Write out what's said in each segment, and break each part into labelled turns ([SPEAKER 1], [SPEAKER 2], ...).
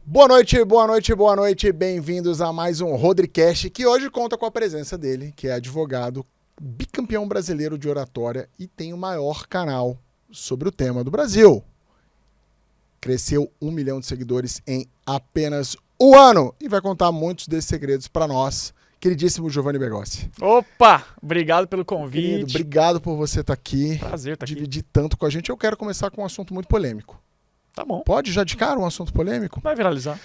[SPEAKER 1] Boa noite, boa noite, boa noite. Bem-vindos a mais um Rodricast, que hoje conta com a presença dele, que é advogado, bicampeão brasileiro de oratória e tem o maior canal sobre o tema do Brasil. Cresceu 1 milhão de seguidores em apenas um ano e vai contar muitos desses segredos para nós, queridíssimo Giovanni Bergossi.
[SPEAKER 2] Opa! Obrigado pelo convite.
[SPEAKER 1] Querido, obrigado por você estar aqui.
[SPEAKER 2] Prazer estar aqui.
[SPEAKER 1] Dividir tanto com a gente. Eu quero começar com um assunto muito polêmico.
[SPEAKER 2] Tá bom.
[SPEAKER 1] Pode já de cara um assunto polêmico?
[SPEAKER 2] Vai viralizar.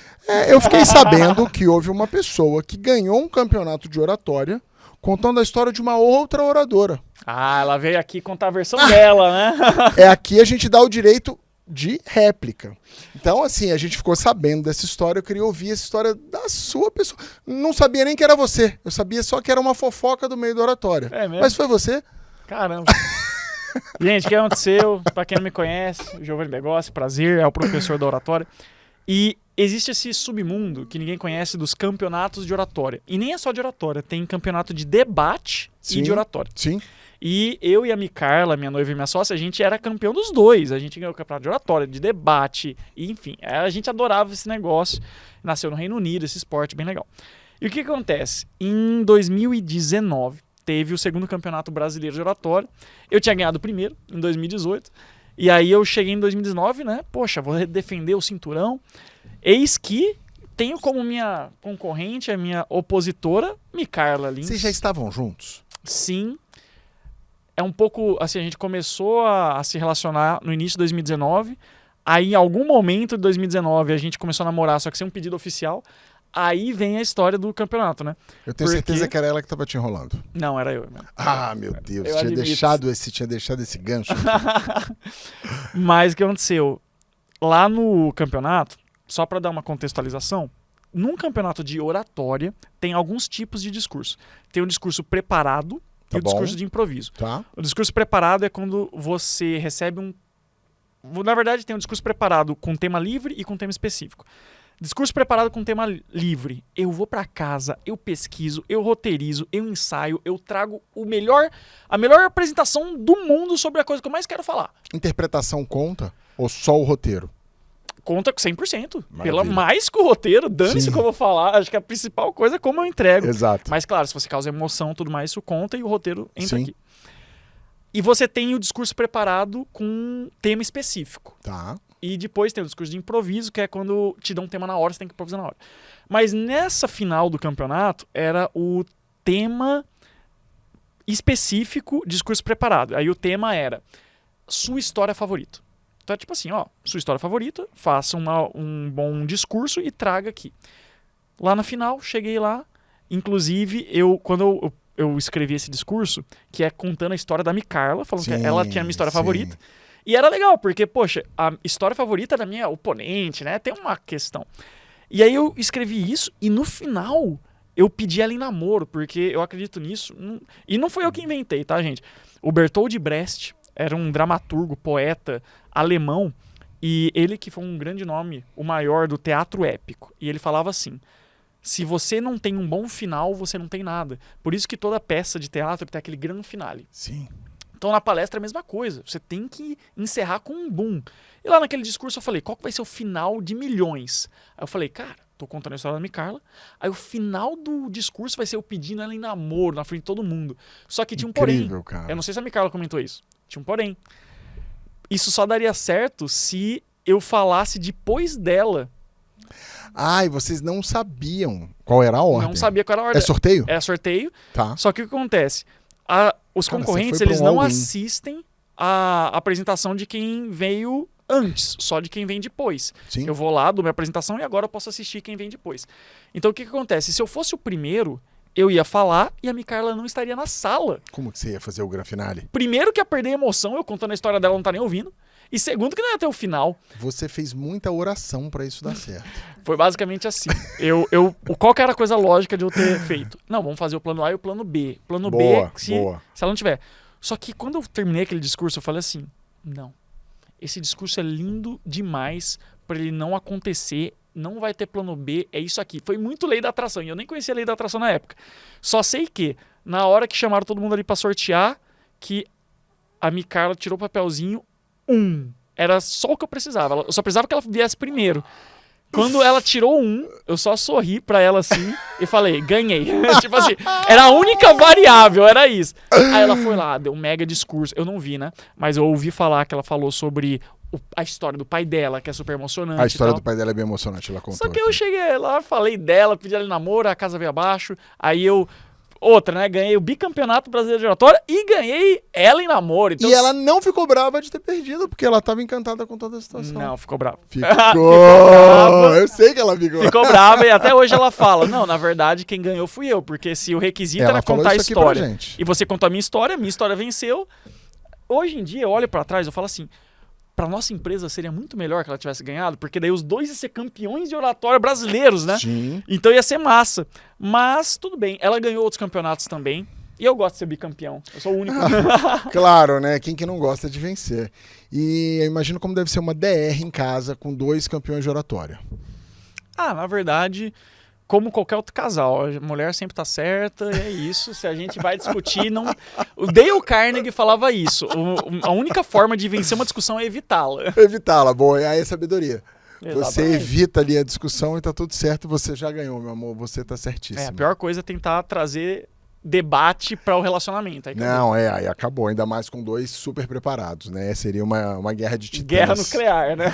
[SPEAKER 1] Eu fiquei sabendo que houve uma pessoa que ganhou um campeonato de oratória contando a história de uma outra oradora.
[SPEAKER 2] Ah, ela veio aqui contar a versão dela, né?
[SPEAKER 1] Aqui a gente dá o direito de réplica. Então, assim, a gente ficou sabendo dessa história, eu queria ouvir essa história da sua pessoa. Não sabia nem que era você, eu sabia só que era uma fofoca do meio da oratória.
[SPEAKER 2] É mesmo?
[SPEAKER 1] Mas foi você?
[SPEAKER 2] Caramba. Gente, o que aconteceu? Pra quem não me conhece, Giovanni Bergossi, prazer, é o professor da oratória. E existe esse submundo que ninguém conhece dos campeonatos de oratória. E nem é só de oratória, tem campeonato de debate e de oratória.
[SPEAKER 1] Sim.
[SPEAKER 2] E eu e a Micarla, minha noiva e minha sócia, a gente era campeão dos dois. A gente ganhou o campeonato de oratória, de debate, e, enfim. A gente adorava esse negócio. Nasceu no Reino Unido, esse esporte bem legal. E o que acontece? Em 2019, teve o segundo campeonato brasileiro de oratória. Eu tinha ganhado o primeiro, em 2018. E aí eu cheguei em 2019, né? Poxa, vou defender o cinturão. Eis que tenho como minha concorrente, a minha opositora, Micarla Lins.
[SPEAKER 1] Vocês já estavam juntos?
[SPEAKER 2] Sim. É um pouco, assim, a gente começou a se relacionar no início de 2019. Aí, em algum momento de 2019, a gente começou a namorar, só que sem um pedido oficial. Aí vem a história do campeonato, né?
[SPEAKER 1] Eu tenho certeza que era ela que estava te enrolando.
[SPEAKER 2] Não, era eu mesmo.
[SPEAKER 1] Ah, meu Deus,
[SPEAKER 2] Eu
[SPEAKER 1] tinha
[SPEAKER 2] admito.
[SPEAKER 1] deixado esse gancho.
[SPEAKER 2] Mas o que aconteceu? Lá no campeonato, só para dar uma contextualização, num campeonato de oratória, tem alguns tipos de discurso. Tem o discurso preparado e o discurso de improviso.
[SPEAKER 1] Tá.
[SPEAKER 2] O discurso preparado é quando você recebe um... Na verdade, tem um discurso preparado com tema livre e com tema específico. Discurso preparado com tema livre. Eu vou pra casa, eu pesquiso, eu roteirizo, eu ensaio, eu trago a melhor apresentação do mundo sobre a coisa que eu mais quero falar.
[SPEAKER 1] Interpretação conta ou só o roteiro?
[SPEAKER 2] Conta 100%.
[SPEAKER 1] Maravilha.
[SPEAKER 2] Pela mais que o roteiro, dane-se o que eu vou falar. Acho que a principal coisa é como eu entrego.
[SPEAKER 1] Exato.
[SPEAKER 2] Mas claro, se você causa emoção e tudo mais, isso conta e o roteiro entra
[SPEAKER 1] Sim.
[SPEAKER 2] aqui. E você tem o discurso preparado com um tema específico.
[SPEAKER 1] Tá.
[SPEAKER 2] E depois tem o discurso de improviso, que é quando te dão um tema na hora, você tem que improvisar na hora. Mas nessa final do campeonato, era o tema específico, discurso preparado. Aí o tema era sua história favorita. Então é tipo assim, ó, sua história favorita, faça um bom discurso e traga aqui. Lá na final, cheguei lá, inclusive, quando eu escrevi esse discurso, que é contando a história da Micarla, falando que ela tinha a minha história favorita. E era legal, porque, poxa, a história favorita da minha oponente, né? Tem uma questão. E aí eu escrevi isso e no final eu pedi ela em namoro, porque eu acredito nisso. E não foi eu que inventei, tá, gente? O Bertold Brecht era um dramaturgo, poeta alemão, e ele que foi um grande nome, o maior do teatro épico. E ele falava assim: se você não tem um bom final, você não tem nada. Por isso que toda peça de teatro tem aquele grande finale.
[SPEAKER 1] Sim.
[SPEAKER 2] Então na palestra é a mesma coisa, você tem que encerrar com um boom. E lá naquele discurso eu falei, qual que vai ser o final de milhões? Aí eu falei, cara, tô contando a história da Micarla, aí o final do discurso vai ser eu pedindo ela em namoro na frente de todo mundo. Só que tinha um porém.
[SPEAKER 1] Cara.
[SPEAKER 2] Eu não sei se a Micarla comentou isso. Tinha um porém. Isso só daria certo se eu falasse depois dela.
[SPEAKER 1] Ah, e vocês não sabiam qual era a ordem?
[SPEAKER 2] Não sabia qual era a ordem.
[SPEAKER 1] É sorteio?
[SPEAKER 2] É sorteio.
[SPEAKER 1] Tá.
[SPEAKER 2] Só que o que acontece? Os concorrentes, eles não assistem a apresentação de quem veio antes, só de quem vem depois.
[SPEAKER 1] Sim.
[SPEAKER 2] Eu vou lá, dou minha apresentação e agora eu posso assistir quem vem depois. Então o que acontece? Se eu fosse o primeiro, eu ia falar e a Micarla não estaria na sala.
[SPEAKER 1] Como que você ia fazer o gran finale?
[SPEAKER 2] Primeiro que ia perder a emoção, eu contando a história dela, não tá nem ouvindo. E segundo que não ia ter o final.
[SPEAKER 1] Você fez muita oração pra isso dar certo.
[SPEAKER 2] Foi basicamente assim. Qual que era a coisa lógica de eu ter feito? Não, vamos fazer o plano A e o plano B. Plano
[SPEAKER 1] Boa,
[SPEAKER 2] B, se
[SPEAKER 1] boa.
[SPEAKER 2] ela não tiver. Só que quando eu terminei aquele discurso, eu falei assim, não, esse discurso é lindo demais pra ele não acontecer, não vai ter plano B, é isso aqui. Foi muito lei da atração, e eu nem conhecia a lei da atração na época. Só sei que, na hora que chamaram todo mundo ali pra sortear, que a Micarla tirou o papelzinho, Era só o que eu precisava. Eu só precisava que ela viesse primeiro. Quando ela tirou um, eu só sorri pra ela assim e falei, ganhei. Tipo assim, era a única variável, era isso. Aí ela foi lá, deu um mega discurso. Eu não vi, né? Mas eu ouvi falar que ela falou sobre a história do pai dela, que é super emocionante.
[SPEAKER 1] A história do pai dela é bem emocionante, ela contou.
[SPEAKER 2] Só que eu cheguei lá, falei dela, pedi ela em namoro, a casa veio abaixo. Aí eu... Outra, né? Ganhei o bicampeonato brasileiro de oratória e ganhei ela em namoro. Então...
[SPEAKER 1] E ela não ficou brava de ter perdido, porque ela tava encantada com toda a situação.
[SPEAKER 2] Não, ficou brava.
[SPEAKER 1] Ficou.
[SPEAKER 2] brava.
[SPEAKER 1] Eu sei que ela ficou.
[SPEAKER 2] Ficou brava e até hoje ela fala, não, na verdade quem ganhou fui eu, porque se o requisito
[SPEAKER 1] Ela
[SPEAKER 2] era
[SPEAKER 1] falou
[SPEAKER 2] contar a
[SPEAKER 1] isso aqui pra
[SPEAKER 2] história
[SPEAKER 1] gente.
[SPEAKER 2] e você contou a minha história venceu. Hoje em dia eu olho pra trás e eu falo assim, pra nossa empresa seria muito melhor que ela tivesse ganhado, porque daí os dois iam ser campeões de oratória brasileiros, né?
[SPEAKER 1] Sim.
[SPEAKER 2] Então ia ser massa. Mas tudo bem, ela ganhou outros campeonatos também. E eu gosto de ser bicampeão. Eu sou o único.
[SPEAKER 1] Claro, né? Quem que não gosta de vencer? E eu imagino como deve ser uma DR em casa com 2 campeões de oratória.
[SPEAKER 2] Na verdade, como qualquer outro casal, a mulher sempre tá certa, e é isso. Se a gente vai discutir, não... O Dale Carnegie falava isso. A única forma de vencer uma discussão é evitá-la.
[SPEAKER 1] Evitá-la, boa. Aí é sabedoria.
[SPEAKER 2] Exatamente.
[SPEAKER 1] Você evita ali a discussão e tá tudo certo. Você já ganhou, meu amor. Você tá certíssimo.
[SPEAKER 2] A pior coisa é tentar trazer debate para o relacionamento. Aí
[SPEAKER 1] não, aí acabou. Ainda mais com 2 super preparados, né? Seria uma guerra de titãs.
[SPEAKER 2] Guerra nuclear, né?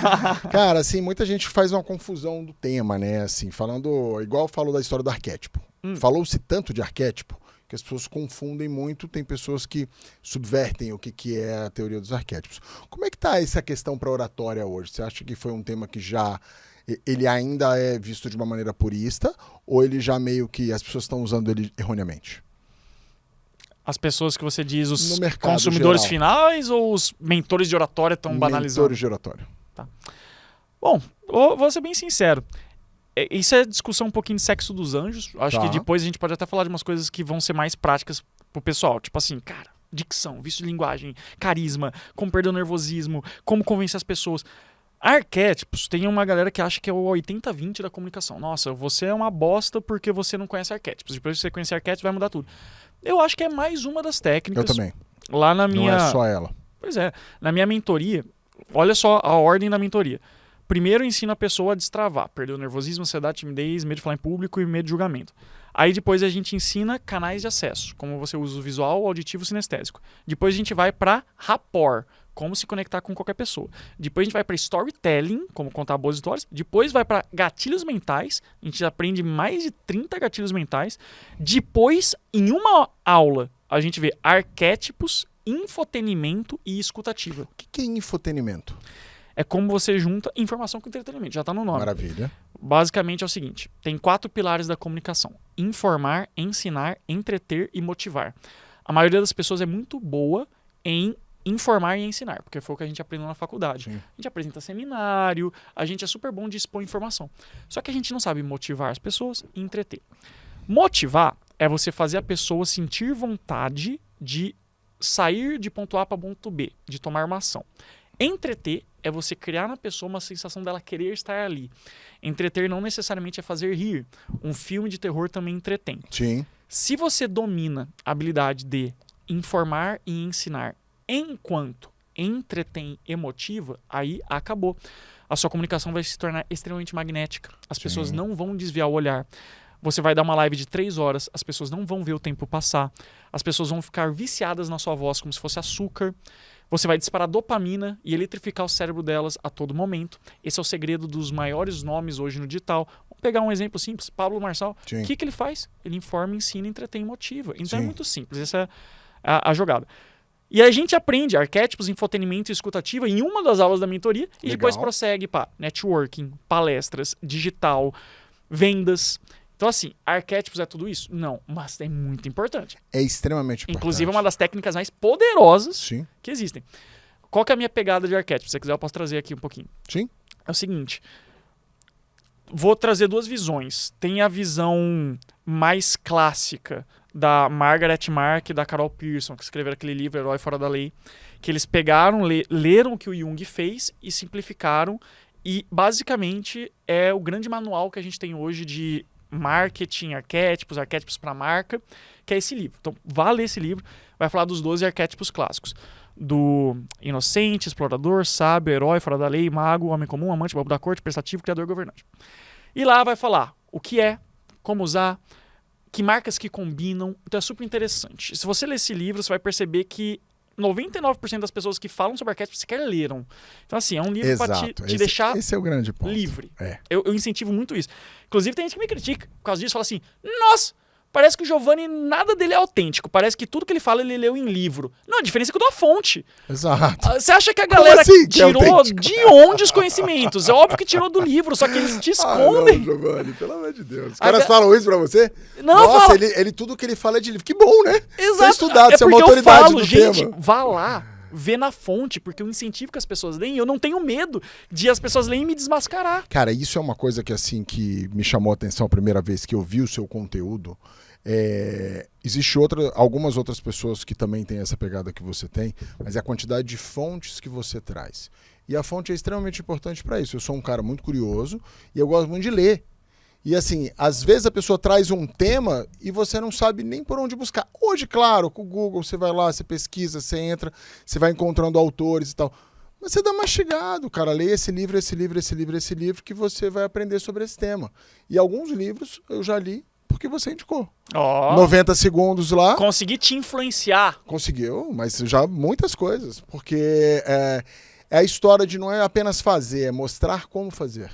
[SPEAKER 1] Cara, assim, muita gente faz uma confusão do tema, né? Assim, falando... Igual falou da história do arquétipo. Falou-se tanto de arquétipo que as pessoas confundem muito. Tem pessoas que subvertem o que é a teoria dos arquétipos. Como é que tá essa questão para oratória hoje? Você acha que foi um tema que já... Ele ainda é visto de uma maneira purista? Ou ele já meio que as pessoas estão usando ele erroneamente?
[SPEAKER 2] As pessoas que você diz, os
[SPEAKER 1] No mercado
[SPEAKER 2] consumidores
[SPEAKER 1] geral.
[SPEAKER 2] finais ou os mentores de oratória estão banalizando?
[SPEAKER 1] Mentores de oratória.
[SPEAKER 2] Tá. Bom, vou ser bem sincero. Isso é discussão um pouquinho de sexo dos anjos. Acho que depois a gente pode até falar de umas coisas que vão ser mais práticas pro pessoal. Tipo assim, cara, dicção, vício de linguagem, carisma, como perder o nervosismo, como convencer as pessoas. Arquétipos, tem uma galera que acha que é o 80-20 da comunicação. Nossa, você é uma bosta porque você não conhece arquétipos. Depois que você conhecer arquétipos, vai mudar tudo. Eu acho que é mais uma das técnicas.
[SPEAKER 1] Eu também.
[SPEAKER 2] Lá na minha...
[SPEAKER 1] Não é só ela.
[SPEAKER 2] Pois é. Na minha mentoria, olha só a ordem da mentoria. Primeiro eu ensino a pessoa a destravar. Perder o nervosismo, ansiedade, timidez, medo de falar em público e medo de julgamento. Aí depois a gente ensina canais de acesso, como você usa o visual, o auditivo e o sinestésico. Depois a gente vai para rapport, como se conectar com qualquer pessoa. Depois a gente vai para storytelling, como contar boas histórias. Depois vai para gatilhos mentais. A gente aprende mais de 30 gatilhos mentais. Depois, em uma aula, a gente vê arquétipos, infotenimento e escutativa.
[SPEAKER 1] O que é infotenimento?
[SPEAKER 2] É como você junta informação com entretenimento. Já está no nome.
[SPEAKER 1] Maravilha.
[SPEAKER 2] Basicamente é o seguinte. Tem 4 pilares da comunicação. Informar, ensinar, entreter e motivar. A maioria das pessoas é muito boa em informar e ensinar, porque foi o que a gente aprendeu na faculdade.
[SPEAKER 1] Sim.
[SPEAKER 2] A gente apresenta seminário, a gente é super bom de expor informação. Só que a gente não sabe motivar as pessoas e entreter. Motivar é você fazer a pessoa sentir vontade de sair de ponto A para ponto B, de tomar uma ação. Entreter é você criar na pessoa uma sensação dela querer estar ali. Entreter não necessariamente é fazer rir. Um filme de terror também entretém.
[SPEAKER 1] Sim.
[SPEAKER 2] Se você domina a habilidade de informar e ensinar enquanto entretém e motiva, aí acabou. A sua comunicação vai se tornar extremamente magnética. As pessoas não vão desviar o olhar. Você vai dar uma live de 3 horas, as pessoas não vão ver o tempo passar. As pessoas vão ficar viciadas na sua voz como se fosse açúcar. Você vai disparar dopamina e eletrificar o cérebro delas a todo momento. Esse é o segredo dos maiores nomes hoje no digital. Vamos pegar um exemplo simples. Pablo Marçal. O que ele faz? Ele informa, ensina, entretém e motiva. Então é muito simples. Essa é a jogada. E a gente aprende arquétipos, infotenimento e escutativa em uma das aulas da mentoria e depois prossegue para networking, palestras, digital, vendas. Então, assim, arquétipos é tudo isso? Não, mas é muito importante.
[SPEAKER 1] É extremamente importante.
[SPEAKER 2] Inclusive, é uma das técnicas mais poderosas que existem. Qual que é a minha pegada de arquétipos? Se você quiser, eu posso trazer aqui um pouquinho.
[SPEAKER 1] Sim.
[SPEAKER 2] É o seguinte, vou trazer 2 visões. Tem a visão mais clássica da Margaret Mark e da Carol Pearson, que escreveram aquele livro Herói Fora da Lei, que eles pegaram, leram o que o Jung fez e simplificaram, e basicamente é o grande manual que a gente tem hoje de Marketing, arquétipos para marca, que é esse livro. Então, vá ler esse livro, vai falar dos 12 arquétipos clássicos. Do inocente, explorador, sábio, herói, fora da lei, mago, homem comum, amante, bobo da corte, prestativo, criador, governante. E lá vai falar o que é, como usar, que marcas que combinam. Então é super interessante. Se você ler esse livro, você vai perceber que 99% das pessoas que falam sobre arquétipos sequer leram. Então, assim, é um livro para te deixar
[SPEAKER 1] esse é o grande ponto.
[SPEAKER 2] Livre.
[SPEAKER 1] É.
[SPEAKER 2] Eu incentivo muito isso. Inclusive, tem gente que me critica por causa disso. Fala assim, nossa, parece que o Giovanni, nada dele é autêntico. Parece que tudo que ele fala, ele leu em livro. Não, a diferença é que eu dou a fonte.
[SPEAKER 1] Exato.
[SPEAKER 2] Você acha que a galera
[SPEAKER 1] assim,
[SPEAKER 2] tirou de onde os conhecimentos? É óbvio que tirou do livro, só que eles te escondem.
[SPEAKER 1] Não, Giovanni, pelo amor de Deus. Os caras falam isso pra você?
[SPEAKER 2] Não,
[SPEAKER 1] nossa,
[SPEAKER 2] fala.
[SPEAKER 1] Ele tudo que ele fala é de livro. Que bom, né?
[SPEAKER 2] Exato.
[SPEAKER 1] Você é estudado, você é uma
[SPEAKER 2] porque
[SPEAKER 1] autoridade
[SPEAKER 2] eu falo,
[SPEAKER 1] do
[SPEAKER 2] gente,
[SPEAKER 1] tema.
[SPEAKER 2] vá lá. Vê na fonte, porque eu incentivo que as pessoas leem. Eu não tenho medo de as pessoas lerem e me desmascarar.
[SPEAKER 1] Cara, isso é uma coisa que assim que me chamou a atenção a primeira vez que eu vi o seu conteúdo. Existe algumas outras pessoas que também têm essa pegada que você tem, mas é a quantidade de fontes que você traz. E a fonte é extremamente importante para isso. Eu sou um cara muito curioso e eu gosto muito de ler. E assim, às vezes a pessoa traz um tema e você não sabe nem por onde buscar. Hoje, claro, com o Google você vai lá, você pesquisa, você entra, você vai encontrando autores e tal. Mas você dá mastigado, cara. Leia esse livro, que você vai aprender sobre esse tema. E alguns livros eu já li porque você indicou. 90 segundos lá.
[SPEAKER 2] Consegui te influenciar.
[SPEAKER 1] Conseguiu, mas já muitas coisas. Porque é a história de não é apenas fazer, é mostrar como fazer.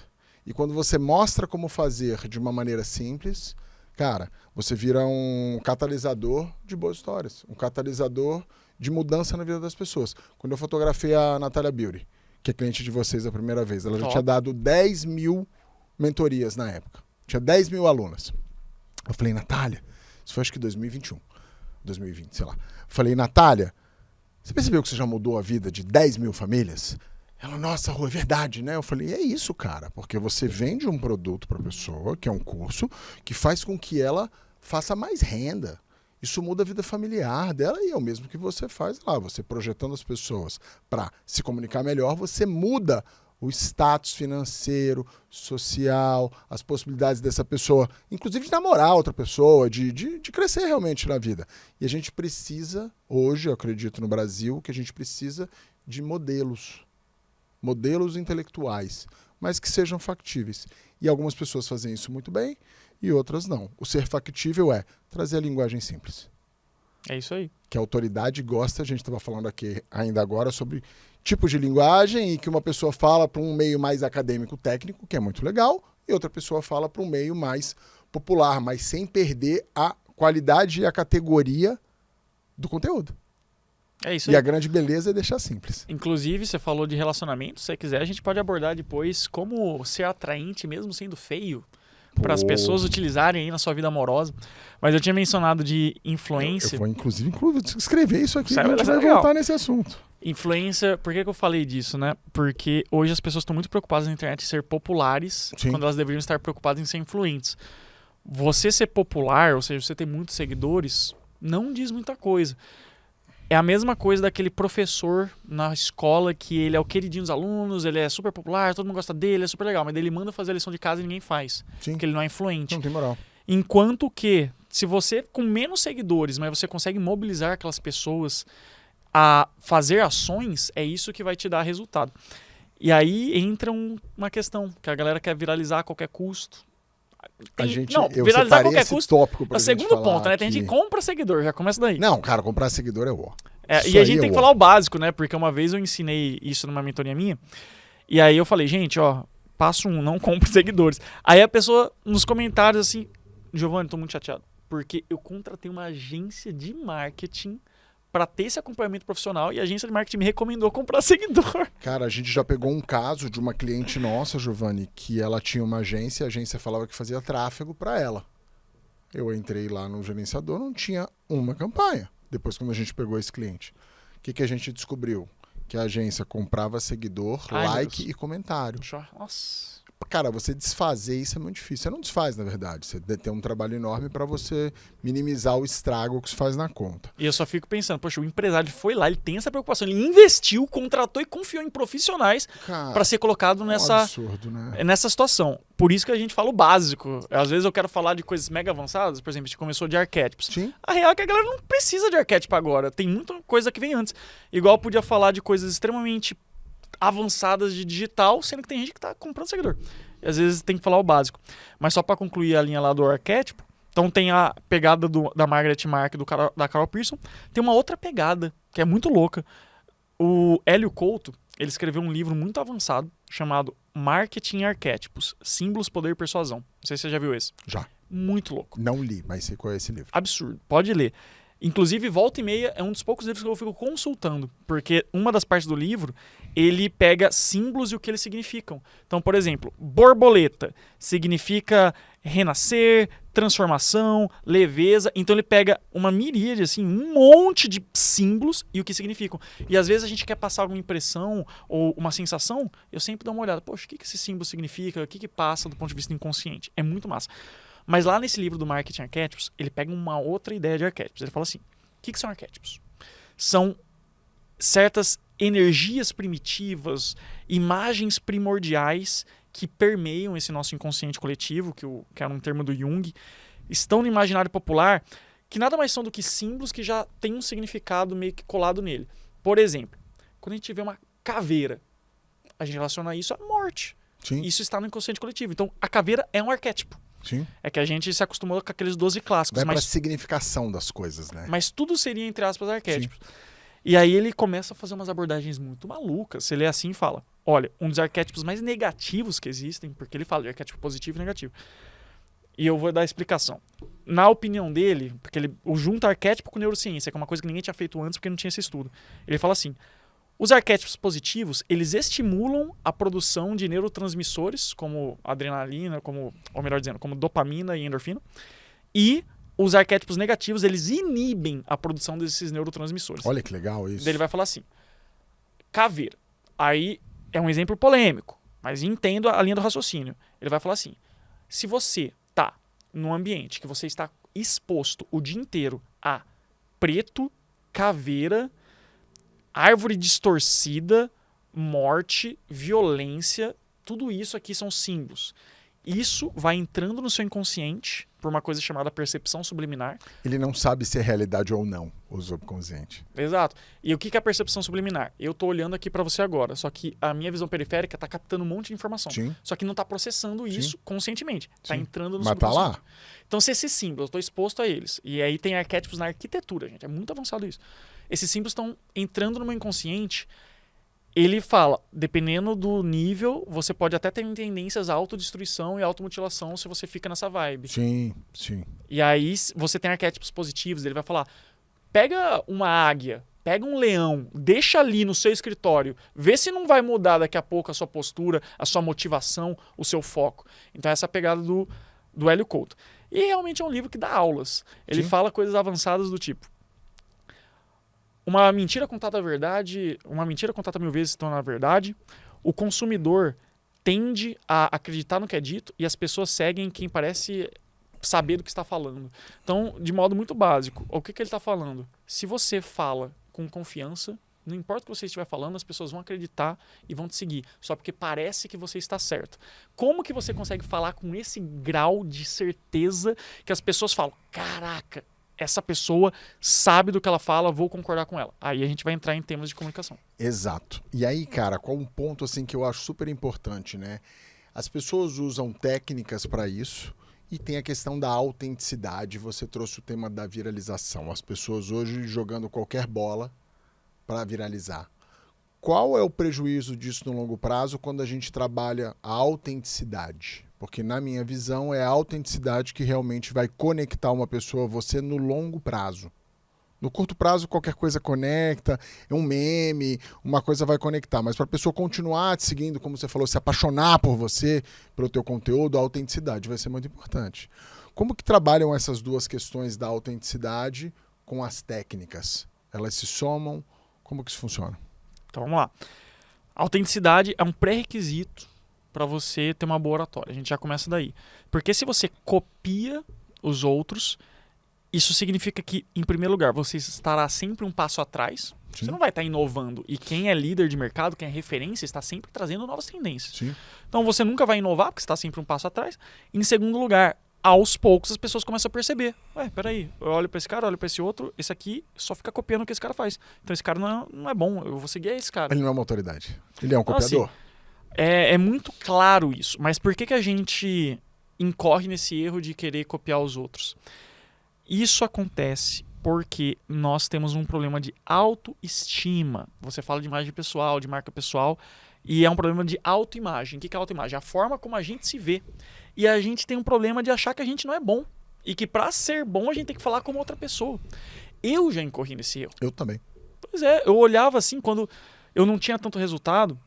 [SPEAKER 1] E quando você mostra como fazer de uma maneira simples, cara, você vira um catalisador de boas histórias. Um catalisador de mudança na vida das pessoas. Quando eu fotografei a Natália Beauty, que é cliente de vocês a primeira vez, ela já tinha dado 10 mil mentorias na época. Tinha 10 mil alunas. Eu falei, Natália, isso foi acho que 2021, 2020, sei lá. Falei, Natália, você percebeu que você já mudou a vida de 10 mil famílias? Ela, nossa, Rô, é verdade, né? Eu falei, é isso, cara, porque você vende um produto para a pessoa, que é um curso, que faz com que ela faça mais renda. Isso muda a vida familiar dela e é o mesmo que você faz lá. Você projetando as pessoas para se comunicar melhor, você muda o status financeiro, social, as possibilidades dessa pessoa, inclusive de namorar outra pessoa, de crescer realmente na vida. E a gente precisa, hoje, eu acredito no Brasil, que a gente precisa de modelos intelectuais, mas que sejam factíveis. E algumas pessoas fazem isso muito bem e outras não. O ser factível é trazer a linguagem simples.
[SPEAKER 2] É isso aí.
[SPEAKER 1] Que a autoridade gosta, a gente estava falando aqui ainda agora sobre tipos de linguagem e que uma pessoa fala para um meio mais acadêmico técnico, que é muito legal, e outra pessoa fala para um meio mais popular, mas sem perder a qualidade e a categoria do conteúdo.
[SPEAKER 2] É isso aí.
[SPEAKER 1] E a grande beleza é deixar simples.
[SPEAKER 2] Inclusive, você falou de relacionamento. Se você quiser, a gente pode abordar depois como ser atraente, mesmo sendo feio, para as pessoas utilizarem aí na sua vida amorosa. Mas eu tinha mencionado de influência.
[SPEAKER 1] Eu vou, inclusive, escrever isso aqui,
[SPEAKER 2] Sabe,
[SPEAKER 1] a gente vai voltar nesse assunto.
[SPEAKER 2] Influência, por que eu falei disso, né? Porque hoje as pessoas estão muito preocupadas na internet em ser populares,
[SPEAKER 1] Sim,
[SPEAKER 2] quando elas deveriam estar preocupadas em ser influentes. Você ser popular, ou seja, você ter muitos seguidores, não diz muita coisa. É a mesma coisa daquele professor na escola que ele é o queridinho dos alunos, ele é super popular, todo mundo gosta dele, é super legal, mas ele manda fazer a lição de casa e ninguém faz,
[SPEAKER 1] sim,
[SPEAKER 2] porque ele não é influente.
[SPEAKER 1] não tem moral.
[SPEAKER 2] Enquanto que, se você com menos seguidores, mas você consegue mobilizar aquelas pessoas a fazer ações, é isso que vai te dar resultado. E aí entra uma questão, que a galera quer viralizar a qualquer custo.
[SPEAKER 1] Eu
[SPEAKER 2] viralizar a qualquer
[SPEAKER 1] esse
[SPEAKER 2] custo
[SPEAKER 1] tópico pra
[SPEAKER 2] é o
[SPEAKER 1] gente
[SPEAKER 2] segundo
[SPEAKER 1] falar
[SPEAKER 2] ponto, né? Tem
[SPEAKER 1] aqui.
[SPEAKER 2] gente que compra seguidor, já começa daí.
[SPEAKER 1] Não, cara, comprar seguidor é o
[SPEAKER 2] E a gente tem que falar o básico, né? Porque uma vez eu ensinei isso numa mentoria minha, e aí eu falei, gente, ó, passo 1, não compre seguidores. Aí a pessoa, nos comentários, assim, Giovanni, tô muito chateado, porque eu contratei uma agência de marketing para ter esse acompanhamento profissional e a agência de marketing me recomendou comprar seguidor.
[SPEAKER 1] Cara, a gente já pegou um caso de uma cliente nossa, Giovanni, que ela tinha uma agência, a agência falava que fazia tráfego para ela. Eu entrei lá no gerenciador, não tinha uma campanha. Depois, quando a gente pegou esse cliente, o que a gente descobriu? Que a agência comprava seguidor, like e comentário.
[SPEAKER 2] Nossa.
[SPEAKER 1] cara, você desfazer isso é muito difícil. Você não desfaz, na verdade. Você tem um trabalho enorme para você minimizar o estrago que se faz na conta.
[SPEAKER 2] E eu só fico pensando, poxa, o empresário foi lá, ele tem essa preocupação, ele investiu, contratou e confiou em profissionais para ser colocado
[SPEAKER 1] um
[SPEAKER 2] nessa,
[SPEAKER 1] absurdo, né?
[SPEAKER 2] nessa situação. Por isso que a gente fala o básico. Às vezes eu quero falar de coisas mega avançadas, por exemplo, a gente começou de arquétipos.
[SPEAKER 1] Sim.
[SPEAKER 2] A real é que a galera não precisa de arquétipo agora, tem muita coisa que vem antes. Igual podia falar de coisas extremamente avançadas de digital, sendo que tem gente que tá comprando seguidor. E às vezes tem que falar o básico. Mas só para concluir a linha lá do arquétipo, então tem a pegada da Margaret Mark e da Carol Pearson. Tem uma outra pegada, que é muito louca. O Hélio Couto, ele escreveu um livro muito avançado, chamado Marketing e Arquétipos, Símbolos, Poder e Persuasão. Não sei se você já viu esse.
[SPEAKER 1] Já.
[SPEAKER 2] Muito louco.
[SPEAKER 1] Não li, mas sei qual é esse livro.
[SPEAKER 2] Absurdo. Pode ler. Inclusive, volta e meia é um dos poucos livros que eu fico consultando, porque uma das partes do livro, ele pega símbolos e o que eles significam. Então, por exemplo, borboleta significa renascer, transformação, leveza. Então ele pega uma miríade, assim, um monte de símbolos e o que significam. E às vezes a gente quer passar alguma impressão ou uma sensação, eu sempre dou uma olhada. Poxa, o que esse símbolo significa? O que passa do ponto de vista inconsciente? É muito massa. Mas lá nesse livro do Marketing Arquétipos, ele pega uma outra ideia de arquétipos. Ele fala assim, o que são arquétipos? São certas energias primitivas, imagens primordiais que permeiam esse nosso inconsciente coletivo, que era um termo do Jung, estão no imaginário popular, que nada mais são do que símbolos que já têm um significado meio que colado nele. Por exemplo, quando a gente vê uma caveira, a gente relaciona isso à morte.
[SPEAKER 1] Sim.
[SPEAKER 2] Isso está no inconsciente coletivo. Então, a caveira é um arquétipo.
[SPEAKER 1] Sim.
[SPEAKER 2] É que a gente se acostumou com aqueles 12 clássicos.
[SPEAKER 1] Vai pra significação das coisas, né?
[SPEAKER 2] Mas tudo seria, entre aspas, arquétipos. Sim. E aí ele começa a fazer umas abordagens muito malucas. Você lê assim e fala, olha, um dos arquétipos mais negativos que existem, porque ele fala de arquétipo positivo e negativo. E eu vou dar a explicação. Na opinião dele, porque ele junta arquétipo com neurociência, que é uma coisa que ninguém tinha feito antes porque não tinha esse estudo. Ele fala assim, os arquétipos positivos, eles estimulam a produção de neurotransmissores, como adrenalina, ou melhor dizendo, como dopamina e endorfina. E os arquétipos negativos, eles inibem a produção desses neurotransmissores.
[SPEAKER 1] Olha que legal isso.
[SPEAKER 2] Daí ele vai falar assim, caveira. Aí é um exemplo polêmico, mas entendo a linha do raciocínio. Ele vai falar assim, se você tá num ambiente que você está exposto o dia inteiro a preto, caveira, árvore distorcida, morte, violência, tudo isso aqui são símbolos. Isso vai entrando no seu inconsciente por uma coisa chamada percepção subliminar.
[SPEAKER 1] Ele não sabe se é realidade ou não, o subconsciente.
[SPEAKER 2] Exato. E o que é a percepção subliminar? Eu estou olhando aqui para você agora, só que a minha visão periférica está captando um monte de informação.
[SPEAKER 1] Sim.
[SPEAKER 2] Só que não está processando isso conscientemente. Está entrando no
[SPEAKER 1] Mas
[SPEAKER 2] subconsciente.
[SPEAKER 1] Tá lá.
[SPEAKER 2] Então, se esses símbolos, eu estou exposto a eles, e aí tem arquétipos na arquitetura, gente, é muito avançado isso. Esses símbolos estão entrando no meu inconsciente. Ele fala, dependendo do nível, você pode até ter tendências à autodestruição e automutilação se você fica nessa vibe.
[SPEAKER 1] Sim, sim.
[SPEAKER 2] E aí você tem arquétipos positivos, ele vai falar, pega uma águia, pega um leão, deixa ali no seu escritório, vê se não vai mudar daqui a pouco a sua postura, a sua motivação, o seu foco. Então essa é a pegada do Hélio Couto. E realmente é um livro que dá aulas. Ele fala coisas avançadas do tipo, uma mentira contada mil vezes se torna verdade. O consumidor tende a acreditar no que é dito e as pessoas seguem quem parece saber do que está falando. Então, de modo muito básico, o que ele está falando? Se você fala com confiança, não importa o que você estiver falando, as pessoas vão acreditar e vão te seguir, só porque parece que você está certo. Como que você consegue falar com esse grau de certeza que as pessoas falam, caraca, essa pessoa sabe do que ela fala, vou concordar com ela. Aí a gente vai entrar em temas de comunicação.
[SPEAKER 1] Exato. E aí, cara, qual um ponto assim que eu acho super importante, né? As pessoas usam técnicas para isso e tem a questão da autenticidade. Você trouxe o tema da viralização. As pessoas hoje jogando qualquer bola para viralizar. Qual é o prejuízo disso no longo prazo quando a gente trabalha a autenticidade? Porque, na minha visão, é a autenticidade que realmente vai conectar uma pessoa a você no longo prazo. No curto prazo, qualquer coisa conecta, é um meme, uma coisa vai conectar. Mas para a pessoa continuar te seguindo, como você falou, se apaixonar por você, pelo teu conteúdo, a autenticidade vai ser muito importante. Como que trabalham essas duas questões da autenticidade com as técnicas? Elas se somam? Como que isso funciona?
[SPEAKER 2] Então, vamos lá. A autenticidade é um pré-requisito para você ter uma boa oratória. A gente já começa daí. Porque se você copia os outros, isso significa que, em primeiro lugar, você estará sempre um passo atrás.
[SPEAKER 1] Sim.
[SPEAKER 2] Você não vai estar inovando. E quem é líder de mercado, quem é referência, está sempre trazendo novas tendências.
[SPEAKER 1] Sim.
[SPEAKER 2] Então você nunca vai inovar, porque você está sempre um passo atrás. Em segundo lugar, aos poucos as pessoas começam a perceber. Ué, peraí, eu olho para esse cara, olho para esse outro, esse aqui só fica copiando o que esse cara faz. Então esse cara não é bom, eu vou seguir esse cara.
[SPEAKER 1] Ele não é uma autoridade. Ele é um
[SPEAKER 2] Então,
[SPEAKER 1] copiador.
[SPEAKER 2] assim, é muito claro isso. Mas por que a gente incorre nesse erro de querer copiar os outros? Isso acontece porque nós temos um problema de autoestima. Você fala de imagem pessoal, de marca pessoal, e é um problema de autoimagem. O que é autoimagem? A forma como a gente se vê. E a gente tem um problema de achar que a gente não é bom. E que para ser bom a gente tem que falar como outra pessoa. Eu já incorri nesse erro.
[SPEAKER 1] Eu também.
[SPEAKER 2] Pois é, eu olhava assim, quando eu não tinha tanto resultado,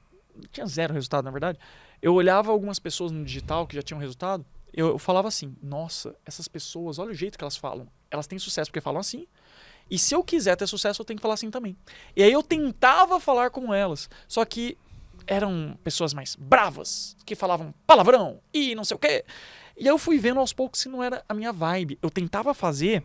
[SPEAKER 2] tinha zero resultado na verdade, eu olhava algumas pessoas no digital que já tinham resultado, eu falava assim, nossa, essas pessoas, olha o jeito que elas falam. Elas têm sucesso porque falam assim. E se eu quiser ter sucesso, eu tenho que falar assim também. E aí eu tentava falar como elas. Só que eram pessoas mais bravas, que falavam palavrão e não sei o quê. E aí eu fui vendo aos poucos se não era a minha vibe. Eu tentava fazer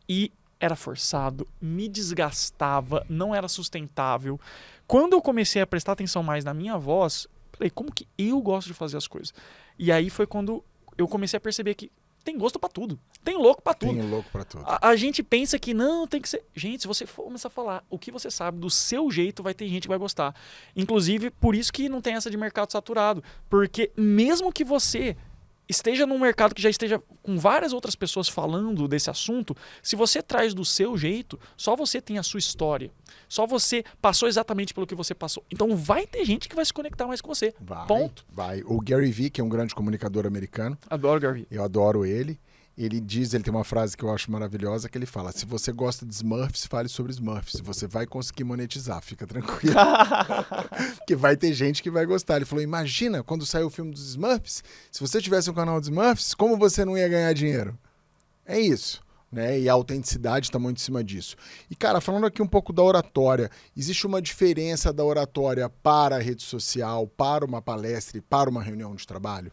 [SPEAKER 2] e era forçado, me desgastava, não era sustentável. Quando eu comecei a prestar atenção mais na minha voz, peraí, como que eu gosto de fazer as coisas? E aí foi quando eu comecei a perceber que tem gosto pra tudo. Tem louco pra tudo.
[SPEAKER 1] Tem louco pra tudo.
[SPEAKER 2] A gente pensa que não, tem que ser... Gente, se você for começar a falar o que você sabe do seu jeito, vai ter gente que vai gostar. Inclusive, por isso que não tem essa de mercado saturado. Porque mesmo que você esteja num mercado que já esteja com várias outras pessoas falando desse assunto, se você traz do seu jeito, só você tem a sua história. Só você passou exatamente pelo que você passou. Então vai ter gente que vai se conectar mais com você. Ponto.
[SPEAKER 1] Vai. O Gary Vee, que é um grande comunicador americano.
[SPEAKER 2] Adoro Gary.
[SPEAKER 1] Eu adoro ele. Ele tem uma frase que eu acho maravilhosa, que ele fala, se você gosta de Smurfs, fale sobre Smurfs. Você vai conseguir monetizar, fica tranquilo. Porque vai ter gente que vai gostar. Ele falou, imagina, quando saiu o filme dos Smurfs, se você tivesse um canal de Smurfs, como você não ia ganhar dinheiro? É isso. Né? E a autenticidade está muito em cima disso. E, cara, falando aqui um pouco da oratória, existe uma diferença da oratória para a rede social, para uma palestra e para uma reunião de trabalho?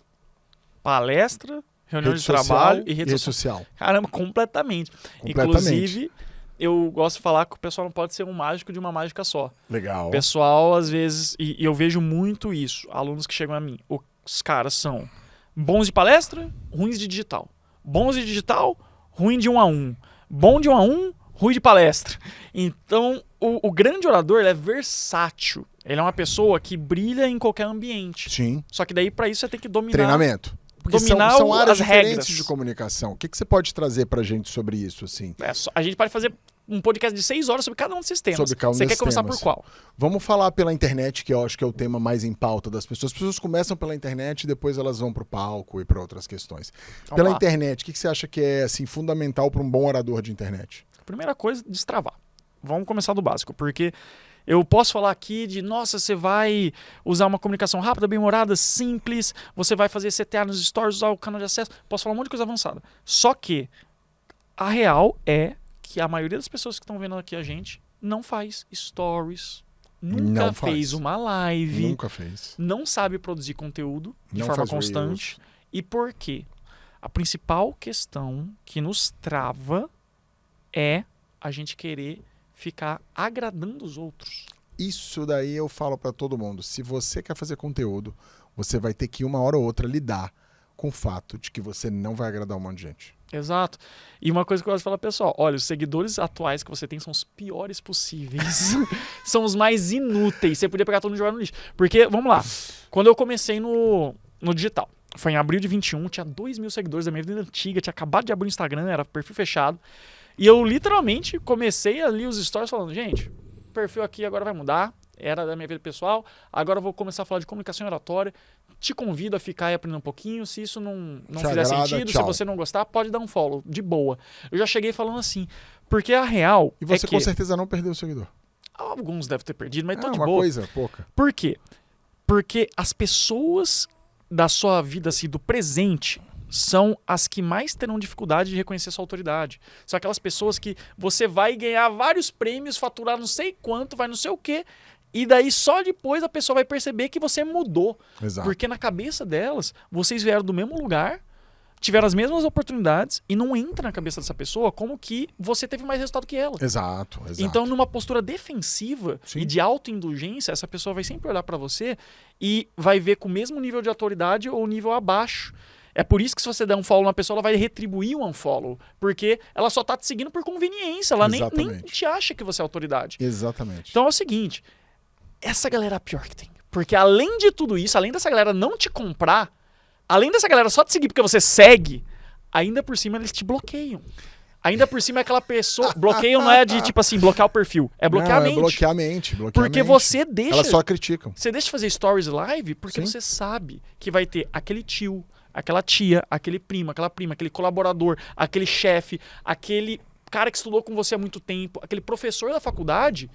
[SPEAKER 2] Palestra, reunião
[SPEAKER 1] Rede
[SPEAKER 2] de trabalho
[SPEAKER 1] social
[SPEAKER 2] e rede social.
[SPEAKER 1] social.
[SPEAKER 2] Caramba, completamente. Inclusive, eu gosto de falar que o pessoal não pode ser um mágico de uma mágica só.
[SPEAKER 1] Legal.
[SPEAKER 2] O pessoal, às vezes, e eu vejo muito isso, alunos que chegam a mim, os caras são bons de palestra, ruins de digital. Bons de digital, ruim de 1 a 1. Bom de 1 a 1, ruim de palestra. Então, o grande orador ele é versátil. Ele é uma pessoa que brilha em qualquer ambiente.
[SPEAKER 1] Sim.
[SPEAKER 2] Só que daí, para isso, você tem que dominar.
[SPEAKER 1] Treinamento. Porque
[SPEAKER 2] Dominar
[SPEAKER 1] são áreas
[SPEAKER 2] as
[SPEAKER 1] diferentes
[SPEAKER 2] regras.
[SPEAKER 1] de comunicação. O que você pode trazer pra gente sobre isso, assim?
[SPEAKER 2] A gente pode fazer um podcast de 6 horas sobre cada um desses temas.
[SPEAKER 1] Sobre cada um
[SPEAKER 2] Você quer
[SPEAKER 1] desses
[SPEAKER 2] começar
[SPEAKER 1] temas.
[SPEAKER 2] por qual?
[SPEAKER 1] Vamos falar pela internet, que eu acho que é o tema mais em pauta das pessoas. As pessoas começam pela internet e depois elas vão pro palco e para outras questões.
[SPEAKER 2] Vamos
[SPEAKER 1] Pela
[SPEAKER 2] lá.
[SPEAKER 1] internet, o que você acha que é assim, fundamental para um bom orador de internet?
[SPEAKER 2] Primeira coisa, destravar. Vamos começar do básico, porque eu posso falar aqui de, nossa, você vai usar uma comunicação rápida, bem-humorada, simples, você vai fazer CTA nos stories, usar o canal de acesso, posso falar um monte de coisa avançada. Só que a real é que a maioria das pessoas que estão vendo aqui a gente não faz stories, nunca
[SPEAKER 1] Não
[SPEAKER 2] fez
[SPEAKER 1] faz.
[SPEAKER 2] uma live,
[SPEAKER 1] Nunca fez.
[SPEAKER 2] não sabe produzir conteúdo de
[SPEAKER 1] Não
[SPEAKER 2] forma
[SPEAKER 1] faz
[SPEAKER 2] constante.
[SPEAKER 1] reels.
[SPEAKER 2] E por quê? A principal questão que nos trava é a gente querer ficar agradando os outros.
[SPEAKER 1] Isso daí eu falo para todo mundo. Se você quer fazer conteúdo, você vai ter que uma hora ou outra lidar com o fato de que você não vai agradar um monte de gente.
[SPEAKER 2] Exato. E uma coisa que eu gosto de falar, pessoal, olha, os seguidores atuais que você tem são os piores possíveis. São os mais inúteis. Você podia pegar todo mundo e jogar no lixo. Porque, vamos lá, quando eu comecei no digital, foi em abril de 21, tinha 2.000 seguidores da minha vida antiga, tinha acabado de abrir o Instagram, era perfil fechado. E eu literalmente comecei ali os stories falando, gente, o perfil aqui agora vai mudar, era da minha vida pessoal, agora eu vou começar a falar de comunicação e oratória, te convido a ficar e aprender um pouquinho, se isso não
[SPEAKER 1] Te
[SPEAKER 2] fizer
[SPEAKER 1] agrada,
[SPEAKER 2] sentido,
[SPEAKER 1] tchau.
[SPEAKER 2] se você não gostar, pode dar um follow, de boa. Eu já cheguei falando assim, porque a real
[SPEAKER 1] E você
[SPEAKER 2] é que
[SPEAKER 1] com certeza não perdeu o seguidor.
[SPEAKER 2] alguns devem ter perdido, mas tô
[SPEAKER 1] É
[SPEAKER 2] de
[SPEAKER 1] uma
[SPEAKER 2] boa.
[SPEAKER 1] coisa pouca.
[SPEAKER 2] Por quê? Porque as pessoas da sua vida, assim, do presente, são as que mais terão dificuldade de reconhecer sua autoridade. São aquelas pessoas que você vai ganhar vários prêmios, faturar não sei quanto, vai não sei o quê, E daí só depois a pessoa vai perceber que você mudou.
[SPEAKER 1] Exato.
[SPEAKER 2] Porque na cabeça delas, vocês vieram do mesmo lugar, tiveram as mesmas oportunidades e não entra na cabeça dessa pessoa como que você teve mais resultado que ela.
[SPEAKER 1] Exato.
[SPEAKER 2] Então, numa postura defensiva
[SPEAKER 1] Sim.
[SPEAKER 2] e de autoindulgência, essa pessoa vai sempre olhar pra você e vai ver com o mesmo nível de autoridade ou nível abaixo. É por isso que se você der um follow na pessoa, ela vai retribuir um unfollow. Porque ela só tá te seguindo por conveniência. Ela nem te acha que você é autoridade.
[SPEAKER 1] Exatamente.
[SPEAKER 2] Então é o seguinte, essa galera é a pior que tem. Porque além de tudo isso, além dessa galera não te comprar, além dessa galera só te seguir porque você segue, ainda por cima eles te bloqueiam. Ainda por cima aquela pessoa... Bloqueiam não é de, tipo assim, bloquear o perfil. É bloquear a mente.
[SPEAKER 1] É bloquear a mente.
[SPEAKER 2] Porque você deixa...
[SPEAKER 1] Elas só criticam.
[SPEAKER 2] Você deixa de fazer stories live porque
[SPEAKER 1] Sim.
[SPEAKER 2] você sabe que vai ter aquele tio, aquela tia, aquele primo, aquela prima, aquele colaborador, aquele chefe, aquele cara que estudou com você há muito tempo, aquele professor da faculdade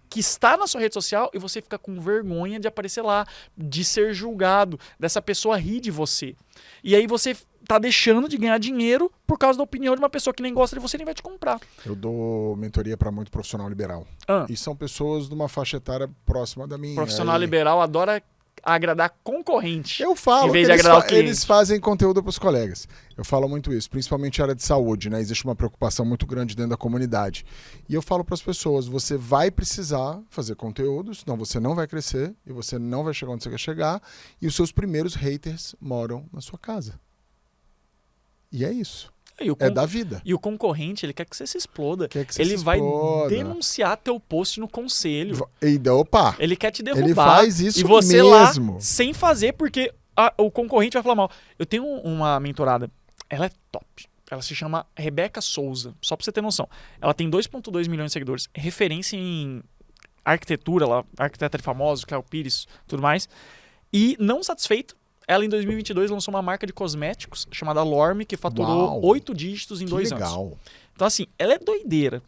[SPEAKER 2] que está na sua rede social e você fica com vergonha de aparecer lá, de ser julgado, dessa pessoa rir de você. E aí você tá deixando de ganhar dinheiro por causa da opinião de uma pessoa que nem gosta de você e nem vai te comprar.
[SPEAKER 1] Eu dou mentoria para muito profissional liberal. E são pessoas de uma faixa etária próxima da minha.
[SPEAKER 2] Profissional liberal adora agradar concorrente.
[SPEAKER 1] Eu falo
[SPEAKER 2] em vez
[SPEAKER 1] que
[SPEAKER 2] de agradar o cliente.
[SPEAKER 1] eles fazem conteúdo para os colegas. Eu falo muito isso, principalmente na área de saúde, né? Existe uma preocupação muito grande dentro da comunidade. E eu falo para as pessoas, você vai precisar fazer conteúdo, senão você não vai crescer e você não vai chegar onde você quer chegar e os seus primeiros haters moram na sua casa. E é isso. É da vida.
[SPEAKER 2] E o concorrente, ele quer que você se exploda.
[SPEAKER 1] Quer que você
[SPEAKER 2] ele
[SPEAKER 1] se
[SPEAKER 2] vai
[SPEAKER 1] exploda.
[SPEAKER 2] denunciar teu post no conselho.
[SPEAKER 1] Opa!
[SPEAKER 2] Ele quer te derrubar.
[SPEAKER 1] Ele faz isso
[SPEAKER 2] e você
[SPEAKER 1] mesmo.
[SPEAKER 2] Lá, sem fazer, porque o concorrente vai falar mal. Eu tenho uma mentorada, ela é top. Ela se chama Rebeca Souza, só pra você ter noção. Ela tem 2,2 milhões de seguidores. Referência em arquitetura, ela arquiteta de famosos, Cléo Pires, tudo mais. E não satisfeita, ela em 2022 lançou uma marca de cosméticos chamada Lorme, que faturou 8 dígitos em 2 anos.
[SPEAKER 1] Legal.
[SPEAKER 2] Então assim, ela é doideira.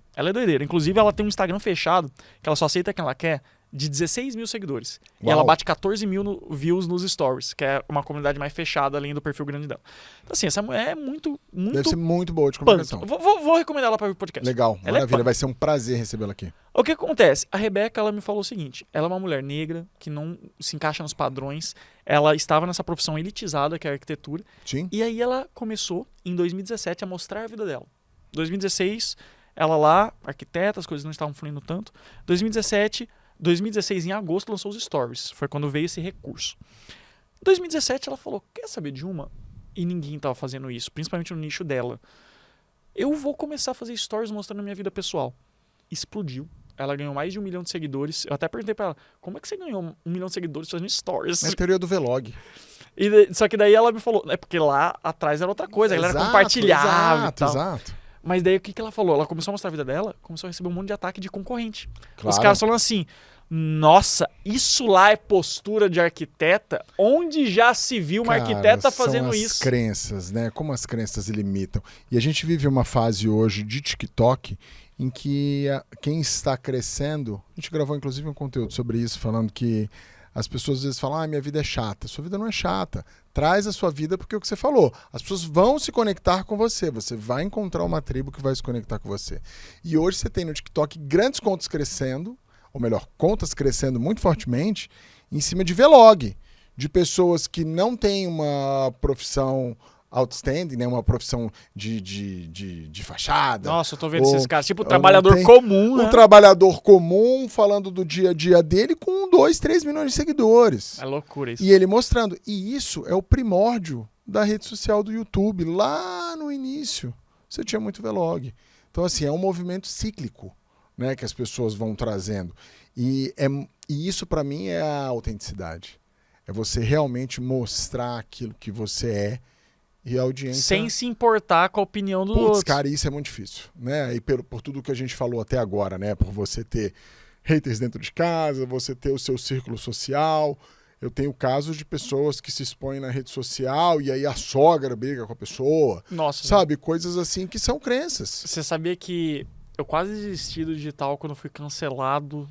[SPEAKER 2] Inclusive ela tem um Instagram fechado, que ela só aceita quem ela quer, de 16 mil seguidores.
[SPEAKER 1] Uau.
[SPEAKER 2] E ela bate 14 mil views nos stories, que é uma comunidade mais fechada além do perfil grande dela. Então assim, essa mulher é muito
[SPEAKER 1] Deve ser muito boa de
[SPEAKER 2] punk.
[SPEAKER 1] comunicação.
[SPEAKER 2] Vou recomendar ela para o podcast.
[SPEAKER 1] Legal,
[SPEAKER 2] Ela é
[SPEAKER 1] maravilha.
[SPEAKER 2] punk.
[SPEAKER 1] Vai ser um prazer recebê-la aqui.
[SPEAKER 2] O que acontece? A Rebeca, ela me falou o seguinte, ela é uma mulher negra, que não se encaixa nos padrões, ela estava nessa profissão elitizada, que é a arquitetura,
[SPEAKER 1] Sim.
[SPEAKER 2] e aí ela começou, em 2017, a mostrar a vida dela. 2016, ela lá, arquiteta, as coisas não estavam fluindo tanto. 2016, em agosto, lançou os stories. Foi quando veio esse recurso. Em 2017, ela falou, quer saber de uma? E ninguém estava fazendo isso, principalmente no nicho dela. Eu vou começar a fazer stories mostrando a minha vida pessoal. Explodiu. Ela ganhou mais de 1 milhão de seguidores. Eu até perguntei pra ela, como é que você ganhou 1 milhão de seguidores fazendo stories?
[SPEAKER 1] É a teoria do vlog.
[SPEAKER 2] Só que daí ela me falou, é porque lá atrás era outra coisa, a galera compartilhava e tal.
[SPEAKER 1] Exato.
[SPEAKER 2] Mas daí o que ela falou? Ela começou a mostrar a vida dela, começou a receber um monte de ataque de concorrente.
[SPEAKER 1] Claro.
[SPEAKER 2] Os caras falando assim, nossa, isso lá é postura de arquiteta? Onde já se viu uma arquiteta fazendo
[SPEAKER 1] são as
[SPEAKER 2] isso?
[SPEAKER 1] Crenças, né? Como as crenças limitam. E a gente vive uma fase hoje de TikTok em que quem está crescendo... A gente gravou inclusive um conteúdo sobre isso, falando que as pessoas às vezes falam, minha vida é chata. Sua vida não é chata. Traz a sua vida porque é o que você falou. As pessoas vão se conectar com você. Você vai encontrar uma tribo que vai se conectar com você. E hoje você tem no TikTok grandes contas crescendo, ou melhor, contas crescendo muito fortemente, em cima de vlog, de pessoas que não têm uma profissão outstanding, né? Uma profissão de fachada.
[SPEAKER 2] Nossa, eu tô vendo esses caras, tipo o trabalhador comum, né?
[SPEAKER 1] Um trabalhador comum falando do dia a dia dele com 2, 3 milhões de seguidores.
[SPEAKER 2] É loucura isso.
[SPEAKER 1] E ele mostrando. E isso é o primórdio da rede social do YouTube. Lá no início, você tinha muito vlog. Então, assim, é um movimento cíclico, né, que as pessoas vão trazendo. E isso, para mim, é a autenticidade. É você realmente mostrar aquilo que você é e a audiência...
[SPEAKER 2] Sem se importar com a opinião dos outros.
[SPEAKER 1] Cara, isso é muito difícil, né? E por tudo que a gente falou até agora, né? Por você ter haters dentro de casa, você ter o seu círculo social. Eu tenho casos de pessoas que se expõem na rede social e aí a sogra briga com a pessoa.
[SPEAKER 2] Nossa.
[SPEAKER 1] Sabe? Coisas assim que são crenças.
[SPEAKER 2] Você sabia que eu quase desisti do digital quando fui cancelado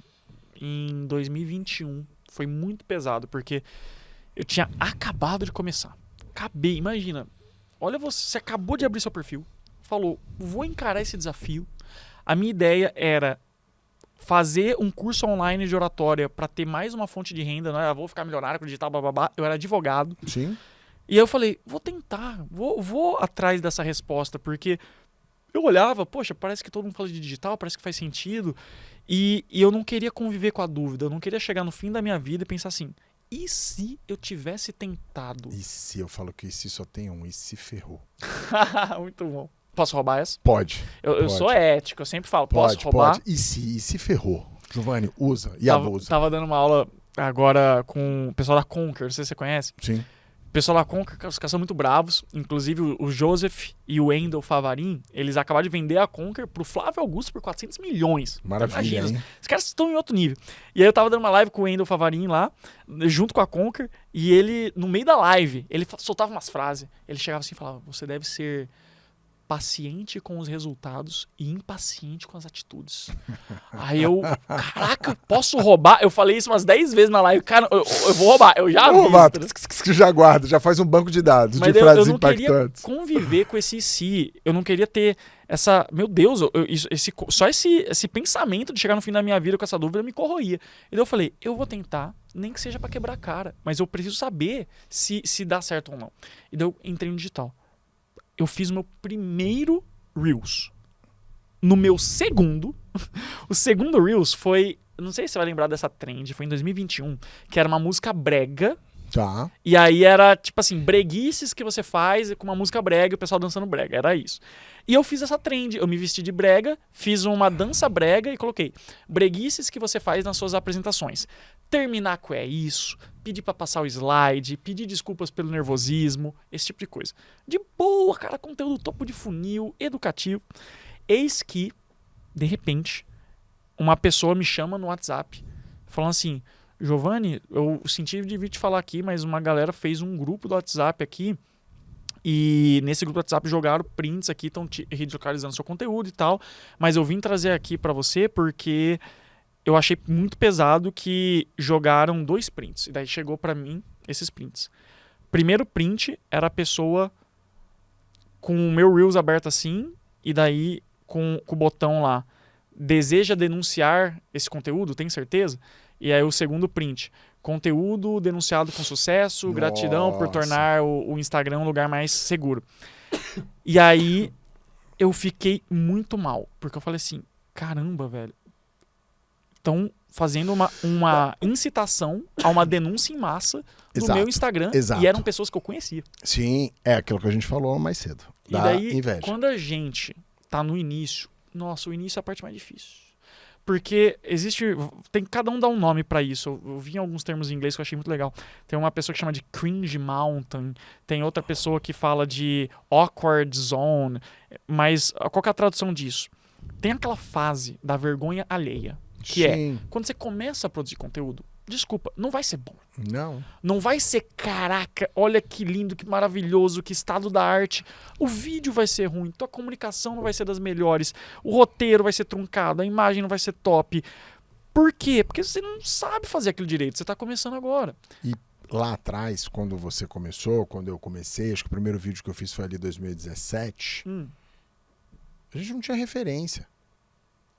[SPEAKER 2] em 2021. Foi muito pesado, porque eu tinha acabado de começar. Acabei, imagina. Olha, você acabou de abrir seu perfil, falou, vou encarar esse desafio. A minha ideia era fazer um curso online de oratória pra ter mais uma fonte de renda, não era vou ficar milionário com digital, blá. Eu era advogado.
[SPEAKER 1] Sim.
[SPEAKER 2] E aí eu falei, vou tentar, vou atrás dessa resposta, porque eu olhava, poxa, parece que todo mundo fala de digital, parece que faz sentido. E eu não queria conviver com a dúvida, eu não queria chegar no fim da minha vida e pensar assim, e se eu tivesse tentado?
[SPEAKER 1] E se eu falo que e se só tem um, e se ferrou?
[SPEAKER 2] Muito bom. Posso roubar essa?
[SPEAKER 1] Pode.
[SPEAKER 2] Eu sou ético, eu sempre falo, posso
[SPEAKER 1] Pode,
[SPEAKER 2] roubar?
[SPEAKER 1] pode. E se ferrou? Giovanni, usa e
[SPEAKER 2] Tava,
[SPEAKER 1] abusa.
[SPEAKER 2] tava dando uma aula agora com o pessoal da Conquer, não sei se você conhece.
[SPEAKER 1] Sim.
[SPEAKER 2] O pessoal da Conquer, os caras são muito bravos. Inclusive o Joseph e o Wendel Favarin, eles acabaram de vender a Conquer pro Flávio Augusto por 400 milhões.
[SPEAKER 1] Maravilha,
[SPEAKER 2] Imagina,
[SPEAKER 1] hein?
[SPEAKER 2] os caras estão em outro nível. E aí eu tava dando uma live com o Wendel Favarin lá, junto com a Conquer, e ele, no meio da live, ele soltava umas frases. Ele chegava assim e falava, você deve ser paciente com os resultados e impaciente com as atitudes. Aí eu, caraca, posso roubar? Eu falei isso umas 10 vezes na live. Cara, eu vou roubar, eu já
[SPEAKER 1] Vou roubar,
[SPEAKER 2] vi.
[SPEAKER 1] já guarda, já faz um banco de dados
[SPEAKER 2] Mas
[SPEAKER 1] de
[SPEAKER 2] eu
[SPEAKER 1] frases
[SPEAKER 2] não
[SPEAKER 1] impactantes.
[SPEAKER 2] queria conviver com esse si. Eu não queria ter essa... Meu Deus, só esse pensamento de chegar no fim da minha vida com essa dúvida me corroía. E daí eu falei, eu vou tentar, nem que seja pra quebrar a cara, mas eu preciso saber se dá certo ou não. E daí eu entrei no digital. Eu fiz o meu primeiro Reels. No meu segundo, o segundo Reels foi, não sei se você vai lembrar dessa trend, foi em 2021, que era uma música brega.
[SPEAKER 1] Tá.
[SPEAKER 2] E aí era, tipo assim, breguices que você faz com uma música brega e o pessoal dançando brega. Era isso. E eu fiz essa trend. Eu me vesti de brega, fiz uma dança brega e coloquei breguices que você faz nas suas apresentações. Terminar com é isso, pedir pra passar o slide, pedir desculpas pelo nervosismo, esse tipo de coisa. De boa, cara, conteúdo topo de funil, educativo. Eis que, de repente, uma pessoa me chama no WhatsApp, falando assim... Giovanni, eu senti de vir te falar aqui, mas uma galera fez um grupo do WhatsApp aqui e nesse grupo do WhatsApp jogaram prints aqui, estão ridiculizando seu conteúdo e tal, mas eu vim trazer aqui pra você porque eu achei muito pesado que jogaram 2 prints e daí chegou pra mim esses prints. Primeiro print era a pessoa com o meu Reels aberto assim e daí com o botão lá, deseja denunciar esse conteúdo, tem certeza? E aí o segundo print, conteúdo denunciado com sucesso, gratidão por tornar o Instagram um lugar mais seguro. E aí eu fiquei muito mal, porque eu falei assim, caramba, velho, estão fazendo uma incitação a uma denúncia em massa do meu Instagram, e eram pessoas que eu conhecia.
[SPEAKER 1] Sim, é aquilo que a gente falou mais cedo, da
[SPEAKER 2] daí,
[SPEAKER 1] inveja.
[SPEAKER 2] Quando a gente tá no início, nossa, o início é a parte mais difícil. Porque tem cada um dá um nome pra isso. Eu vi alguns termos em inglês que eu achei muito legal. Tem uma pessoa que chama de cringe mountain, tem outra pessoa que fala de awkward zone, mas qual que é a tradução disso? Tem aquela fase da vergonha alheia, que é quando você começa a produzir conteúdo, desculpa, não vai ser bom. Não vai ser, caraca, olha que lindo, que maravilhoso, que estado da arte. O vídeo vai ser ruim, tua comunicação não vai ser das melhores, o roteiro vai ser truncado, a imagem não vai ser top. Por quê? Porque você não sabe fazer aquilo direito, você tá começando agora.
[SPEAKER 1] E lá atrás, quando você começou, quando eu comecei, acho que o primeiro vídeo que eu fiz foi ali em 2017, a gente não tinha referência.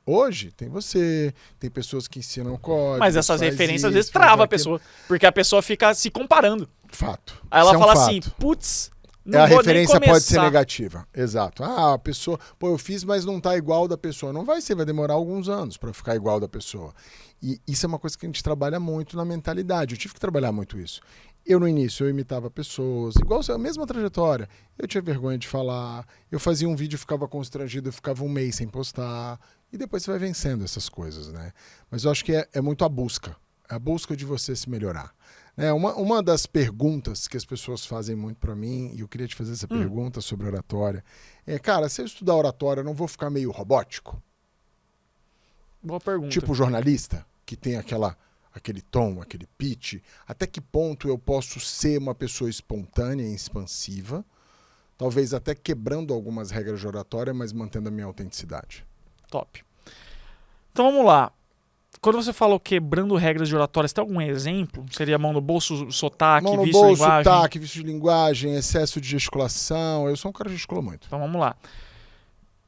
[SPEAKER 1] Hoje tem você, tem pessoas que ensinam código.
[SPEAKER 2] Mas essas referências às vezes trava a pessoa, porque a pessoa fica se comparando.
[SPEAKER 1] Fato.
[SPEAKER 2] Aí ela fala
[SPEAKER 1] fato.
[SPEAKER 2] assim, putz, não
[SPEAKER 1] a
[SPEAKER 2] vou
[SPEAKER 1] referência
[SPEAKER 2] nem
[SPEAKER 1] pode ser
[SPEAKER 2] começar.
[SPEAKER 1] negativa. Exato. Ah, a pessoa, pô, eu fiz, mas não tá igual da pessoa. Não vai ser, vai demorar alguns anos para ficar igual da pessoa. E isso é uma coisa que a gente trabalha muito na mentalidade. Eu tive que trabalhar muito isso. Eu, no início, eu imitava pessoas, igual a mesma trajetória. Eu tinha vergonha de falar, eu fazia um vídeo, ficava constrangido, eu ficava um mês sem postar. E depois você vai vencendo essas coisas, né? Mas eu acho que é muito a busca de você se melhorar. Uma das perguntas que as pessoas fazem muito pra mim, e eu queria te fazer essa pergunta sobre oratória, cara, se eu estudar oratória, eu não vou ficar meio robótico?
[SPEAKER 2] Boa pergunta.
[SPEAKER 1] Tipo jornalista, que tem aquele tom, aquele pitch. Até que ponto eu posso ser uma pessoa espontânea e expansiva, talvez até quebrando algumas regras de oratória, mas mantendo a minha autenticidade?
[SPEAKER 2] Top. Então vamos lá. Quando você falou quebrando regras de oratória, você tem algum exemplo? Seria mão no bolso, sotaque,
[SPEAKER 1] mão no
[SPEAKER 2] vício
[SPEAKER 1] bolso,
[SPEAKER 2] de linguagem?
[SPEAKER 1] sotaque, vício de linguagem, excesso de gesticulação. Eu sou um cara que gesticula muito.
[SPEAKER 2] Então vamos lá. O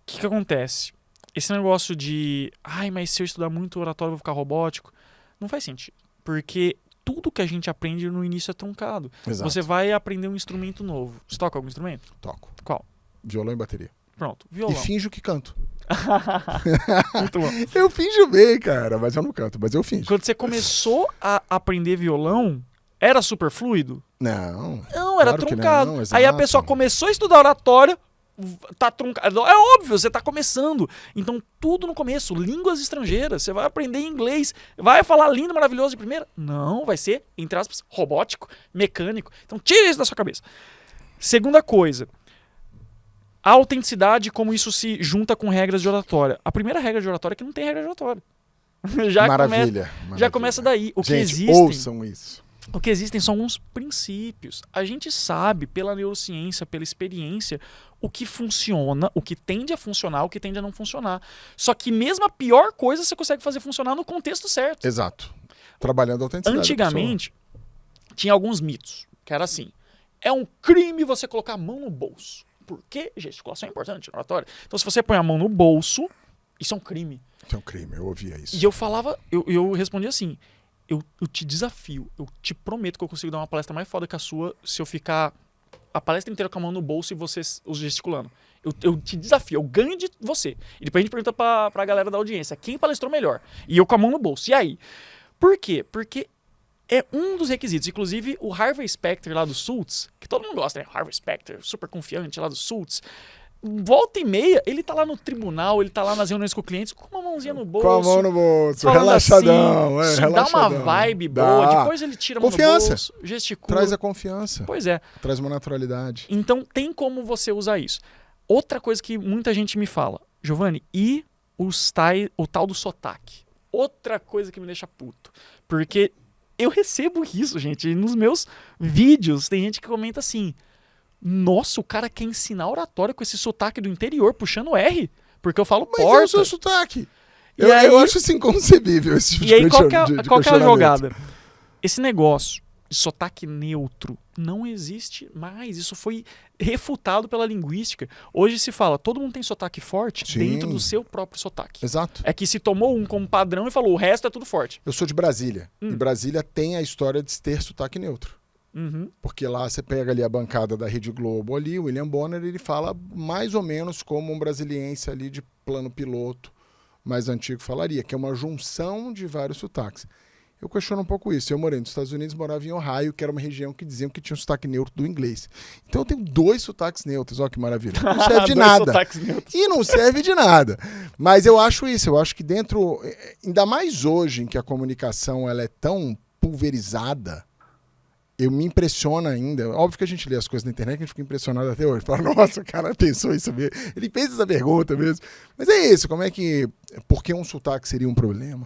[SPEAKER 2] que acontece? esse negócio de, mas se eu estudar muito oratório eu vou ficar robótico, não faz sentido. Porque tudo que a gente aprende no início é truncado.
[SPEAKER 1] Exato.
[SPEAKER 2] Você vai aprender um instrumento novo. Você toca algum instrumento?
[SPEAKER 1] Toco.
[SPEAKER 2] Qual?
[SPEAKER 1] Violão e bateria.
[SPEAKER 2] Pronto, violão.
[SPEAKER 1] E finjo que canto.
[SPEAKER 2] Muito bom.
[SPEAKER 1] Eu finjo bem, cara, mas eu não canto, mas eu finjo.
[SPEAKER 2] Quando você começou a aprender violão, era super fluido?
[SPEAKER 1] Não.
[SPEAKER 2] Não, era
[SPEAKER 1] claro que
[SPEAKER 2] truncado.
[SPEAKER 1] não,
[SPEAKER 2] Aí a
[SPEAKER 1] exato.
[SPEAKER 2] pessoa começou a estudar oratório, tá truncado. É óbvio, você tá começando. Então, tudo no começo. Línguas estrangeiras. Você vai aprender inglês. Vai falar lindo, maravilhoso de primeira? Não, vai ser, entre aspas, robótico, mecânico. Então, tira isso da sua cabeça. Segunda coisa. A autenticidade, como isso se junta com regras de oratória. A primeira regra de oratória é que não tem regra de oratória.
[SPEAKER 1] Maravilha.
[SPEAKER 2] Já começa daí.
[SPEAKER 1] Gente, ouçam isso.
[SPEAKER 2] O que existem são alguns princípios. A gente sabe, pela neurociência, pela experiência, o que funciona, o que tende a funcionar, o que tende a não funcionar. Só que mesmo a pior coisa você consegue fazer funcionar no contexto certo.
[SPEAKER 1] Exato. Trabalhando a autenticidade.
[SPEAKER 2] Antigamente, tinha alguns mitos, que era assim, é um crime você colocar a mão no bolso. Porque gesticulação é importante na oratória. Então, se você põe a mão no bolso, isso é um crime.
[SPEAKER 1] Isso é um crime, eu ouvia isso.
[SPEAKER 2] E eu falava, eu respondia assim, eu te desafio, eu te prometo que eu consigo dar uma palestra mais foda que a sua se eu ficar a palestra inteira com a mão no bolso e você os gesticulando. Eu te desafio, eu ganho de você. E depois a gente pergunta pra galera da audiência, quem palestrou melhor? E eu com a mão no bolso. E aí? Por quê? Porque é um dos requisitos. Inclusive, o Harvey Specter lá do Sultz, que todo mundo gosta, né? Harvey Specter, super confiante lá do Sultz. Volta e meia, ele tá lá no tribunal, ele tá lá nas reuniões com clientes, com uma mãozinha no bolso.
[SPEAKER 1] Com a mão no bolso,
[SPEAKER 2] falando
[SPEAKER 1] relaxadão.
[SPEAKER 2] Assim,
[SPEAKER 1] relaxadão.
[SPEAKER 2] dá uma vibe boa, depois ele tira a mão
[SPEAKER 1] Confiança.
[SPEAKER 2] no bolso, gesticula.
[SPEAKER 1] Traz a confiança.
[SPEAKER 2] Pois é.
[SPEAKER 1] Traz uma naturalidade.
[SPEAKER 2] Então tem como você usar isso. Outra coisa que muita gente me fala, Giovanni, e o tal do sotaque? Outra coisa que me deixa puto. Porque eu recebo isso, gente, e nos meus vídeos tem gente que comenta assim, nossa, o cara quer ensinar oratória com esse sotaque do interior, puxando R, porque eu falo
[SPEAKER 1] Mas
[SPEAKER 2] porta.
[SPEAKER 1] é o seu sotaque.
[SPEAKER 2] E
[SPEAKER 1] Eu
[SPEAKER 2] aí-
[SPEAKER 1] acho isso inconcebível, esse tipo
[SPEAKER 2] E aí, qual que é a
[SPEAKER 1] questionamento.
[SPEAKER 2] jogada? Esse negócio de sotaque neutro não existe mais. Isso foi refutado pela linguística. Hoje se fala, todo mundo tem sotaque forte
[SPEAKER 1] Sim.
[SPEAKER 2] dentro do seu próprio sotaque.
[SPEAKER 1] Exato.
[SPEAKER 2] É que se tomou um como padrão e falou, o resto é tudo forte.
[SPEAKER 1] Eu sou de Brasília. E Brasília tem a história de ter sotaque neutro.
[SPEAKER 2] Uhum.
[SPEAKER 1] Porque lá você pega ali a bancada da Rede Globo ali, o William Bonner, ele fala mais ou menos como um brasiliense ali de plano piloto mais antigo falaria, que é uma junção de vários sotaques. Eu questiono um pouco isso. Eu morei nos Estados Unidos, morava em Ohio, que era uma região que diziam que tinha um sotaque neutro do inglês. Então eu tenho 2 sotaques neutros, olha que maravilha. Não serve de
[SPEAKER 2] Dois
[SPEAKER 1] nada.
[SPEAKER 2] sotaques neutros.
[SPEAKER 1] E não serve de nada. Mas eu acho isso, eu acho que dentro, ainda mais hoje em que a comunicação ela é tão pulverizada, eu me impressiono ainda. Óbvio que a gente lê as coisas na internet que a gente fica impressionado até hoje. Fala, nossa, o cara pensou isso mesmo. Ele fez essa pergunta mesmo. Mas é isso, como é que... Por que um sotaque seria um problema?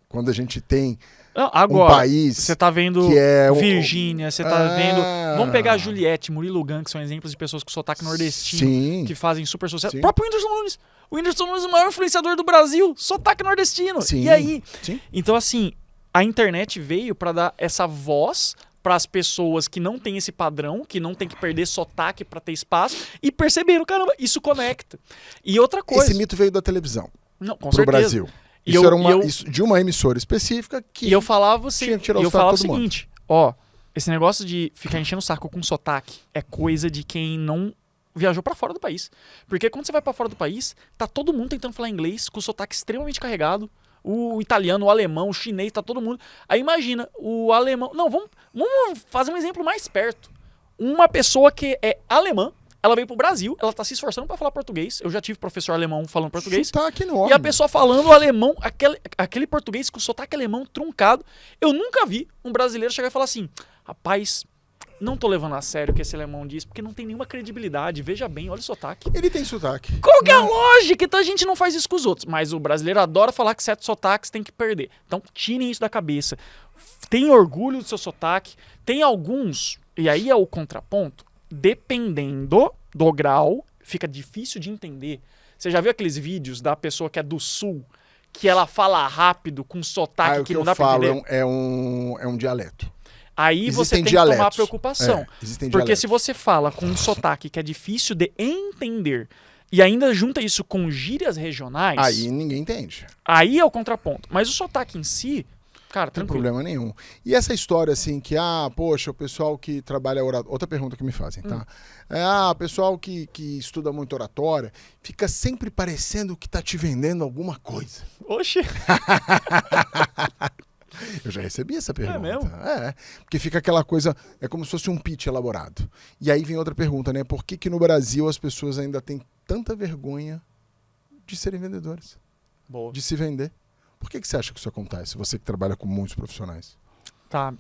[SPEAKER 1] Quando a gente tem
[SPEAKER 2] Não, agora,
[SPEAKER 1] um país
[SPEAKER 2] você tá vendo
[SPEAKER 1] que é...
[SPEAKER 2] Virgínia, você tá
[SPEAKER 1] Ah.
[SPEAKER 2] vendo... Vamos pegar a Juliette, Murilo Gun, que são exemplos de pessoas com sotaque nordestino,
[SPEAKER 1] Sim.
[SPEAKER 2] que fazem super sucesso.
[SPEAKER 1] Sim.
[SPEAKER 2] O próprio Whindersson Nunes. O Whindersson Nunes é o maior influenciador do Brasil, sotaque nordestino.
[SPEAKER 1] Sim.
[SPEAKER 2] E aí?
[SPEAKER 1] Sim.
[SPEAKER 2] Então, assim, a internet veio para dar essa voz para as pessoas que não têm esse padrão, que não tem que perder sotaque para ter espaço, e perceberam, caramba, isso conecta. E outra coisa...
[SPEAKER 1] Esse mito veio da televisão
[SPEAKER 2] Não, com
[SPEAKER 1] pro
[SPEAKER 2] certeza.
[SPEAKER 1] Brasil.
[SPEAKER 2] E
[SPEAKER 1] Isso
[SPEAKER 2] eu-
[SPEAKER 1] era
[SPEAKER 2] e eu-
[SPEAKER 1] isso de uma emissora específica que...
[SPEAKER 2] E eu falava assim,
[SPEAKER 1] tinha que tirar o
[SPEAKER 2] e eu
[SPEAKER 1] sotaque
[SPEAKER 2] falava o
[SPEAKER 1] de todo mundo.
[SPEAKER 2] seguinte, ó, esse negócio de ficar enchendo o saco com sotaque é coisa de quem não viajou pra fora do país. Porque quando você vai pra fora do país, tá todo mundo tentando falar inglês com o sotaque extremamente carregado. O italiano, o alemão, o chinês, tá todo mundo. Aí imagina, o alemão... Não, vamos fazer um exemplo mais perto. Uma pessoa que é alemã, ela veio pro Brasil, ela tá se esforçando pra falar português. Eu já tive professor alemão falando português.
[SPEAKER 1] Sotaque enorme.
[SPEAKER 2] E a pessoa falando alemão, aquele português com sotaque alemão truncado. Eu nunca vi um brasileiro chegar e falar assim, rapaz, não tô levando a sério o que esse alemão diz, porque não tem nenhuma credibilidade. Veja bem, olha o sotaque.
[SPEAKER 1] Ele tem sotaque.
[SPEAKER 2] Qual que é a lógica? Então a gente não faz isso com os outros. Mas o brasileiro adora falar que certos sotaques tem que perder. Então tirem isso da cabeça. Tenha orgulho do seu sotaque. Tem alguns, e aí é o contraponto, dependendo do grau, fica difícil de entender. Você já viu aqueles vídeos da pessoa que é do sul, que ela fala rápido, com sotaque
[SPEAKER 1] o
[SPEAKER 2] que
[SPEAKER 1] que
[SPEAKER 2] não
[SPEAKER 1] eu
[SPEAKER 2] dá pra
[SPEAKER 1] falo
[SPEAKER 2] entender?
[SPEAKER 1] é um dialeto.
[SPEAKER 2] Aí você
[SPEAKER 1] Existem
[SPEAKER 2] tem que tomar
[SPEAKER 1] dialetos.
[SPEAKER 2] preocupação.
[SPEAKER 1] Existem
[SPEAKER 2] Porque
[SPEAKER 1] dialetos.
[SPEAKER 2] se você fala com um sotaque que é difícil de entender e ainda junta isso com gírias regionais,
[SPEAKER 1] Aí ninguém entende.
[SPEAKER 2] aí é o contraponto. Mas o sotaque em si, cara,
[SPEAKER 1] Não tem
[SPEAKER 2] tranquilo.
[SPEAKER 1] problema nenhum. E essa história assim que, poxa, o pessoal que trabalha oratória... Outra pergunta que me fazem, tá? O pessoal que estuda muito oratória fica sempre parecendo que tá te vendendo alguma coisa.
[SPEAKER 2] Oxe,
[SPEAKER 1] Eu já recebi essa pergunta.
[SPEAKER 2] mesmo?
[SPEAKER 1] Porque fica aquela coisa, é como se fosse um pitch elaborado. E aí vem outra pergunta, né? Por que no Brasil as pessoas ainda têm tanta vergonha de serem vendedores,
[SPEAKER 2] boa.
[SPEAKER 1] de se vender? Por que você acha que isso acontece? Você que trabalha com muitos profissionais.
[SPEAKER 2] Tá.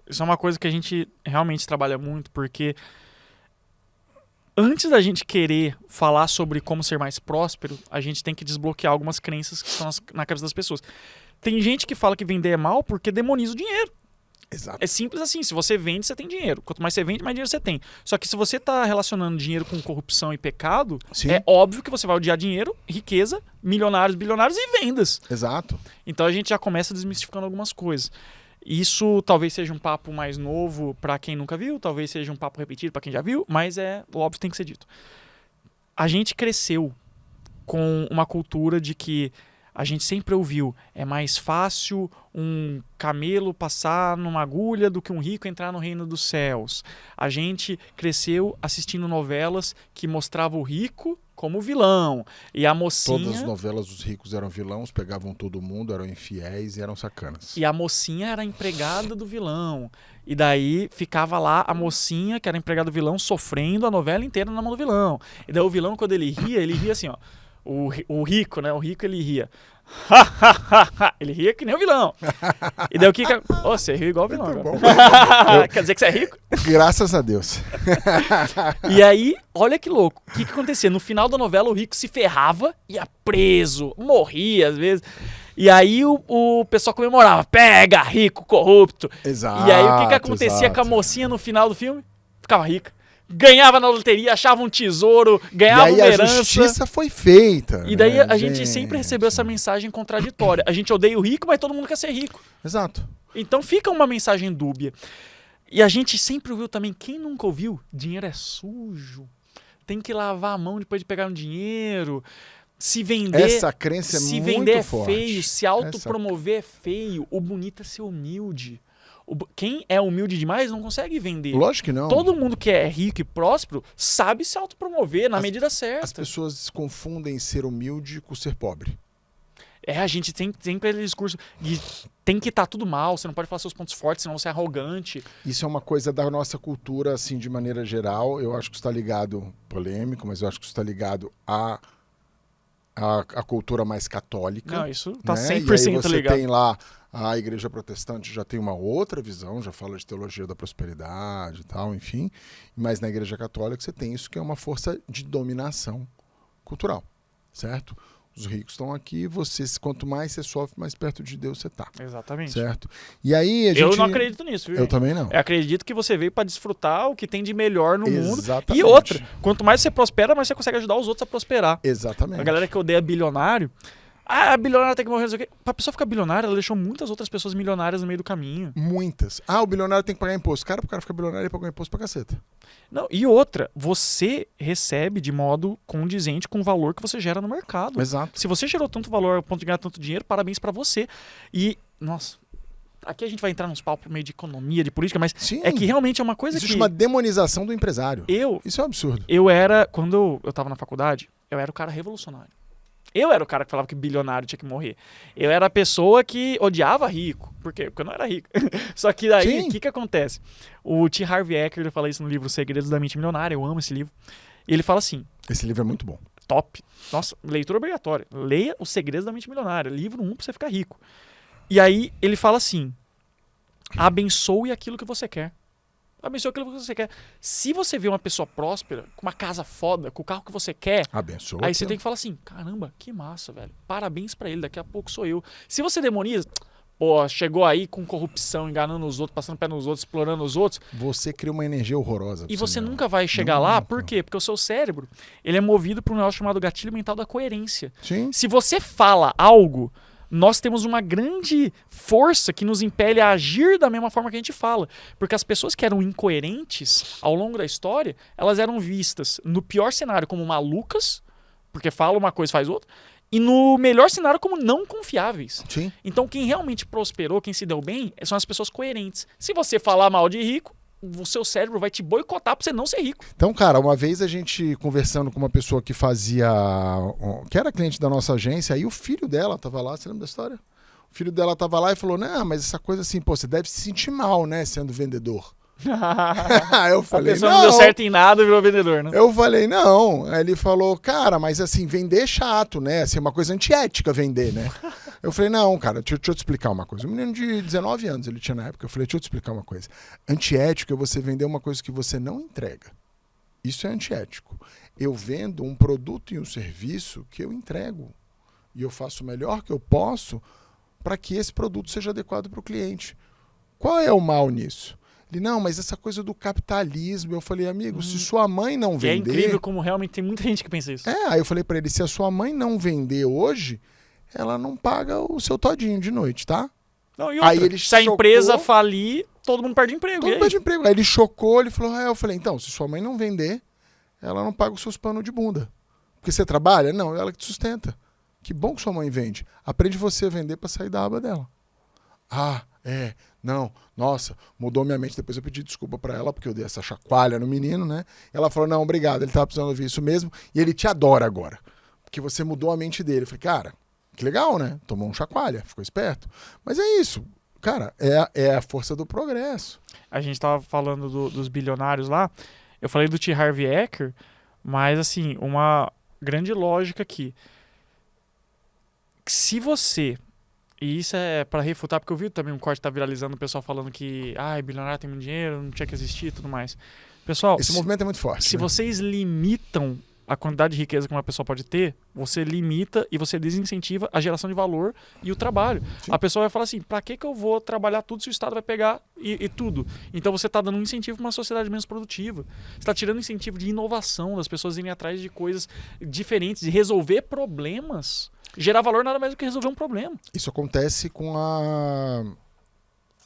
[SPEAKER 2] Isso é uma coisa que a gente realmente trabalha muito, porque antes da gente querer falar sobre como ser mais próspero, a gente tem que desbloquear algumas crenças que estão na cabeça das pessoas. Tem gente que fala que vender é mal porque demoniza o dinheiro.
[SPEAKER 1] Exato.
[SPEAKER 2] É simples assim, se você vende, você tem dinheiro. Quanto mais você vende, mais dinheiro você tem. Só que se você está relacionando dinheiro com corrupção e pecado,
[SPEAKER 1] Sim.
[SPEAKER 2] é óbvio que você vai odiar dinheiro, riqueza, milionários, bilionários e vendas.
[SPEAKER 1] Exato.
[SPEAKER 2] Então a gente já começa desmistificando algumas coisas. Isso talvez seja um papo mais novo para quem nunca viu, talvez seja um papo repetido para quem já viu, mas óbvio, tem que ser dito. A gente cresceu com uma cultura de que a gente sempre ouviu, é mais fácil um camelo passar numa agulha do que um rico entrar no reino dos céus. A gente cresceu assistindo novelas que mostravam o rico como vilão. E a mocinha...
[SPEAKER 1] Todas as novelas os ricos eram vilões, pegavam todo mundo, eram infiéis e eram sacanas.
[SPEAKER 2] E a mocinha era a empregada do vilão. E daí ficava lá a mocinha, que era a empregada do vilão, sofrendo a novela inteira na mão do vilão. E daí o vilão, quando ele ria assim, ó. O rico, né? O rico, ele ria. Ele ria que nem o vilão. E daí o que... Você riu igual o vilão agora. Quer dizer que você é rico?
[SPEAKER 1] Graças a Deus.
[SPEAKER 2] E aí, olha que louco. O que acontecia? No final da novela, o rico se ferrava, ia preso, morria às vezes. E aí o pessoal comemorava. Pega, rico, corrupto.
[SPEAKER 1] Exato.
[SPEAKER 2] E aí o que acontecia com a mocinha no final do filme? Ficava rica. Ganhava na loteria, achava um tesouro, ganhava uma herança.
[SPEAKER 1] A justiça foi feita.
[SPEAKER 2] E daí
[SPEAKER 1] né,
[SPEAKER 2] a gente sempre recebeu essa mensagem contraditória. A gente odeia o rico, mas todo mundo quer ser rico.
[SPEAKER 1] Exato.
[SPEAKER 2] Então fica uma mensagem dúbia. E a gente sempre ouviu também, quem nunca ouviu? Dinheiro é sujo. Tem que lavar a mão depois de pegar um dinheiro. Se vender,
[SPEAKER 1] essa crença é
[SPEAKER 2] se
[SPEAKER 1] muito
[SPEAKER 2] vender é
[SPEAKER 1] forte.
[SPEAKER 2] feio, se autopromover é feio. O bonito é ser humilde. Quem é humilde demais não consegue vender.
[SPEAKER 1] Lógico que não.
[SPEAKER 2] Todo mundo que é rico e próspero sabe se autopromover na medida certa.
[SPEAKER 1] As pessoas confundem ser humilde com ser pobre.
[SPEAKER 2] A gente tem aquele discurso de tem que estar tudo mal, você não pode falar seus pontos fortes, senão você é arrogante.
[SPEAKER 1] Isso é uma coisa da nossa cultura, assim, de maneira geral. Eu acho que isso está ligado, polêmico, mas eu acho que isso está ligado à cultura mais católica.
[SPEAKER 2] Não, isso tá
[SPEAKER 1] né?
[SPEAKER 2] 100%
[SPEAKER 1] e aí você
[SPEAKER 2] ligado.
[SPEAKER 1] tem lá, a igreja protestante já tem uma outra visão, já fala de teologia da prosperidade e tal, enfim. Mas na igreja católica você tem isso que é uma força de dominação cultural, certo? Os ricos estão aqui, quanto mais você sofre, mais perto de Deus você tá.
[SPEAKER 2] Exatamente.
[SPEAKER 1] Certo? E aí a gente...
[SPEAKER 2] Eu não acredito nisso, viu?
[SPEAKER 1] Eu também não.
[SPEAKER 2] Eu acredito que você veio para desfrutar o que tem de melhor no mundo.
[SPEAKER 1] Exatamente.
[SPEAKER 2] E outra, quanto mais você prospera, mais você consegue ajudar os outros a prosperar.
[SPEAKER 1] Exatamente.
[SPEAKER 2] A galera que odeia bilionário, bilionário tem que morrer, não sei o quê. Pra pessoa ficar bilionária, ela deixou muitas outras pessoas milionárias no meio do caminho.
[SPEAKER 1] Muitas. O bilionário tem que pagar imposto. Pro cara ficar bilionário, ele paga imposto pra caceta.
[SPEAKER 2] Não, e outra, você recebe de modo condizente com o valor que você gera no mercado.
[SPEAKER 1] Exato.
[SPEAKER 2] Se você gerou tanto valor ao ponto de ganhar tanto dinheiro, parabéns pra você. E, nossa, aqui a gente vai entrar nos papos meio de economia, de política, mas
[SPEAKER 1] Sim.
[SPEAKER 2] é que realmente é uma coisa
[SPEAKER 1] Existe
[SPEAKER 2] que...
[SPEAKER 1] uma demonização do empresário.
[SPEAKER 2] Isso
[SPEAKER 1] é um absurdo.
[SPEAKER 2] Quando eu tava na faculdade, eu era o cara revolucionário. Eu era o cara que falava que bilionário tinha que morrer. Eu era a pessoa que odiava rico. Por quê? Porque eu não era rico. Só que daí, o que acontece? O T. Harv Eker fala isso no livro Segredos da Mente Milionária. Eu amo esse livro. E ele fala assim...
[SPEAKER 1] Esse livro é muito bom.
[SPEAKER 2] Top. Nossa, leitura obrigatória. Leia Os Segredos da Mente Milionária. Livro 1 pra você ficar rico. E aí, ele fala assim... Abençoe aquilo que você quer. Abençoe aquilo que você quer. Se você vê uma pessoa próspera, com uma casa foda, com o carro que você quer,
[SPEAKER 1] abençoe.
[SPEAKER 2] Aí você tem que falar assim, caramba, que massa, velho. Parabéns pra ele, daqui a pouco sou eu. Se você demoniza, chegou aí com corrupção, enganando os outros, passando pé nos outros, explorando os outros.
[SPEAKER 1] Você cria uma energia horrorosa.
[SPEAKER 2] E você nunca vai chegar lá, por quê? Porque o seu cérebro, ele é movido por um negócio chamado gatilho mental da coerência.
[SPEAKER 1] Sim.
[SPEAKER 2] Se você fala algo... Nós temos uma grande força que nos impele a agir da mesma forma que a gente fala. Porque as pessoas que eram incoerentes ao longo da história, elas eram vistas, no pior cenário, como malucas, porque fala uma coisa, faz outra. E no melhor cenário, como não confiáveis.
[SPEAKER 1] Sim.
[SPEAKER 2] Então, quem realmente prosperou, quem se deu bem, são as pessoas coerentes. Se você falar mal de rico, o seu cérebro vai te boicotar pra você não ser rico.
[SPEAKER 1] Então, cara, uma vez a gente conversando com uma pessoa que fazia. Que era cliente da nossa agência, aí o filho dela tava lá, você lembra da história? O filho dela tava lá e falou: não, mas essa coisa assim, pô, você deve se sentir mal, né, sendo vendedor. Aí eu falei,
[SPEAKER 2] a pessoa não deu certo em nada e virou vendedor, né?
[SPEAKER 1] Eu falei, não. Aí ele falou, cara, mas assim, vender é chato, né? Assim, é uma coisa antiética vender, né? Eu falei, não, cara, deixa eu te explicar uma coisa. Um menino de 19 anos ele tinha na época. Eu falei, deixa eu te explicar uma coisa. Antiético é você vender uma coisa que você não entrega. Isso é antiético. Eu vendo um produto e um serviço que eu entrego. E eu faço o melhor que eu posso para que esse produto seja adequado para o cliente. Qual é o mal nisso? Ele, não, mas essa coisa do capitalismo. Eu falei, amigo, se sua mãe não vender...
[SPEAKER 2] É incrível como realmente tem muita gente que pensa isso.
[SPEAKER 1] Aí eu falei pra ele, se a sua mãe não vender hoje, ela não paga o seu todinho de noite, tá?
[SPEAKER 2] Não, e outra,
[SPEAKER 1] Aí ele
[SPEAKER 2] se a
[SPEAKER 1] chocou,
[SPEAKER 2] empresa falir, todo mundo perde emprego.
[SPEAKER 1] todo mundo perde emprego. Aí ele chocou, ele falou, eu falei, então, se sua mãe não vender, ela não paga os seus panos de bunda. Porque você trabalha? Não, ela que te sustenta. Que bom que sua mãe vende. Aprende você a vender pra sair da aba dela. Não, nossa, mudou minha mente. Depois eu pedi desculpa pra ela, porque eu dei essa chacoalha no menino, né? Ela falou, não, obrigado, ele tava precisando ouvir isso mesmo, e ele te adora agora, porque você mudou a mente dele. Eu falei, cara, que legal, né? Tomou um chacoalha, ficou esperto. Mas é isso, cara, é a força do progresso.
[SPEAKER 2] A gente tava falando dos bilionários lá, eu falei do T. Harv Eker, mas assim, uma grande lógica aqui. Se você... E isso é pra refutar, porque eu vi também um corte que tá viralizando, o pessoal falando que bilionário tem muito dinheiro, não tinha que existir e tudo mais. Pessoal,
[SPEAKER 1] Esse movimento é muito forte.
[SPEAKER 2] se
[SPEAKER 1] né?
[SPEAKER 2] vocês limitam a quantidade de riqueza que uma pessoa pode ter, você limita e você desincentiva a geração de valor e o trabalho.
[SPEAKER 1] Sim.
[SPEAKER 2] A pessoa vai falar assim, pra que eu vou trabalhar tudo se o Estado vai pegar e tudo? Então você tá dando um incentivo pra uma sociedade menos produtiva. Você tá tirando incentivo de inovação, das pessoas irem atrás de coisas diferentes, de resolver problemas. Gerar valor nada mais do que resolver um problema.
[SPEAKER 1] Isso acontece com a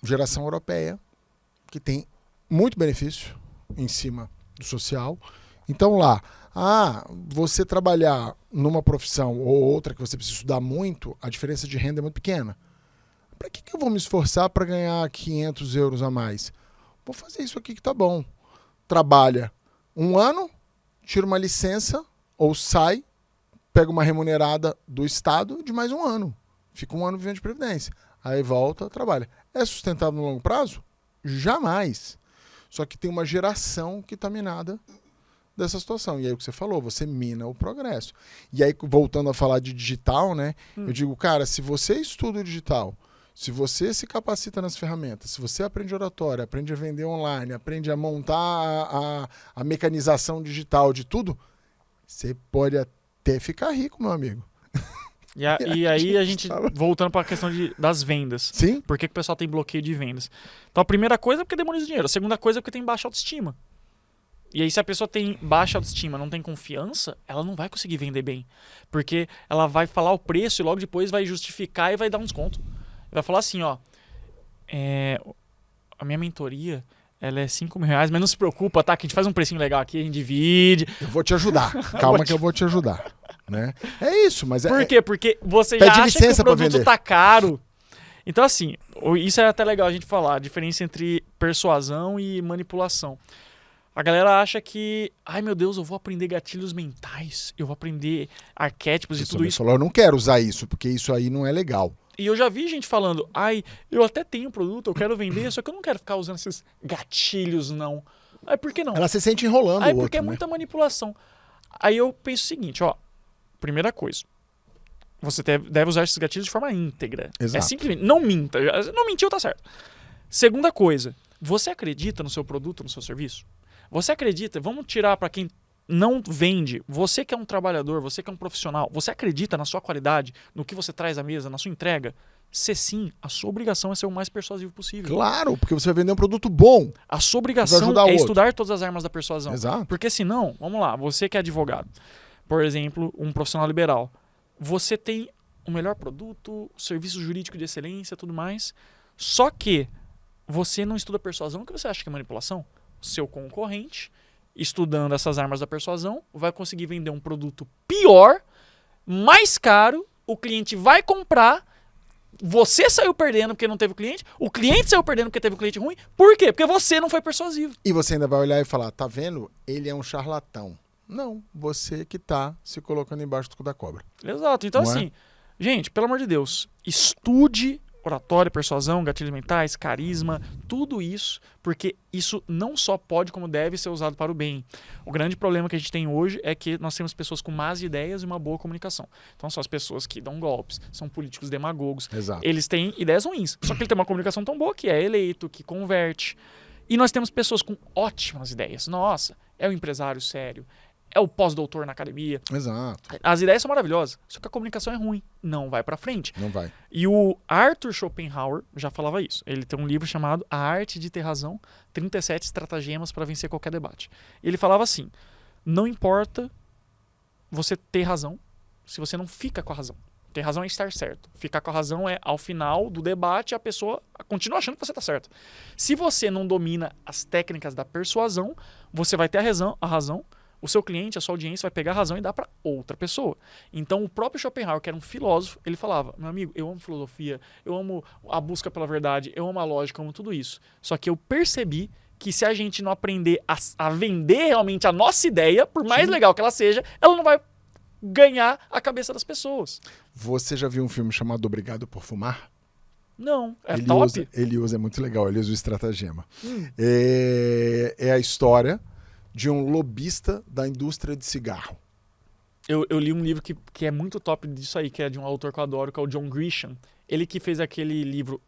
[SPEAKER 1] geração europeia, que tem muito benefício em cima do social. Então lá, você trabalhar numa profissão ou outra que você precisa estudar muito, a diferença de renda é muito pequena. Para que eu vou me esforçar para ganhar 500 euros a mais? Vou fazer isso aqui que tá bom. Trabalha um ano, tira uma licença ou sai, pega uma remunerada do Estado de mais um ano. Fica um ano vivendo de previdência. Aí volta, trabalha. É sustentável no longo prazo? Jamais. Só que tem uma geração que está minada dessa situação. E aí o que você falou, você mina o progresso. E aí, voltando a falar de digital, né? Eu digo, cara, se você estuda o digital, se você se capacita nas ferramentas, se você aprende oratória, aprende a vender online, aprende a montar a mecanização digital de tudo, você pode até ficar rico, meu amigo.
[SPEAKER 2] E aí a gente, voltando para a questão das vendas.
[SPEAKER 1] Sim.
[SPEAKER 2] Por que o pessoal tem bloqueio de vendas? Então a primeira coisa é porque demoniza o dinheiro. A segunda coisa é porque tem baixa autoestima. E aí se a pessoa tem baixa autoestima, não tem confiança, ela não vai conseguir vender bem. Porque ela vai falar o preço e logo depois vai justificar e vai dar um desconto. Vai falar assim, ó, a minha mentoria, ela é R$5.000, mas não se preocupa, tá? Que a gente faz um precinho legal aqui, a gente divide.
[SPEAKER 1] Eu vou te ajudar. Calma que eu vou te ajudar. Né? É isso, mas
[SPEAKER 2] Por quê? Porque você já acha que o produto tá caro. Então, assim, isso é até legal a gente falar, a diferença entre persuasão e manipulação. A galera acha que, ai meu Deus, eu vou aprender gatilhos mentais, eu vou aprender arquétipos e tudo isso.
[SPEAKER 1] Falou, eu não quero usar isso, porque isso aí não é legal.
[SPEAKER 2] E eu já vi gente falando, eu até tenho produto, eu quero vender, só que eu não quero ficar usando esses gatilhos, não. Aí por que não?
[SPEAKER 1] Ela se sente enrolando o outro,
[SPEAKER 2] porque é muita manipulação. Aí eu penso o seguinte, ó, primeira coisa, você deve usar esses gatilhos de forma íntegra.
[SPEAKER 1] Exato.
[SPEAKER 2] É simplesmente, não minta. Não mentiu, tá certo. Segunda coisa, você acredita no seu produto, no seu serviço? Você acredita, vamos tirar para quem não vende, você que é um trabalhador, você que é um profissional, você acredita na sua qualidade, no que você traz à mesa, na sua entrega? Se sim, a sua obrigação é ser o mais persuasivo possível.
[SPEAKER 1] Claro, porque você vai vender um produto bom.
[SPEAKER 2] A sua obrigação é estudar todas as armas da persuasão.
[SPEAKER 1] Exato.
[SPEAKER 2] Porque senão, vamos lá, você que é advogado, por exemplo, um profissional liberal, você tem o melhor produto, serviço jurídico de excelência, tudo mais, só que você não estuda persuasão, o que você acha que é manipulação? Seu concorrente estudando essas armas da persuasão, vai conseguir vender um produto pior, mais caro, o cliente vai comprar, você saiu perdendo porque não teve o cliente saiu perdendo porque teve o cliente ruim. Por quê? Porque você não foi persuasivo.
[SPEAKER 1] E você ainda vai olhar e falar, tá vendo? Ele é um charlatão. Não, você que tá se colocando embaixo do cu da cobra.
[SPEAKER 2] Exato. Então,
[SPEAKER 1] Não é?
[SPEAKER 2] assim, gente, pelo amor de Deus, estude oratória, persuasão, gatilhos mentais, carisma, tudo isso, porque isso não só pode, como deve ser usado para o bem. O grande problema que a gente tem hoje é que nós temos pessoas com más ideias e uma boa comunicação. Então são as pessoas que dão golpes, são políticos demagogos.
[SPEAKER 1] Exato.
[SPEAKER 2] Eles têm ideias ruins, só que ele tem uma comunicação tão boa que é eleito, que converte. E nós temos pessoas com ótimas ideias. Nossa, é o empresário sério, é o pós-doutor na academia.
[SPEAKER 1] Exato.
[SPEAKER 2] As ideias são maravilhosas, só que a comunicação é ruim, não vai pra frente.
[SPEAKER 1] Não vai.
[SPEAKER 2] E o Arthur Schopenhauer já falava isso. Ele tem um livro chamado A Arte de Ter Razão, 37 Estratagemas para Vencer Qualquer Debate. E ele falava assim, não importa você ter razão se você não fica com a razão. Ter razão é estar certo. Ficar com a razão é, ao final do debate, a pessoa continua achando que você está certo. Se você não domina as técnicas da persuasão, você vai ter a razão, o seu cliente, a sua audiência vai pegar a razão e dar para outra pessoa. Então, o próprio Schopenhauer, que era um filósofo, ele falava, meu amigo, eu amo filosofia, eu amo a busca pela verdade, eu amo a lógica, eu amo tudo isso. Só que eu percebi que se a gente não aprender a vender realmente a nossa ideia, por mais legal que ela seja, ela não vai ganhar a cabeça das pessoas.
[SPEAKER 1] Você já viu um filme chamado Obrigado por Fumar?
[SPEAKER 2] Não, é top.
[SPEAKER 1] Ele usa, é muito legal, ele usa o estratagema. É a história de um lobista da indústria de cigarro.
[SPEAKER 2] Eu li um livro que é muito top disso aí, que é de um autor que eu adoro, que é o John Grisham. Ele que fez aquele livro,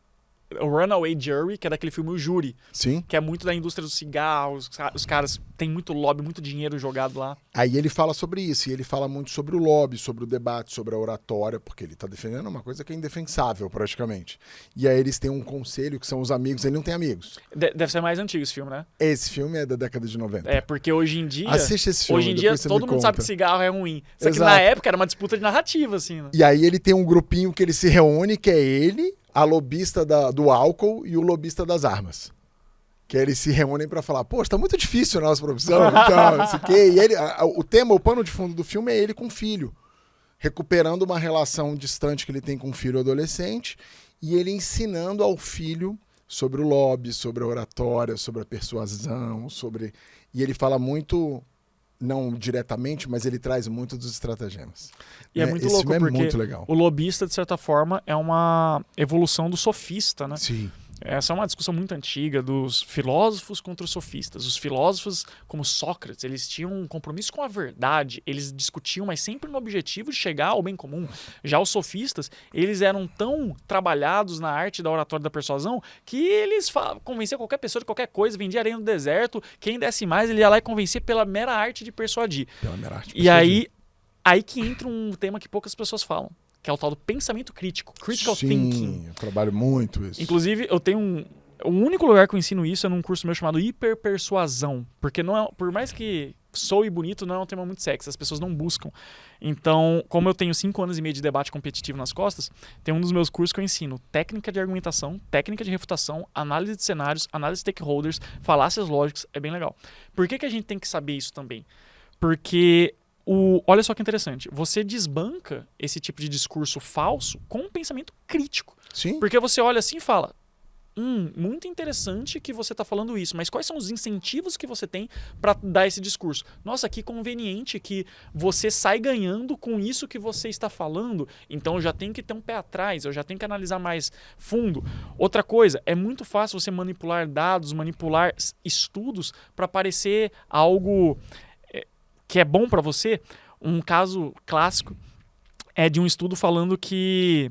[SPEAKER 2] o Runaway Jury, que é daquele filme O Júri.
[SPEAKER 1] Sim.
[SPEAKER 2] Que é muito da indústria dos cigarros, os caras têm muito lobby, muito dinheiro jogado lá.
[SPEAKER 1] Aí ele fala sobre isso, e ele fala muito sobre o lobby, sobre o debate, sobre a oratória, porque ele tá defendendo uma coisa que é indefensável, praticamente. E aí eles têm um conselho, que são os amigos, ele não tem amigos.
[SPEAKER 2] Deve ser mais antigo esse filme, né?
[SPEAKER 1] Esse filme é da década de 90.
[SPEAKER 2] É, porque hoje em dia...
[SPEAKER 1] Assiste esse filme,
[SPEAKER 2] hoje em dia
[SPEAKER 1] depois você
[SPEAKER 2] todo
[SPEAKER 1] me
[SPEAKER 2] mundo sabe
[SPEAKER 1] conta.
[SPEAKER 2] que cigarro é ruim. Só que
[SPEAKER 1] Exato.
[SPEAKER 2] na época era uma disputa de narrativa, assim, né?
[SPEAKER 1] E aí ele tem um grupinho que ele se reúne, que é ele, a lobista do álcool e o lobista das armas. Que eles se reúnem pra falar, poxa, tá muito difícil a nossa profissão e tal, não sei o quê. E ele, o tema, o pano de fundo do filme é ele com o filho, recuperando uma relação distante que ele tem com o filho adolescente e ele ensinando ao filho sobre o lobby, sobre a oratória, sobre a persuasão, sobre... E ele fala muito, não diretamente, mas ele traz muito dos estratagemas.
[SPEAKER 2] E é muito
[SPEAKER 1] Esse
[SPEAKER 2] louco,
[SPEAKER 1] filme é
[SPEAKER 2] porque
[SPEAKER 1] muito legal.
[SPEAKER 2] o lobista, de certa forma, é uma evolução do sofista, né?
[SPEAKER 1] Sim.
[SPEAKER 2] Essa é uma discussão muito antiga dos filósofos contra os sofistas. Os filósofos, como Sócrates, eles tinham um compromisso com a verdade, eles discutiam, mas sempre no objetivo de chegar ao bem comum. Já os sofistas, eles eram tão trabalhados na arte da oratória da persuasão que eles convenciam qualquer pessoa de qualquer coisa, vendia areia no deserto, quem desse mais, ele ia lá e convencia pela mera arte de persuadir.
[SPEAKER 1] Pela mera arte de
[SPEAKER 2] E aí que entra um tema que poucas pessoas falam, que é o tal do pensamento crítico, critical thinking.
[SPEAKER 1] Sim, eu trabalho muito isso.
[SPEAKER 2] Inclusive, eu tenho o único lugar que eu ensino isso é num curso meu chamado hiperpersuasão, porque não é, por mais que soe bonito, não é um tema muito sexy, as pessoas não buscam. Então, como eu tenho 5 anos e meio de debate competitivo nas costas, tem um dos meus cursos que eu ensino técnica de argumentação, técnica de refutação, análise de cenários, análise de stakeholders, falácias lógicas, é bem legal. Por que a gente tem que saber isso também? Porque olha só que interessante, você desbanca esse tipo de discurso falso com um pensamento crítico.
[SPEAKER 1] Sim.
[SPEAKER 2] Porque você olha assim e fala, muito interessante que você está falando isso, mas quais são os incentivos que você tem para dar esse discurso? Nossa, que conveniente que você sai ganhando com isso que você está falando, então eu já tenho que ter um pé atrás, eu já tenho que analisar mais fundo. Outra coisa, é muito fácil você manipular dados, manipular estudos para parecer algo que é bom para você. Um caso clássico é de um estudo falando que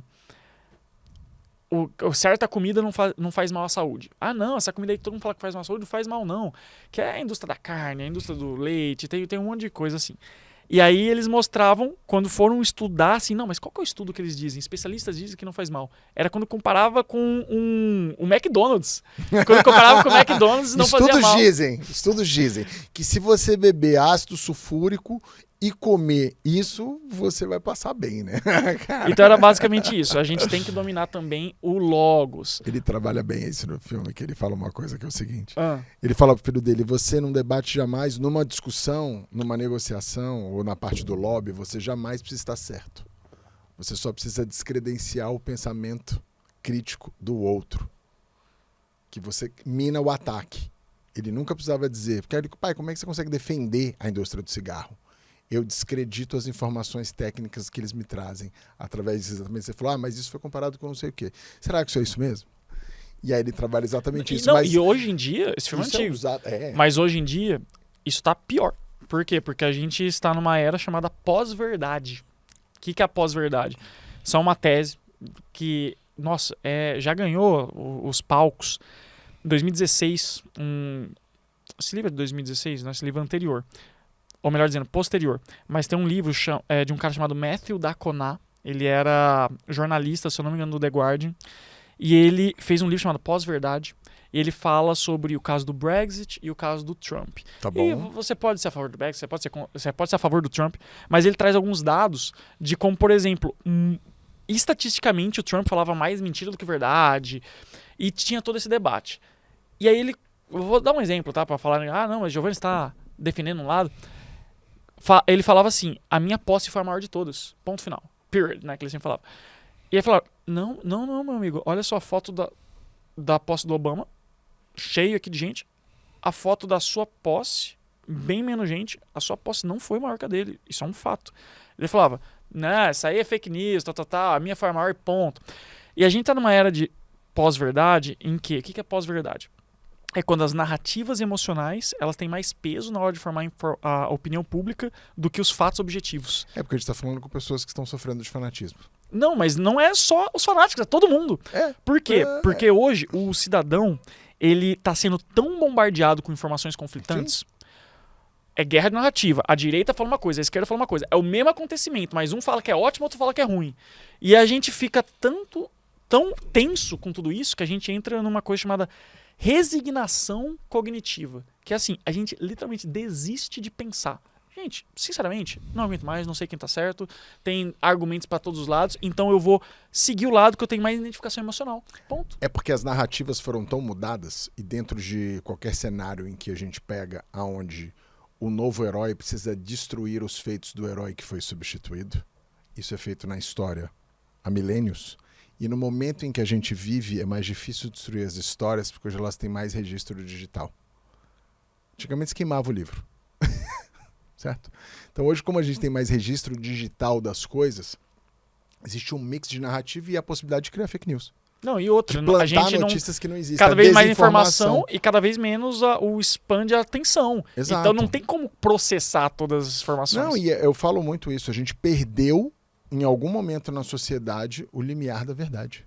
[SPEAKER 2] certa comida não faz mal à saúde. Ah, não, essa comida aí que todo mundo fala que faz mal à saúde, não faz mal não. Que é a indústria da carne, a indústria do leite, tem um monte de coisa assim. E aí eles mostravam, quando foram estudar, assim, não, mas qual que é o estudo que eles dizem? Especialistas dizem que não faz mal. Era quando comparava com o McDonald's. Quando comparava com o McDonald's, não fazia mal.
[SPEAKER 1] Estudos dizem que se você beber ácido sulfúrico e comer isso, você vai passar bem, né? Cara,
[SPEAKER 2] Então era basicamente isso. A gente tem que dominar também o logos.
[SPEAKER 1] ele trabalha bem isso no filme, que ele fala uma coisa que é o seguinte.
[SPEAKER 2] Ah,
[SPEAKER 1] Ele fala pro filho dele, você não debate jamais numa discussão, numa negociação ou na parte do lobby, você jamais precisa estar certo. Você só precisa descredenciar o pensamento crítico do outro. Que você mina o ataque. Ele nunca precisava dizer, porque ele, pai, como é que você consegue defender a indústria do cigarro? Eu descredito as informações técnicas que eles me trazem. Através disso, exatamente, você falou, mas isso foi comparado com não sei o quê. Será que isso é isso mesmo? E aí ele trabalha exatamente isso.
[SPEAKER 2] não,
[SPEAKER 1] Mas
[SPEAKER 2] e hoje em dia, esse filme é
[SPEAKER 1] isso
[SPEAKER 2] antigo.
[SPEAKER 1] usado,
[SPEAKER 2] Mas hoje em dia, isso tá pior. Por quê? Porque a gente está numa era chamada pós-verdade. O que é a pós-verdade? São uma tese que, nossa, já ganhou os palcos. Em 2016, esse livro é de 2016, né? Esse livro é anterior. Ou melhor dizendo, posterior. Mas tem um livro de um cara chamado Matthew Daconah. Ele era jornalista, se eu não me engano, do The Guardian. E ele fez um livro chamado Pós-Verdade. E ele fala sobre o caso do Brexit e o caso do Trump.
[SPEAKER 1] Tá bom.
[SPEAKER 2] E você pode ser a favor do Brexit, você pode ser a favor do Trump, mas ele traz alguns dados de como, por exemplo, estatisticamente o Trump falava mais mentira do que verdade. E tinha todo esse debate. E aí eu vou dar um exemplo, tá? Pra falar, não, mas Giovanni está defendendo um lado. Ele falava assim, a minha posse foi a maior de todas. Ponto final. Period, né? Que ele sempre falava. E aí falava, não, meu amigo, olha só a foto da posse do Obama, cheio aqui de gente. A foto da sua posse, bem menos gente. A sua posse não foi maior que a dele. Isso é um fato. Ele falava, não, isso aí é fake news, a minha foi a maior, ponto. E a gente tá numa era de pós-verdade em que, o que é pós-verdade? É quando as narrativas emocionais elas têm mais peso na hora de formar a opinião pública do que os fatos objetivos.
[SPEAKER 1] É porque a gente está falando com pessoas que estão sofrendo de fanatismo.
[SPEAKER 2] Não, mas não é só os fanáticos, é todo mundo. Por quê? Porque hoje o cidadão ele está sendo tão bombardeado com informações conflitantes. Sim. É guerra de narrativa. A direita fala uma coisa, a esquerda fala uma coisa. É o mesmo acontecimento, mas um fala que é ótimo, outro fala que é ruim. E a gente fica tão tenso com tudo isso que a gente entra numa coisa chamada resignação cognitiva. Que é assim, a gente literalmente desiste de pensar. Gente, sinceramente, não aguento mais, não sei quem tá certo, tem argumentos para todos os lados, então eu vou seguir o lado que eu tenho mais identificação emocional. Ponto.
[SPEAKER 1] É porque as narrativas foram tão mudadas e dentro de qualquer cenário em que a gente pega aonde o novo herói precisa destruir os feitos do herói que foi substituído, isso é feito na história há milênios. E no momento em que a gente vive, é mais difícil destruir as histórias, porque hoje elas têm mais registro digital. Antigamente se queimava o livro. Certo? Então hoje, como a gente tem mais registro digital das coisas, existe um mix de narrativa e a possibilidade de criar fake news.
[SPEAKER 2] Não, e outra,
[SPEAKER 1] de plantar
[SPEAKER 2] a gente
[SPEAKER 1] notícias que não existem.
[SPEAKER 2] Cada vez mais informação e cada vez menos o expande a atenção.
[SPEAKER 1] Exato.
[SPEAKER 2] Então não tem como processar todas as informações.
[SPEAKER 1] Não, e eu falo muito isso. A gente perdeu, em algum momento na sociedade, o limiar da verdade.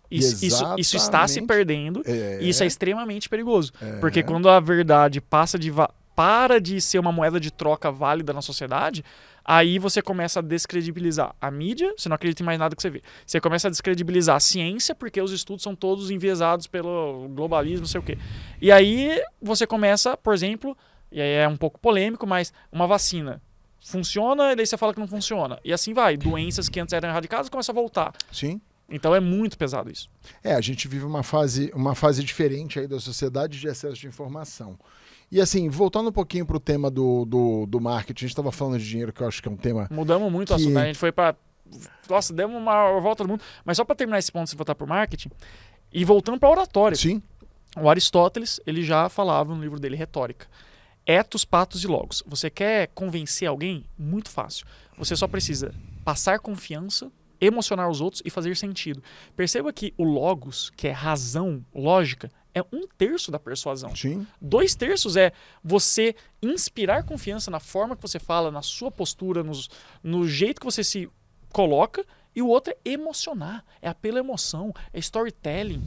[SPEAKER 2] Isso está se perdendo e isso é extremamente perigoso. Porque quando a verdade para de ser uma moeda de troca válida na sociedade, aí você começa a descredibilizar a mídia, você não acredita em mais nada que você vê. Você começa a descredibilizar a ciência, porque os estudos são todos enviesados pelo globalismo, não sei o quê. E aí você começa, por exemplo, e aí é um pouco polêmico, mas uma vacina funciona, e daí você fala que não funciona. E assim vai. Doenças que antes eram erradicadas começam a voltar.
[SPEAKER 1] Sim.
[SPEAKER 2] Então é muito pesado isso.
[SPEAKER 1] A gente vive uma fase diferente aí da sociedade de acesso de informação. E assim, voltando um pouquinho para o tema do marketing, a gente estava falando de dinheiro, que eu acho que é um tema...
[SPEAKER 2] Mudamos muito o assunto, né? A gente foi para... Nossa, demos uma volta do mundo. Mas só para terminar esse ponto, se voltar para o marketing, e voltando para a oratória.
[SPEAKER 1] Sim.
[SPEAKER 2] O Aristóteles, ele já falava no livro dele, Retórica. Etos, patos e logos. Você quer convencer alguém? Muito fácil. Você só precisa passar confiança, emocionar os outros e fazer sentido. Perceba que o logos, que é razão, lógica, é 1/3 da persuasão.
[SPEAKER 1] Sim.
[SPEAKER 2] 2/3 é você inspirar confiança na forma que você fala, na sua postura, no jeito que você se coloca, e o outro é emocionar, é apelo à emoção, é storytelling.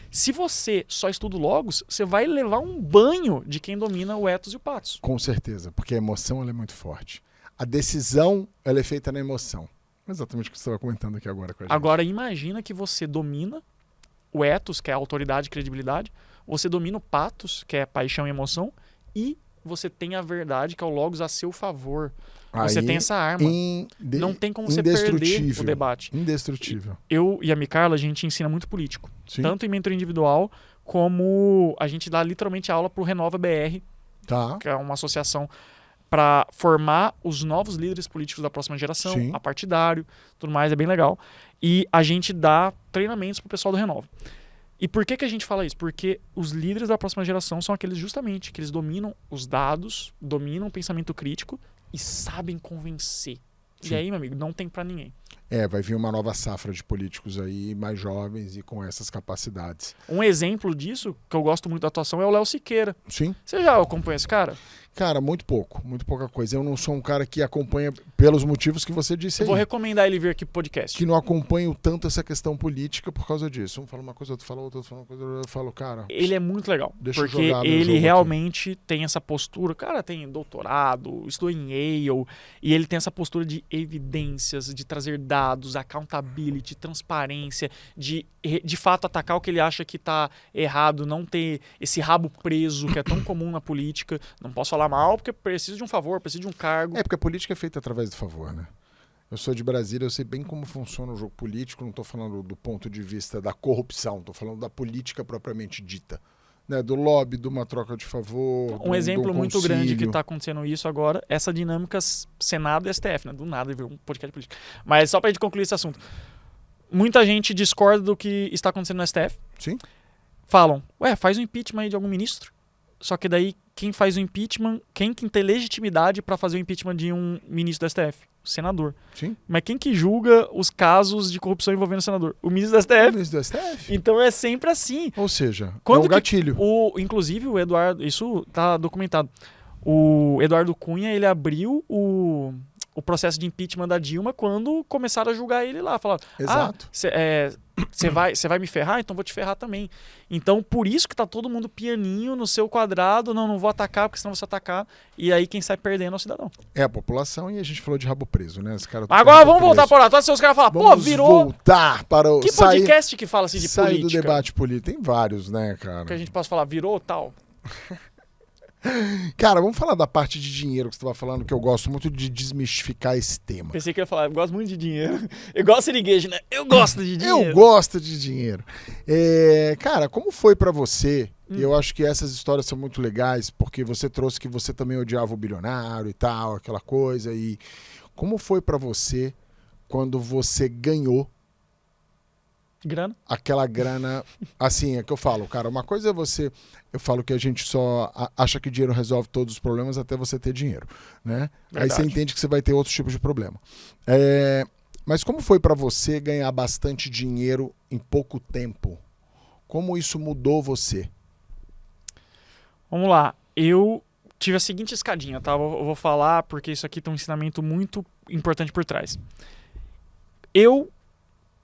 [SPEAKER 2] Se você só estuda o logos, você vai levar um banho de quem domina o ethos e o patos.
[SPEAKER 1] Com certeza, porque a emoção ela é muito forte. A decisão ela é feita na emoção. Exatamente o que você estava comentando aqui agora com a gente.
[SPEAKER 2] Agora imagina que você domina o ethos, que é a autoridade e credibilidade, você domina o patos, que é paixão e emoção, e você tem a verdade, que é o logos a seu favor.
[SPEAKER 1] Aí,
[SPEAKER 2] Você tem essa arma. Não tem como você perder o debate.
[SPEAKER 1] Indestrutível.
[SPEAKER 2] Eu e a Micarla, a gente ensina muito político.
[SPEAKER 1] Sim.
[SPEAKER 2] Tanto em mentoria individual, como a gente dá literalmente aula pro Renova BR,
[SPEAKER 1] Tá.
[SPEAKER 2] que é uma associação para formar os novos líderes políticos da próxima geração,
[SPEAKER 1] Sim.
[SPEAKER 2] a partidário, tudo mais, é bem legal. E a gente dá treinamentos pro pessoal do Renova. E por que a gente fala isso? Porque os líderes da próxima geração são aqueles justamente que eles dominam os dados, dominam o pensamento crítico e sabem convencer.
[SPEAKER 1] Sim.
[SPEAKER 2] E aí, meu amigo, não tem pra ninguém.
[SPEAKER 1] Vai vir uma nova safra de políticos aí, mais jovens e com essas capacidades.
[SPEAKER 2] Um exemplo disso, que eu gosto muito da atuação, é o Léo Siqueira.
[SPEAKER 1] Sim.
[SPEAKER 2] Você já acompanha esse cara?
[SPEAKER 1] Cara, muito pouca coisa. Eu não sou um cara que acompanha pelos motivos que você disse
[SPEAKER 2] Eu
[SPEAKER 1] aí.
[SPEAKER 2] vou recomendar ele vir aqui pro podcast.
[SPEAKER 1] Que não acompanho tanto essa questão política por causa disso. Um fala uma coisa, outro fala outra, outro fala uma coisa, eu falo, cara...
[SPEAKER 2] Ele é muito legal,
[SPEAKER 1] Deixa eu
[SPEAKER 2] porque
[SPEAKER 1] jogar meu
[SPEAKER 2] ele
[SPEAKER 1] jogo
[SPEAKER 2] realmente tem essa postura. Cara, tem doutorado, estudou em Yale, e ele tem essa postura de evidências, de trazer dados, accountability, transparência, de fato atacar o que ele acha que tá errado, não ter esse rabo preso que é tão comum na política. Não posso falar mal porque preciso de um favor, preciso de um cargo.
[SPEAKER 1] Porque a política é feita através do favor, né? Eu sou de Brasília, eu sei bem como funciona o jogo político, não estou falando do ponto de vista da corrupção, estou falando da política propriamente dita. Né? Do lobby, de uma troca de favor.
[SPEAKER 2] Um exemplo muito
[SPEAKER 1] concílio.
[SPEAKER 2] grande que está acontecendo isso agora, essa dinâmica Senado e STF, né? Do nada viu um podcast político. Mas só para a gente concluir esse assunto. Muita gente discorda do que está acontecendo no STF.
[SPEAKER 1] Sim.
[SPEAKER 2] Falam, faz um impeachment aí de algum ministro. Só que daí, quem faz o impeachment, quem que tem legitimidade para fazer o impeachment de um ministro do STF? O senador.
[SPEAKER 1] Sim.
[SPEAKER 2] Mas quem que julga os casos de corrupção envolvendo o senador? O ministro do STF.
[SPEAKER 1] O ministro do STF.
[SPEAKER 2] Então é sempre assim.
[SPEAKER 1] Ou seja,
[SPEAKER 2] Quando
[SPEAKER 1] é um gatilho.
[SPEAKER 2] Inclusive o Eduardo, isso tá documentado. O Eduardo Cunha, ele abriu o processo de impeachment da Dilma quando começaram a julgar ele lá. Falaram,
[SPEAKER 1] Exato.
[SPEAKER 2] Você vai me ferrar? Então vou te ferrar também. Então, por isso que tá todo mundo pianinho no seu quadrado. Não vou atacar, porque senão você atacar. E aí quem sai perdendo é o cidadão.
[SPEAKER 1] É a população, e a gente falou de rabo preso, né?
[SPEAKER 2] Agora vamos voltar para oratório, se os caras falam, pô, virou...
[SPEAKER 1] voltar para o...
[SPEAKER 2] Que podcast que fala assim de
[SPEAKER 1] sai
[SPEAKER 2] política?
[SPEAKER 1] do debate político. Tem vários, né, cara?
[SPEAKER 2] Que a gente possa falar, virou tal...
[SPEAKER 1] Cara, vamos falar da parte de dinheiro que você estava falando, que eu gosto muito de desmistificar esse tema.
[SPEAKER 2] Pensei que ia falar, eu gosto muito de dinheiro. Igual a Siriguejo, né? Eu gosto de dinheiro.
[SPEAKER 1] Eu gosto de dinheiro. Cara, como foi pra você? Eu acho que essas histórias são muito legais, porque você trouxe que você também odiava o bilionário e tal, aquela coisa. E como foi pra você quando você ganhou
[SPEAKER 2] grana?
[SPEAKER 1] Aquela grana, assim, é que eu falo, cara, uma coisa é você, eu falo que a gente só acha que dinheiro resolve todos os problemas até você ter dinheiro, né?
[SPEAKER 2] Verdade.
[SPEAKER 1] Aí você entende que você vai ter outros tipos de problema. Mas como foi pra você ganhar bastante dinheiro em pouco tempo? Como isso mudou você?
[SPEAKER 2] Vamos lá, eu tive a seguinte escadinha, tá? Eu vou falar porque isso aqui tem um ensinamento muito importante por trás. Eu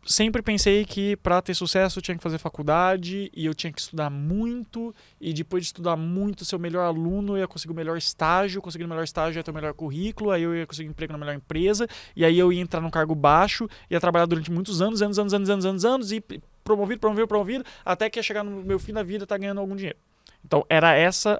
[SPEAKER 2] sempre pensei que para ter sucesso eu tinha que fazer faculdade e eu tinha que estudar muito, e depois de estudar muito, ser o melhor aluno, eu ia conseguir o melhor estágio, conseguindo o melhor estágio ia ter o melhor currículo, aí eu ia conseguir emprego na melhor empresa, e aí eu ia entrar num cargo baixo, ia trabalhar durante muitos anos, e promovido, até que ia chegar no meu fim da vida e tá ganhando algum dinheiro. Então era essa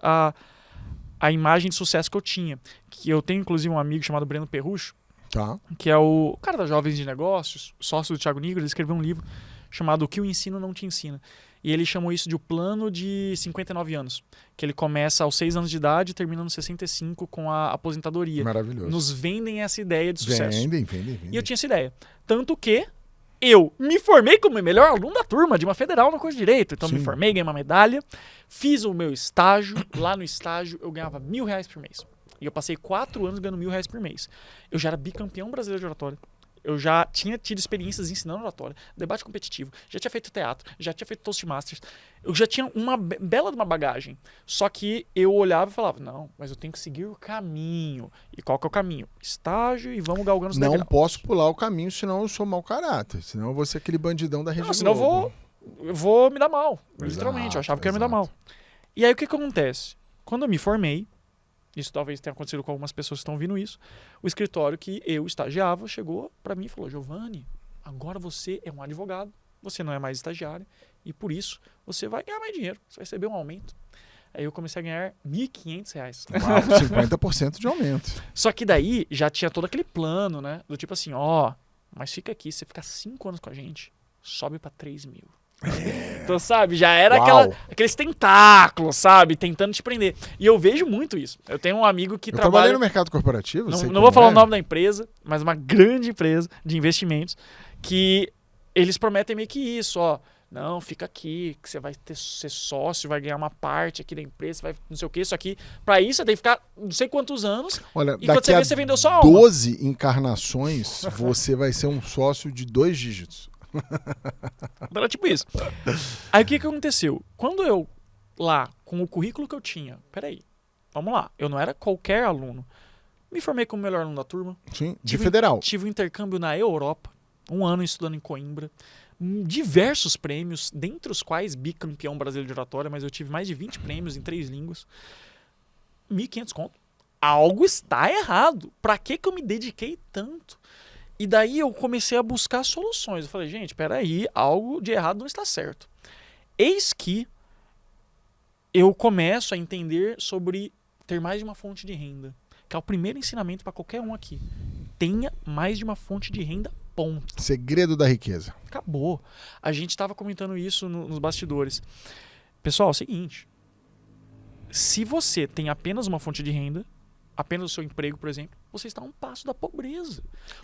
[SPEAKER 2] a imagem de sucesso que eu tinha. Que eu tenho inclusive um amigo chamado Breno Perrucho,
[SPEAKER 1] Tá.
[SPEAKER 2] que é o cara das Jovens de Negócios, sócio do Thiago Nigro. Ele escreveu um livro chamado O que o Ensino Não Te Ensina. E ele chamou isso de o plano de 59 anos. Que ele começa aos 6 anos de idade e termina nos 65 com a aposentadoria.
[SPEAKER 1] Maravilhoso.
[SPEAKER 2] Nos vendem essa ideia de sucesso.
[SPEAKER 1] Vendem.
[SPEAKER 2] E eu tinha essa ideia. Tanto que eu me formei como o melhor aluno da turma de uma federal no curso de Direito. Então me formei, ganhei uma medalha, fiz o meu estágio. Lá no estágio eu ganhava R$1.000 por mês. E eu passei 4 anos ganhando R$1.000 por mês. Eu já era bicampeão brasileiro de oratória. Eu já tinha tido experiências ensinando oratória, debate competitivo, já tinha feito teatro, já tinha feito Toastmasters. Eu já tinha uma bela de uma bagagem. Só que eu olhava e falava, não, mas eu tenho que seguir o caminho. E qual que é o caminho? Estágio e vamos galgando os degraus.
[SPEAKER 1] Não posso pular o caminho, senão eu sou mau caráter. Senão eu vou ser aquele bandidão da Rede Globo.
[SPEAKER 2] Senão eu vou me dar mal.
[SPEAKER 1] Exato,
[SPEAKER 2] Literalmente, eu achava que ia me dar mal. E aí o que acontece? Quando eu me formei, isso talvez tenha acontecido com algumas pessoas que estão ouvindo isso, o escritório que eu estagiava chegou para mim e falou, Giovanni, agora você é um advogado, você não é mais estagiário, e por isso você vai ganhar mais dinheiro, você vai receber um aumento. Aí eu comecei a ganhar R$1.500.
[SPEAKER 1] Uau, 50% de aumento.
[SPEAKER 2] Só que daí já tinha todo aquele plano, né? Do tipo assim, mas fica aqui, você fica 5 anos com a gente, sobe pra 3 mil. Então, sabe, já era aqueles tentáculos, sabe? Tentando te prender. E eu vejo muito isso. Eu tenho um amigo que trabalha...
[SPEAKER 1] trabalhei no mercado corporativo.
[SPEAKER 2] Não vou falar o nome da empresa, mas uma grande empresa de investimentos que eles prometem meio que isso, não, fica aqui, que você vai ser sócio, vai ganhar uma parte aqui da empresa, vai não sei o que, isso aqui. Pra isso, você tem que ficar não sei quantos anos.
[SPEAKER 1] Olha,
[SPEAKER 2] e quando você vê, você vendeu só
[SPEAKER 1] 12 encarnações, você vai ser um sócio de 2 dígitos.
[SPEAKER 2] Era tipo isso. Aí o que aconteceu? Quando eu, lá, com o currículo que eu tinha, peraí, vamos lá, eu não era qualquer aluno. Me formei como melhor aluno da turma.
[SPEAKER 1] Sim, de federal.
[SPEAKER 2] Tive um intercâmbio na Europa, 1 ano estudando em Coimbra. Diversos prêmios, dentre os quais bicampeão brasileiro de oratória, mas eu tive mais de 20 prêmios em 3 línguas. 1.500 conto. Algo está errado. Pra que eu me dediquei tanto? E daí eu comecei a buscar soluções. Eu falei, gente, peraí, algo de errado não está certo. Eis que eu começo a entender sobre ter mais de uma fonte de renda. Que é o primeiro ensinamento para qualquer um aqui. Tenha mais de uma fonte de renda, ponto.
[SPEAKER 1] Segredo da riqueza.
[SPEAKER 2] Acabou. A gente estava comentando isso nos bastidores. Pessoal, é o seguinte. Se você tem apenas uma fonte de renda, apenas o seu emprego, por exemplo, você está a um passo da pobreza.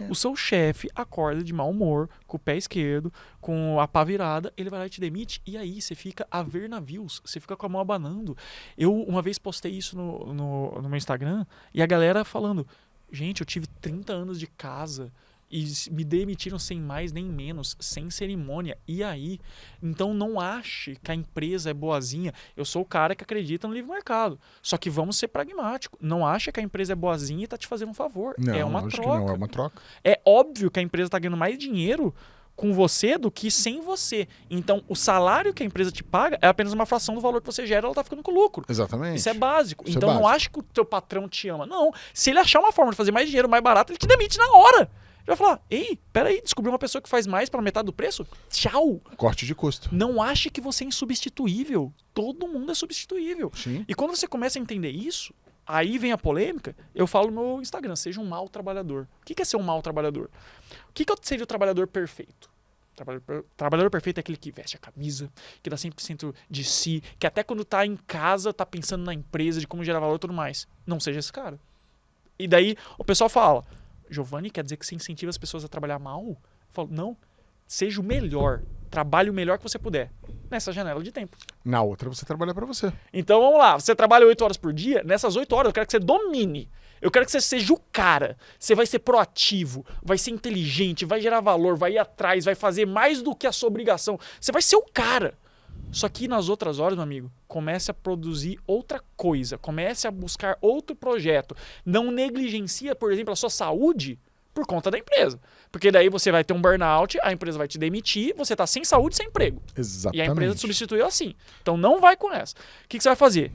[SPEAKER 2] O seu chefe acorda de mau humor, com o pé esquerdo, com a pá virada, ele vai lá e te demite, e aí você fica a ver navios, você fica com a mão abanando. Eu uma vez postei isso no meu Instagram, e a galera falando, gente, eu tive 30 anos de casa, e me demitiram sem mais nem menos, sem cerimônia. E aí? Então não ache que a empresa é boazinha. Eu sou o cara que acredita no livre mercado. Só que vamos ser pragmáticos. Não acha que a empresa é boazinha e está te fazendo um favor.
[SPEAKER 1] Não,
[SPEAKER 2] é uma troca.
[SPEAKER 1] Não, é uma troca.
[SPEAKER 2] É óbvio que a empresa está ganhando mais dinheiro com você do que sem você. Então, o salário que a empresa te paga é apenas uma fração do valor que você gera, ela está ficando com lucro.
[SPEAKER 1] Exatamente.
[SPEAKER 2] Isso é básico.
[SPEAKER 1] Isso
[SPEAKER 2] então,
[SPEAKER 1] é básico.
[SPEAKER 2] não ache que o teu patrão te ama. Não. Se ele achar uma forma de fazer mais dinheiro, mais barato, ele te demite na hora. Ele vai falar, ei, peraí, descobriu uma pessoa que faz mais para metade do preço? Tchau!
[SPEAKER 1] Corte de custo.
[SPEAKER 2] Não ache que você é insubstituível. Todo mundo é substituível.
[SPEAKER 1] Sim.
[SPEAKER 2] E quando você começa a entender isso, aí vem a polêmica, eu falo no meu Instagram, seja um mau trabalhador. O que é ser um mau trabalhador? O que seria o trabalhador perfeito? Trabalhador perfeito é aquele que veste a camisa, que dá 100% de si, que até quando tá em casa tá pensando na empresa, de como gerar valor e tudo mais. Não seja esse cara. E daí o pessoal fala, Giovanni, quer dizer que você incentiva as pessoas a trabalhar mal? Eu falo, não. Seja o melhor. Trabalhe o melhor que você puder. Nessa janela de tempo.
[SPEAKER 1] Na outra, você trabalha para você.
[SPEAKER 2] Então, vamos lá. Você trabalha 8 horas por dia. Nessas 8 horas, eu quero que você domine. Eu quero que você seja o cara. Você vai ser proativo, vai ser inteligente, vai gerar valor, vai ir atrás, vai fazer mais do que a sua obrigação. Você vai ser o cara. Só que nas outras horas, meu amigo, comece a produzir outra coisa, comece a buscar outro projeto. Não negligencia, por exemplo, a sua saúde por conta da empresa. Porque daí você vai ter um burnout, a empresa vai te demitir, você tá sem saúde, sem emprego.
[SPEAKER 1] Exatamente.
[SPEAKER 2] E a empresa te substituiu assim. Então não vai com essa. O que você vai fazer?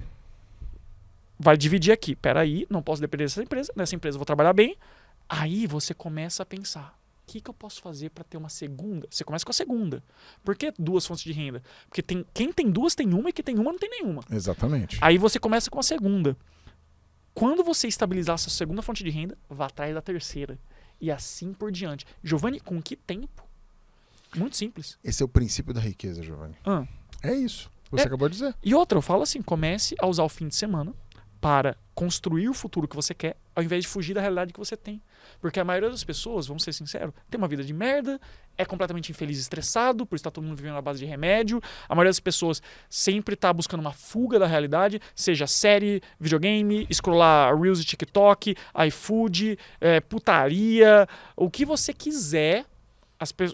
[SPEAKER 2] Vai dividir aqui. Peraí, não posso depender dessa empresa. Nessa empresa eu vou trabalhar bem. Aí você começa a pensar. O que eu posso fazer para ter uma segunda? Você começa com a segunda. Por que 2 fontes de renda? Porque quem tem 2 tem uma e quem tem uma não tem nenhuma.
[SPEAKER 1] Exatamente.
[SPEAKER 2] Aí você começa com a segunda. Quando você estabilizar essa segunda fonte de renda, vá atrás da terceira. E assim por diante. Giovanni, com que tempo? Muito simples.
[SPEAKER 1] Esse é o princípio da riqueza, Giovanni. É isso. Você acabou de dizer.
[SPEAKER 2] E outra, eu falo assim, comece a usar o fim de semana para construir o futuro que você quer, ao invés de fugir da realidade que você tem. Porque a maioria das pessoas, vamos ser sinceros, tem uma vida de merda, é completamente infeliz e estressado, por estar todo mundo vivendo à base de remédio. A maioria das pessoas sempre está buscando uma fuga da realidade, seja série, videogame, scrollar Reels e TikTok, iFood, putaria, o que você quiser,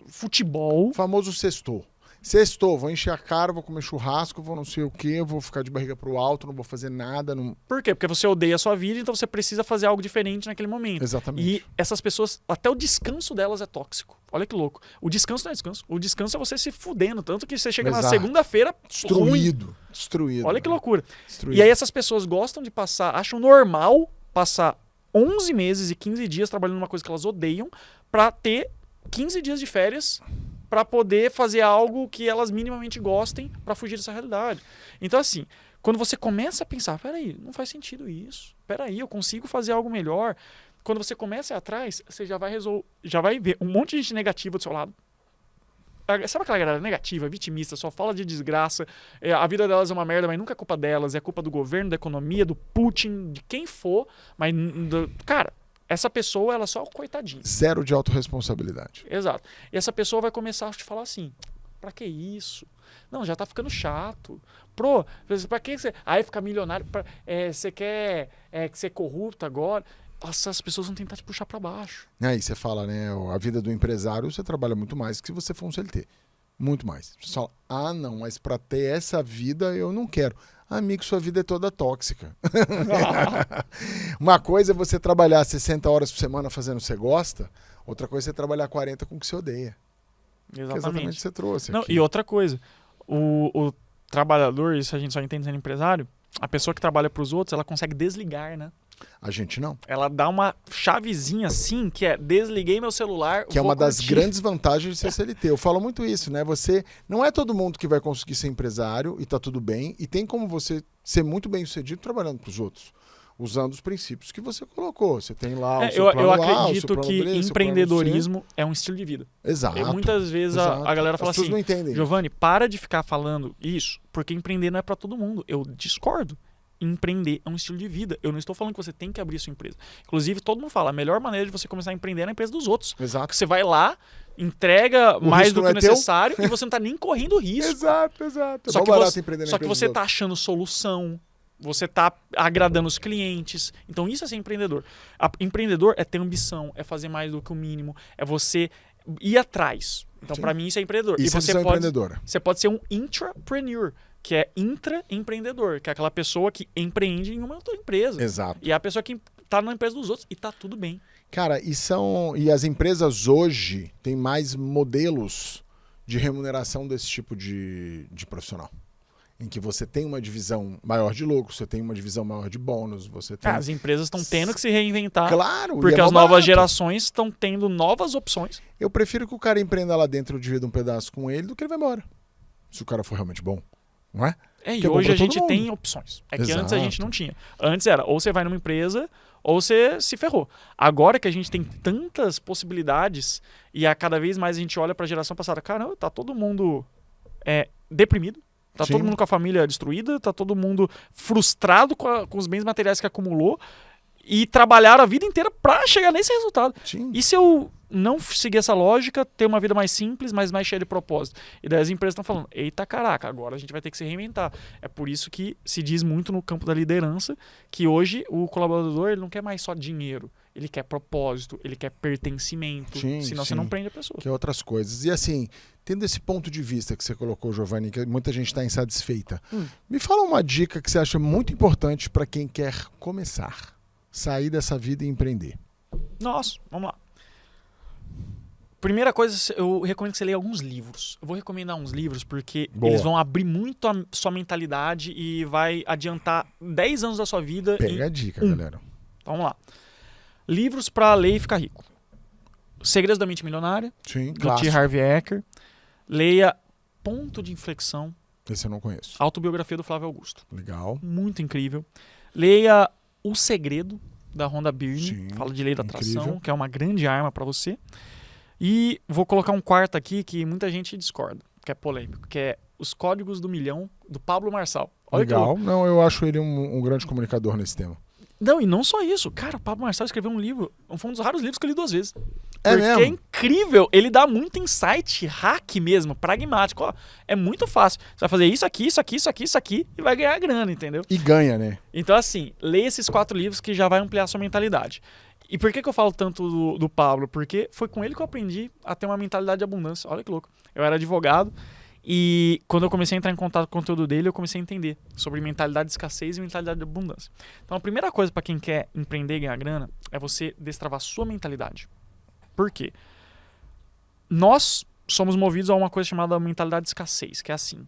[SPEAKER 2] futebol.
[SPEAKER 1] O famoso sextou. Sextou, vou encher a cara, vou comer churrasco, vou não sei o quê, vou ficar de barriga pro alto, não vou fazer nada. Não...
[SPEAKER 2] Por quê? Porque você odeia a sua vida, então você precisa fazer algo diferente naquele momento.
[SPEAKER 1] Exatamente.
[SPEAKER 2] E essas pessoas, até o descanso delas é tóxico. Olha que louco. O descanso não é descanso. O descanso é você se fudendo, tanto que você chega na segunda-feira
[SPEAKER 1] destruído.
[SPEAKER 2] Ruim.
[SPEAKER 1] Destruído.
[SPEAKER 2] Olha que loucura.
[SPEAKER 1] Destruído.
[SPEAKER 2] E aí essas pessoas gostam de passar, acham normal passar 11 meses e 15 dias trabalhando numa coisa que elas odeiam pra ter 15 dias de férias para poder fazer algo que elas minimamente gostem para fugir dessa realidade. Então, assim, Quando você começa a pensar, peraí, não faz sentido isso. Peraí, eu consigo fazer algo melhor. Quando você começa a ir atrás, você já vai ver um monte de gente negativa do seu lado. Sabe aquela galera negativa, vitimista, só fala de desgraça, a vida delas é uma merda, mas nunca é culpa delas, é culpa do governo, da economia, do Putin, de quem for, mas, cara, essa pessoa, ela é só coitadinha.
[SPEAKER 1] Zero de autorresponsabilidade.
[SPEAKER 2] Exato. E essa pessoa vai começar a te falar assim, pra que isso? Não, já tá ficando chato. Pra que você... Aí fica milionário, você quer ser corrupto agora? Nossa, as pessoas vão tentar te puxar pra baixo.
[SPEAKER 1] Aí você fala, né? A vida do empresário, você trabalha muito mais que se você for um CLT. Muito mais. Você fala, não, mas pra ter essa vida eu não quero. Amigo, sua vida é toda tóxica. Uma coisa é você trabalhar 60 horas por semana fazendo o que você gosta, outra coisa é você trabalhar 40 com o que você odeia.
[SPEAKER 2] Exatamente.
[SPEAKER 1] O que você trouxe
[SPEAKER 2] não,
[SPEAKER 1] aqui.
[SPEAKER 2] E outra coisa, o trabalhador, isso a gente só entende sendo empresário, a pessoa que trabalha pros outros, ela consegue desligar, né?
[SPEAKER 1] A gente não.
[SPEAKER 2] Ela dá uma chavezinha assim, que é desliguei meu celular.
[SPEAKER 1] Que é uma das grandes vantagens de ser CLT. Eu falo muito isso, né? Você não é todo mundo que vai conseguir ser empresário e tá tudo bem. E tem como você ser muito bem sucedido trabalhando para os outros. Usando os princípios que você colocou. Você tem lá o seu plano
[SPEAKER 2] eu
[SPEAKER 1] A,
[SPEAKER 2] acredito
[SPEAKER 1] o seu plano
[SPEAKER 2] que
[SPEAKER 1] B,
[SPEAKER 2] empreendedorismo é um estilo de vida.
[SPEAKER 1] Exato.
[SPEAKER 2] E muitas vezes a galera fala assim,
[SPEAKER 1] não entendem.
[SPEAKER 2] Giovanni, para de ficar falando isso, porque empreender não é para todo mundo. Eu discordo. Empreender é um estilo de vida. Eu não estou falando que você tem que abrir sua empresa. Inclusive, todo mundo fala, a melhor maneira de você começar a empreender é na empresa dos outros.
[SPEAKER 1] Exato.
[SPEAKER 2] Porque você vai lá, entrega mais do que o necessário e você não está nem correndo risco.
[SPEAKER 1] Exato.
[SPEAKER 2] Só que você está achando solução, você está agradando os clientes. Então, isso é ser empreendedor. Empreendedor é ter ambição, é fazer mais do que o mínimo, é você ir atrás. Então, para mim, isso é empreendedor.
[SPEAKER 1] Isso
[SPEAKER 2] e você pode ser um intrapreneur, que é intraempreendedor, que é aquela pessoa que empreende em uma outra empresa.
[SPEAKER 1] Exato.
[SPEAKER 2] E é a pessoa que está na empresa dos outros e está tudo bem.
[SPEAKER 1] Cara, e as empresas hoje têm mais modelos de remuneração desse tipo de profissional. Em que você tem uma divisão maior de lucro, você tem uma divisão maior de bônus, você tem...
[SPEAKER 2] As empresas estão tendo que se reinventar.
[SPEAKER 1] Claro.
[SPEAKER 2] Porque as novas gerações estão tendo novas opções.
[SPEAKER 1] Eu prefiro que o cara empreenda lá dentro, eu divido um pedaço com ele, do que ele vai embora. Se o cara for realmente bom. Não é?
[SPEAKER 2] E hoje a gente tem opções. É que antes a gente não tinha. Antes era, ou você vai numa empresa, ou você se ferrou. Agora que a gente tem tantas possibilidades, e a cada vez mais a gente olha para a geração passada, caramba, tá todo mundo deprimido, tá todo mundo com a família destruída, tá todo mundo frustrado com os bens materiais que acumulou, e trabalharam a vida inteira para chegar nesse resultado.
[SPEAKER 1] Sim.
[SPEAKER 2] E se eu não seguir essa lógica, ter uma vida mais simples, mas mais cheia de propósito? E daí as empresas estão falando, eita caraca, agora a gente vai ter que se reinventar. É por isso que se diz muito no campo da liderança que hoje o colaborador ele não quer mais só dinheiro, ele quer propósito, ele quer pertencimento, senão você não prende a pessoa.
[SPEAKER 1] Que é outras coisas. E assim, tendo esse ponto de vista que você colocou, Giovanni, que muita gente está insatisfeita, me fala uma dica que você acha muito importante para quem quer começar. Sair dessa vida e empreender.
[SPEAKER 2] Nossa, vamos lá. Primeira coisa, eu recomendo que você leia alguns livros. Eu vou recomendar uns livros porque eles vão abrir muito a sua mentalidade e vai adiantar 10 anos da sua vida.
[SPEAKER 1] Pega a dica, galera.
[SPEAKER 2] Então, vamos lá. Livros para ler e ficar rico. Segredos da Mente Milionária, do T. Harv Eker. Leia Ponto de Inflexão.
[SPEAKER 1] Esse eu não conheço.
[SPEAKER 2] Autobiografia do Flávio Augusto.
[SPEAKER 1] Legal.
[SPEAKER 2] Muito incrível. Leia O Segredo, da Rhonda Byrne, fala de lei da atração, que é uma grande arma para você. E vou colocar um quarto aqui que muita gente discorda, que é polêmico, que é Os Códigos do Milhão, do Pablo Marçal. Olha
[SPEAKER 1] legal. Não, eu acho ele um grande comunicador nesse tema.
[SPEAKER 2] Não, e não só isso. Cara, o Pablo Marçal escreveu um livro, foi um dos raros livros que eu li 2 vezes.
[SPEAKER 1] É
[SPEAKER 2] porque
[SPEAKER 1] mesmo?
[SPEAKER 2] É incrível. Ele dá muito insight, hack mesmo, pragmático. Ó, é muito fácil. Você vai fazer isso aqui, isso aqui, isso aqui, isso aqui e vai ganhar grana, entendeu?
[SPEAKER 1] E ganha, né?
[SPEAKER 2] Então, assim, leia esses 4 livros que já vai ampliar a sua mentalidade. E por que eu falo tanto do Pablo? Porque foi com ele que eu aprendi a ter uma mentalidade de abundância. Olha que louco. Eu era advogado e quando eu comecei a entrar em contato com o conteúdo dele, eu comecei a entender sobre mentalidade de escassez e mentalidade de abundância. Então, a primeira coisa para quem quer empreender e ganhar grana é você destravar sua mentalidade. Por quê? Nós somos movidos a uma coisa chamada mentalidade de escassez, que é assim.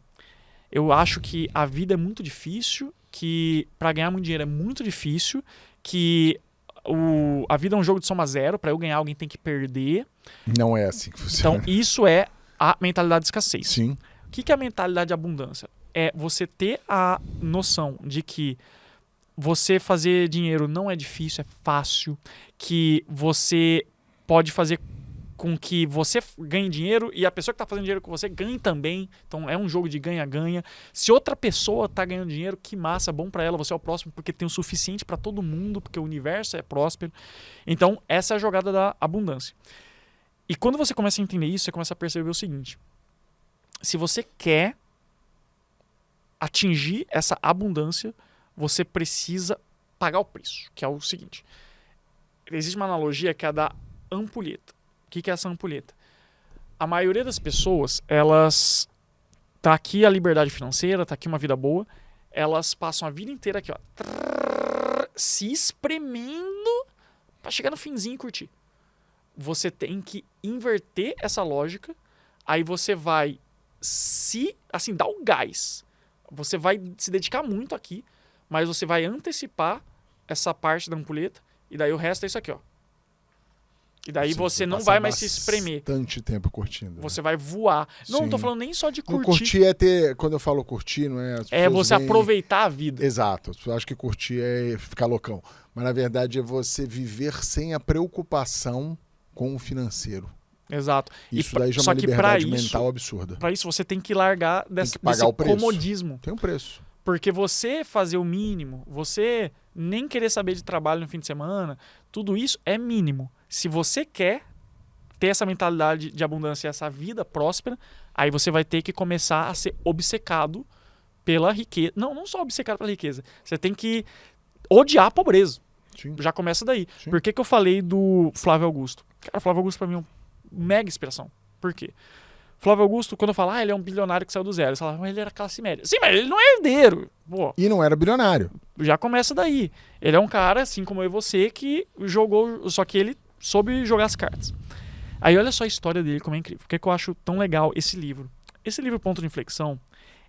[SPEAKER 2] Eu acho que a vida é muito difícil, que para ganhar muito dinheiro é muito difícil, que a vida é um jogo de soma zero, para eu ganhar alguém tem que perder.
[SPEAKER 1] Não é assim que funciona.
[SPEAKER 2] Então isso é a mentalidade de escassez.
[SPEAKER 1] Sim.
[SPEAKER 2] O que é a mentalidade de abundância? é você ter a noção de que você fazer dinheiro não é difícil, é fácil, que você pode fazer com que você ganhe dinheiro e a pessoa que está fazendo dinheiro com você ganhe também. Então é um jogo de ganha-ganha. Se outra pessoa está ganhando dinheiro, que massa, bom para ela, você é o próximo porque tem o suficiente para todo mundo, porque o universo é próspero. Então essa é a jogada da abundância. E quando você começa a entender isso, você começa a perceber o seguinte: se você quer atingir essa abundância, você precisa pagar o preço, que é o seguinte. Existe uma analogia que é a da ampulheta. O que é essa ampulheta? A maioria das pessoas, elas... Tá aqui a liberdade financeira, tá aqui uma vida boa, elas passam a vida inteira aqui, ó, se espremendo pra chegar no finzinho e curtir. Você tem que inverter essa lógica, aí você vai dar o gás. Você vai se dedicar muito aqui, mas você vai antecipar essa parte da ampulheta, e daí o resto é isso aqui, ó. E daí você não vai mais se espremer.
[SPEAKER 1] Bastante tempo curtindo.
[SPEAKER 2] Você vai voar. Não, não tô falando nem só de curtir.
[SPEAKER 1] Não, curtir é ter... Quando eu falo curtir, não é...
[SPEAKER 2] É você aproveitar a vida.
[SPEAKER 1] Exato. Eu acho que curtir é ficar loucão. Mas na verdade é você viver sem a preocupação com o financeiro.
[SPEAKER 2] Exato.
[SPEAKER 1] Isso daí já é uma liberdade mental absurda.
[SPEAKER 2] Para isso você tem que largar desse comodismo.
[SPEAKER 1] Tem um preço.
[SPEAKER 2] Porque você fazer o mínimo, você nem querer saber de trabalho no fim de semana, tudo isso é mínimo. Se você quer ter essa mentalidade de abundância, essa vida próspera, aí você vai ter que começar a ser obcecado pela riqueza. Não só obcecado pela riqueza. Você tem que odiar a pobreza.
[SPEAKER 1] Sim.
[SPEAKER 2] Já começa daí.
[SPEAKER 1] Sim.
[SPEAKER 2] Por que eu falei do Flávio Augusto? Cara, Flávio Augusto pra mim é uma mega inspiração. Por quê? Flávio Augusto, quando eu falo, ele é um bilionário que saiu do zero, você fala, mas ele era classe média. Sim, mas ele não é herdeiro. Pô,
[SPEAKER 1] e não era bilionário.
[SPEAKER 2] Já começa daí. Ele é um cara, assim como eu e você, que jogou, só que ele soube jogar as cartas. Aí olha só a história dele, como é incrível. Por que eu acho tão legal esse livro? Esse livro, Ponto de Inflexão,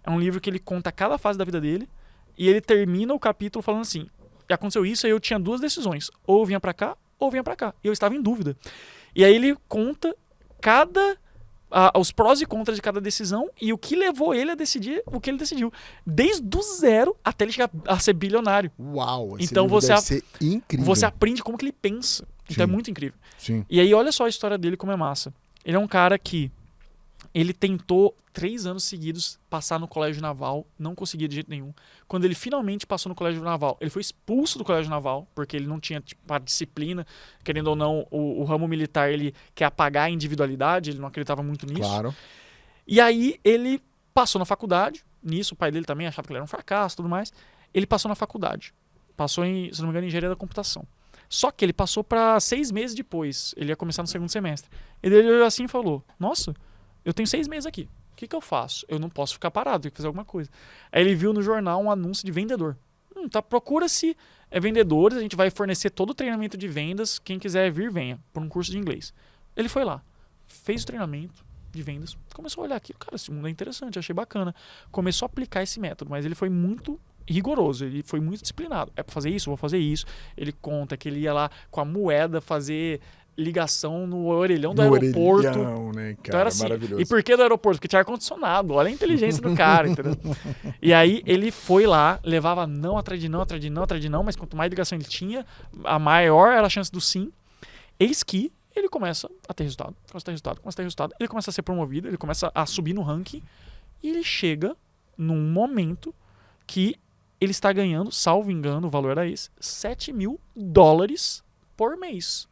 [SPEAKER 2] é um livro que ele conta cada fase da vida dele e ele termina o capítulo falando assim, aconteceu isso, aí eu tinha duas decisões. Ou eu vinha pra cá, ou eu vinha pra cá. E eu estava em dúvida. E aí ele conta os prós e contras de cada decisão e o que levou ele a decidir o que ele decidiu. Desde o zero até ele chegar a ser bilionário.
[SPEAKER 1] Uau, esse
[SPEAKER 2] então
[SPEAKER 1] livro
[SPEAKER 2] você
[SPEAKER 1] deve ser incrível.
[SPEAKER 2] Você aprende como que ele pensa. Então é muito incrível.
[SPEAKER 1] Sim.
[SPEAKER 2] E aí olha só a história dele como é massa. Ele é um cara que ele tentou 3 anos seguidos passar no colégio naval, não conseguia de jeito nenhum. Quando ele finalmente passou no colégio naval, ele foi expulso do colégio naval, porque ele não tinha a disciplina, querendo ou não, o ramo militar ele quer apagar a individualidade, ele não acreditava muito nisso.
[SPEAKER 1] Claro.
[SPEAKER 2] E aí ele passou na faculdade, nisso o pai dele também achava que ele era um fracasso e tudo mais. Ele passou na faculdade, passou em, se não me engano, em engenharia da computação. Só que ele passou para 6 meses depois, ele ia começar no segundo semestre. Ele olhou assim e falou, nossa, eu tenho 6 meses aqui. O que eu faço? Eu não posso ficar parado, tenho que fazer alguma coisa. Aí ele viu no jornal um anúncio de vendedor. Procura-se vendedores, a gente vai fornecer todo o treinamento de vendas. Quem quiser vir, venha, por um curso de inglês. Ele foi lá, fez o treinamento de vendas, começou a olhar aqui. Cara, esse mundo é interessante, achei bacana. Começou a aplicar esse método, mas ele foi muito rigoroso, ele foi muito disciplinado. É para fazer isso? Vou fazer isso. Ele conta que ele ia lá com a moeda fazer ligação no orelhão do aeroporto.
[SPEAKER 1] Orelhão, né, cara?
[SPEAKER 2] Então era assim.
[SPEAKER 1] Maravilhoso.
[SPEAKER 2] E por que do aeroporto? Porque tinha ar-condicionado. Olha a inteligência do cara, entendeu? E aí ele foi lá, levava não atrás de não, atrás de não, atrás de não, mas quanto mais ligação ele tinha, a maior era a chance do sim. Eis que ele começa a ter resultado, ele começa a ser promovido, ele começa a subir no ranking e ele chega num momento que ele está ganhando, salvo engano, o valor era esse, $7.000 por mês.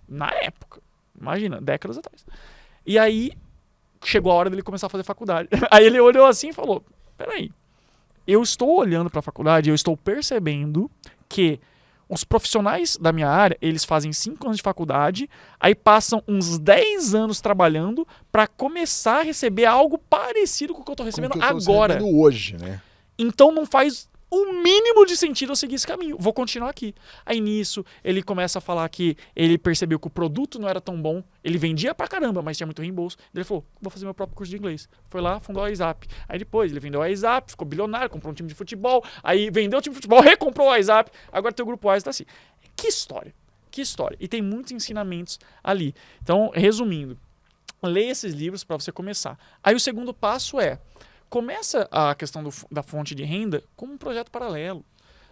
[SPEAKER 2] Na época. Imagina, décadas atrás. E aí, chegou a hora dele começar a fazer faculdade. Aí ele olhou assim e falou, peraí, eu estou olhando para a faculdade, eu estou percebendo que os profissionais da minha área, eles fazem 5 anos de faculdade, aí passam uns 10 anos trabalhando para começar a receber algo parecido com o que eu estou recebendo agora.
[SPEAKER 1] Recebendo hoje, né?
[SPEAKER 2] Então não faz o mínimo de sentido eu seguir esse caminho. Vou continuar aqui. Aí nisso, ele começa a falar que ele percebeu que o produto não era tão bom. Ele vendia pra caramba, mas tinha muito reembolso. Ele falou, vou fazer meu próprio curso de inglês. Foi lá, fundou a WhatsApp. Aí depois, ele vendeu a WhatsApp, ficou bilionário, comprou um time de futebol. Aí vendeu o time de futebol, recomprou a WhatsApp. Agora tem o grupo WhatsApp, tá assim. Que história. Que história. E tem muitos ensinamentos ali. Então, resumindo, leia esses livros para você começar. Aí o segundo passo é começa a questão da fonte de renda como um projeto paralelo.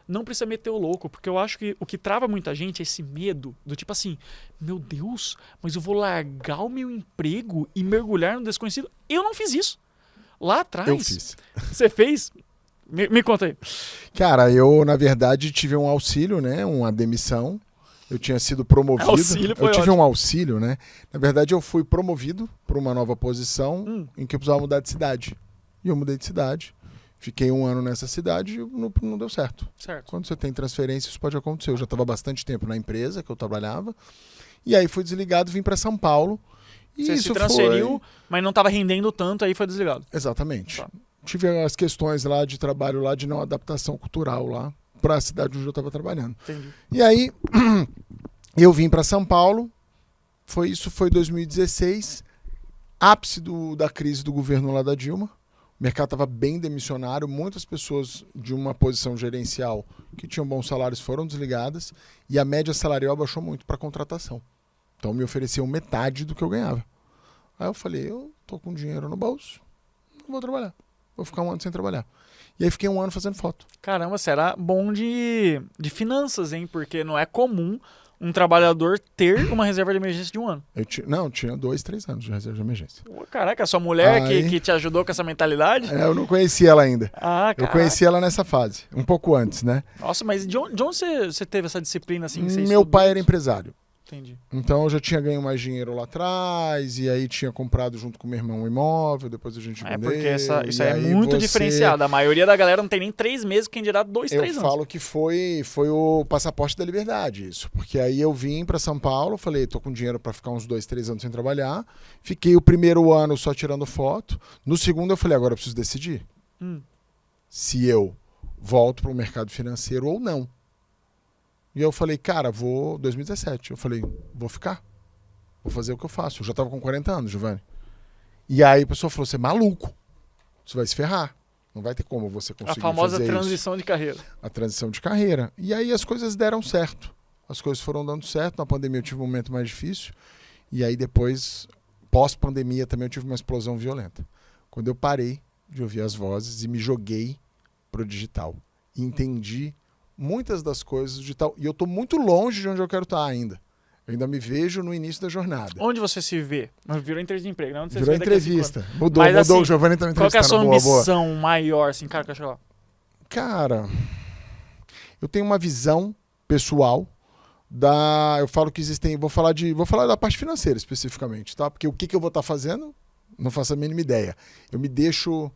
[SPEAKER 2] Não precisa meter o louco, porque eu acho que o que trava muita gente é esse medo do tipo assim, meu Deus, mas eu vou largar o meu emprego e mergulhar no desconhecido. Eu não fiz isso. Lá atrás.
[SPEAKER 1] Eu fiz.
[SPEAKER 2] Você fez? Me conta aí.
[SPEAKER 1] Cara, eu, na verdade, tive um auxílio, né? Uma demissão. Eu tinha sido promovido.
[SPEAKER 2] Auxílio foi
[SPEAKER 1] eu tive
[SPEAKER 2] ótimo.
[SPEAKER 1] um auxílio, né? Na verdade, eu fui promovido para uma nova posição em que eu precisava mudar de cidade. E eu mudei de cidade. Fiquei 1 ano nessa cidade e não deu certo.
[SPEAKER 2] Certo.
[SPEAKER 1] Quando você tem transferência, isso pode acontecer. Eu já estava há bastante tempo na empresa que eu trabalhava. E aí fui desligado, vim para São Paulo. E
[SPEAKER 2] Você
[SPEAKER 1] isso
[SPEAKER 2] se transferiu,
[SPEAKER 1] foi...
[SPEAKER 2] mas não estava rendendo tanto, aí foi desligado.
[SPEAKER 1] Exatamente.
[SPEAKER 2] Tá.
[SPEAKER 1] Tive as questões lá de trabalho, lá de não adaptação cultural lá para a cidade onde eu estava trabalhando.
[SPEAKER 2] Entendi.
[SPEAKER 1] E aí eu vim para São Paulo. Isso foi 2016, ápice da crise do governo lá da Dilma. O mercado estava bem demissionário, muitas pessoas de uma posição gerencial que tinham bons salários foram desligadas e a média salarial baixou muito para contratação. Então me ofereciam metade do que eu ganhava. Aí eu falei, eu tô com dinheiro no bolso, não vou trabalhar. Vou ficar 1 ano sem trabalhar. E aí fiquei 1 ano fazendo foto.
[SPEAKER 2] Caramba, você era bom de finanças, hein? Porque não é comum um trabalhador ter uma reserva de emergência de 1 ano.
[SPEAKER 1] Tinha 2, 3 anos de reserva de emergência.
[SPEAKER 2] Pô, caraca, a sua mulher
[SPEAKER 1] Aí-
[SPEAKER 2] que te ajudou com essa mentalidade?
[SPEAKER 1] Eu não conhecia ela ainda.
[SPEAKER 2] Ah,
[SPEAKER 1] Eu
[SPEAKER 2] cara.
[SPEAKER 1] conheci ela nessa fase, um pouco antes, né?
[SPEAKER 2] Nossa, mas de onde você teve essa disciplina assim? Que você
[SPEAKER 1] Meu
[SPEAKER 2] estudou?
[SPEAKER 1] pai era empresário.
[SPEAKER 2] Entendi.
[SPEAKER 1] Então eu já tinha ganho mais dinheiro lá atrás, e aí tinha comprado junto com meu irmão um imóvel, depois a gente
[SPEAKER 2] É
[SPEAKER 1] vendeu.
[SPEAKER 2] porque isso
[SPEAKER 1] e
[SPEAKER 2] aí é
[SPEAKER 1] aí
[SPEAKER 2] muito diferenciado. A maioria da galera não tem nem 3 meses, quem dirá 2, 3
[SPEAKER 1] Eu
[SPEAKER 2] anos.
[SPEAKER 1] falo que foi o passaporte da liberdade, isso. Porque aí eu vim para São Paulo, falei, tô com dinheiro para ficar uns 2, 3 anos sem trabalhar. Fiquei o primeiro ano só tirando foto. No segundo eu falei, agora eu preciso decidir se eu volto para o mercado financeiro ou não. E eu falei, cara, 2017. Eu falei, vou ficar. Vou fazer o que eu faço. Eu já tava com 40 anos, Giovanni. E aí a pessoa falou, você é maluco. Você vai se ferrar. Não vai ter como você conseguir
[SPEAKER 2] A famosa
[SPEAKER 1] fazer
[SPEAKER 2] transição de carreira.
[SPEAKER 1] a transição de carreira. E aí as coisas deram certo. As coisas foram dando certo. Na pandemia eu tive um momento mais difícil. E aí depois, pós-pandemia, também eu tive uma explosão violenta. Quando eu parei de ouvir as vozes e me joguei pro digital. E entendi muitas das coisas do digital. E eu tô muito longe de onde eu quero estar ainda. Eu ainda me vejo no início da jornada.
[SPEAKER 2] Onde você se vê? Virou entrevista de emprego, né? Onde você
[SPEAKER 1] Virou
[SPEAKER 2] se vê daqui a 5 anos?
[SPEAKER 1] entrevista. Mudou,
[SPEAKER 2] Mas, assim,
[SPEAKER 1] o Giovanni tá me
[SPEAKER 2] Qual que é a
[SPEAKER 1] entrevistando.
[SPEAKER 2] sua
[SPEAKER 1] Boa.
[SPEAKER 2] ambição maior, assim, cara, que eu chegar lá?
[SPEAKER 1] Cara, eu tenho uma visão pessoal eu falo que existem, vou falar da parte financeira especificamente, tá? Porque o que eu vou estar fazendo, não faço a mínima ideia. Eu me deixo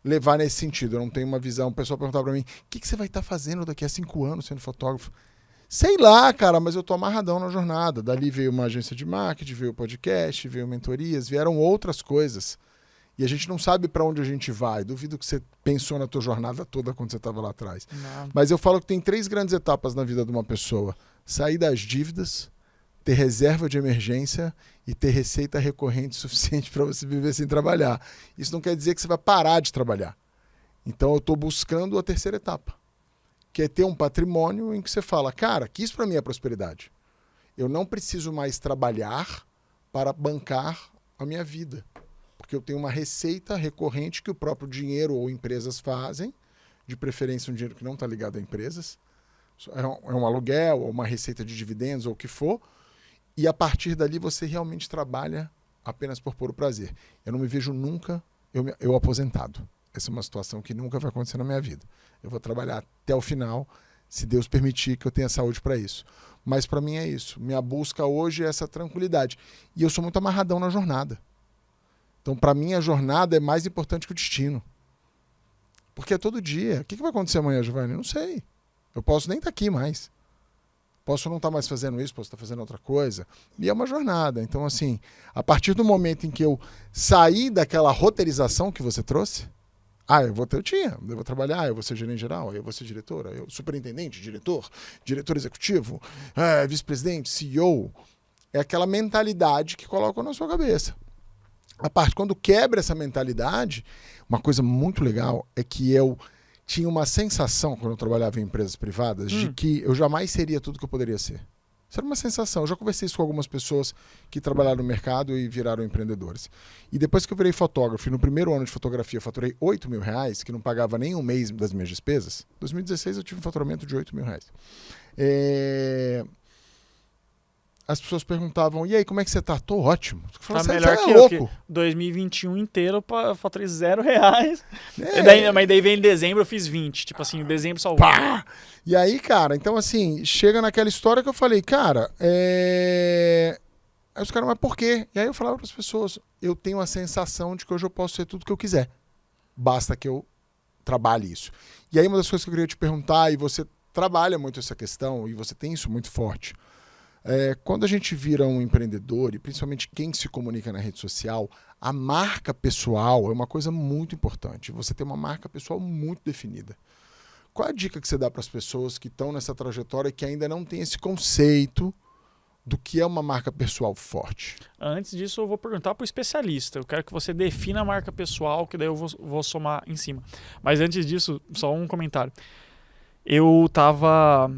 [SPEAKER 1] levar nesse sentido, eu não tenho uma visão. O pessoal perguntar pra mim, o que você vai estar fazendo daqui a 5 anos sendo fotógrafo? Sei lá, cara, mas eu tô amarradão na jornada. Dali veio uma agência de marketing, veio o podcast, veio mentorias, vieram outras coisas. E a gente não sabe para onde a gente vai. Duvido que você pensou na tua jornada toda quando você estava lá atrás.
[SPEAKER 2] Não.
[SPEAKER 1] Mas eu falo que tem 3 grandes etapas na vida de uma pessoa. Sair das dívidas, ter reserva de emergência e ter receita recorrente suficiente para você viver sem trabalhar. Isso não quer dizer que você vai parar de trabalhar. Então eu estou buscando a 3ª etapa, que é ter um patrimônio em que você fala, cara, que isso para mim é prosperidade. Eu não preciso mais trabalhar para bancar a minha vida. Porque eu tenho uma receita recorrente que o próprio dinheiro ou empresas fazem, de preferência um dinheiro que não está ligado a empresas. É um aluguel, ou uma receita de dividendos, ou o que for. E a partir dali você realmente trabalha apenas por puro prazer. Eu não me vejo nunca eu aposentado. Essa é uma situação que nunca vai acontecer na minha vida. Eu vou trabalhar até o final, se Deus permitir que eu tenha saúde para isso. Mas para mim é isso. Minha busca hoje é essa tranquilidade. E eu sou muito amarradão na jornada. Então, para mim, a jornada é mais importante que o destino. Porque é todo dia. O que vai acontecer amanhã, Giovanni? Eu não sei. Eu posso nem estar aqui mais. Posso não estar mais fazendo isso, posso estar fazendo outra coisa. E é uma jornada. Então, assim, a partir do momento em que eu saí daquela roteirização que você trouxe, eu vou trabalhar, eu vou ser gerente geral, eu vou ser diretora, eu superintendente, diretor executivo, vice-presidente, CEO. É aquela mentalidade que colocam na sua cabeça. Quando quebra essa mentalidade, uma coisa muito legal é que eu tinha uma sensação, quando eu trabalhava em empresas privadas, de que eu jamais seria tudo que eu poderia ser. Isso era uma sensação. Eu já conversei isso com algumas pessoas que trabalharam no mercado e viraram empreendedores. E depois que eu virei fotógrafo, e no primeiro ano de fotografia eu faturei R$8.000, que não pagava nem um mês das minhas despesas, em 2016 eu tive um faturamento de R$8.000. As pessoas perguntavam, e aí, como é que você tá? Tô ótimo. Eu falava,
[SPEAKER 2] Tá melhor
[SPEAKER 1] você
[SPEAKER 2] que
[SPEAKER 1] é louco.
[SPEAKER 2] eu, que 2021 inteiro eu faturei R$0.
[SPEAKER 1] É.
[SPEAKER 2] Mas daí vem em dezembro eu fiz 20. Tipo assim, dezembro salvou.
[SPEAKER 1] Pá! E aí, cara, então assim, chega naquela história que eu falei, cara, Aí os caras, mas por quê? E aí eu falava para as pessoas, eu tenho a sensação de que hoje eu posso ser tudo que eu quiser. Basta que eu trabalhe isso. E aí uma das coisas que eu queria te perguntar, e você trabalha muito essa questão, e você tem isso muito forte, quando a gente vira um empreendedor, e principalmente quem se comunica na rede social, a marca pessoal é uma coisa muito importante. Você tem uma marca pessoal muito definida. Qual é a dica que você dá para as pessoas que estão nessa trajetória e que ainda não tem esse conceito do que é uma marca pessoal forte?
[SPEAKER 2] Antes disso, eu vou perguntar para o especialista. Eu quero que você defina a marca pessoal, que daí eu vou somar em cima. Mas antes disso, só um comentário. Eu estava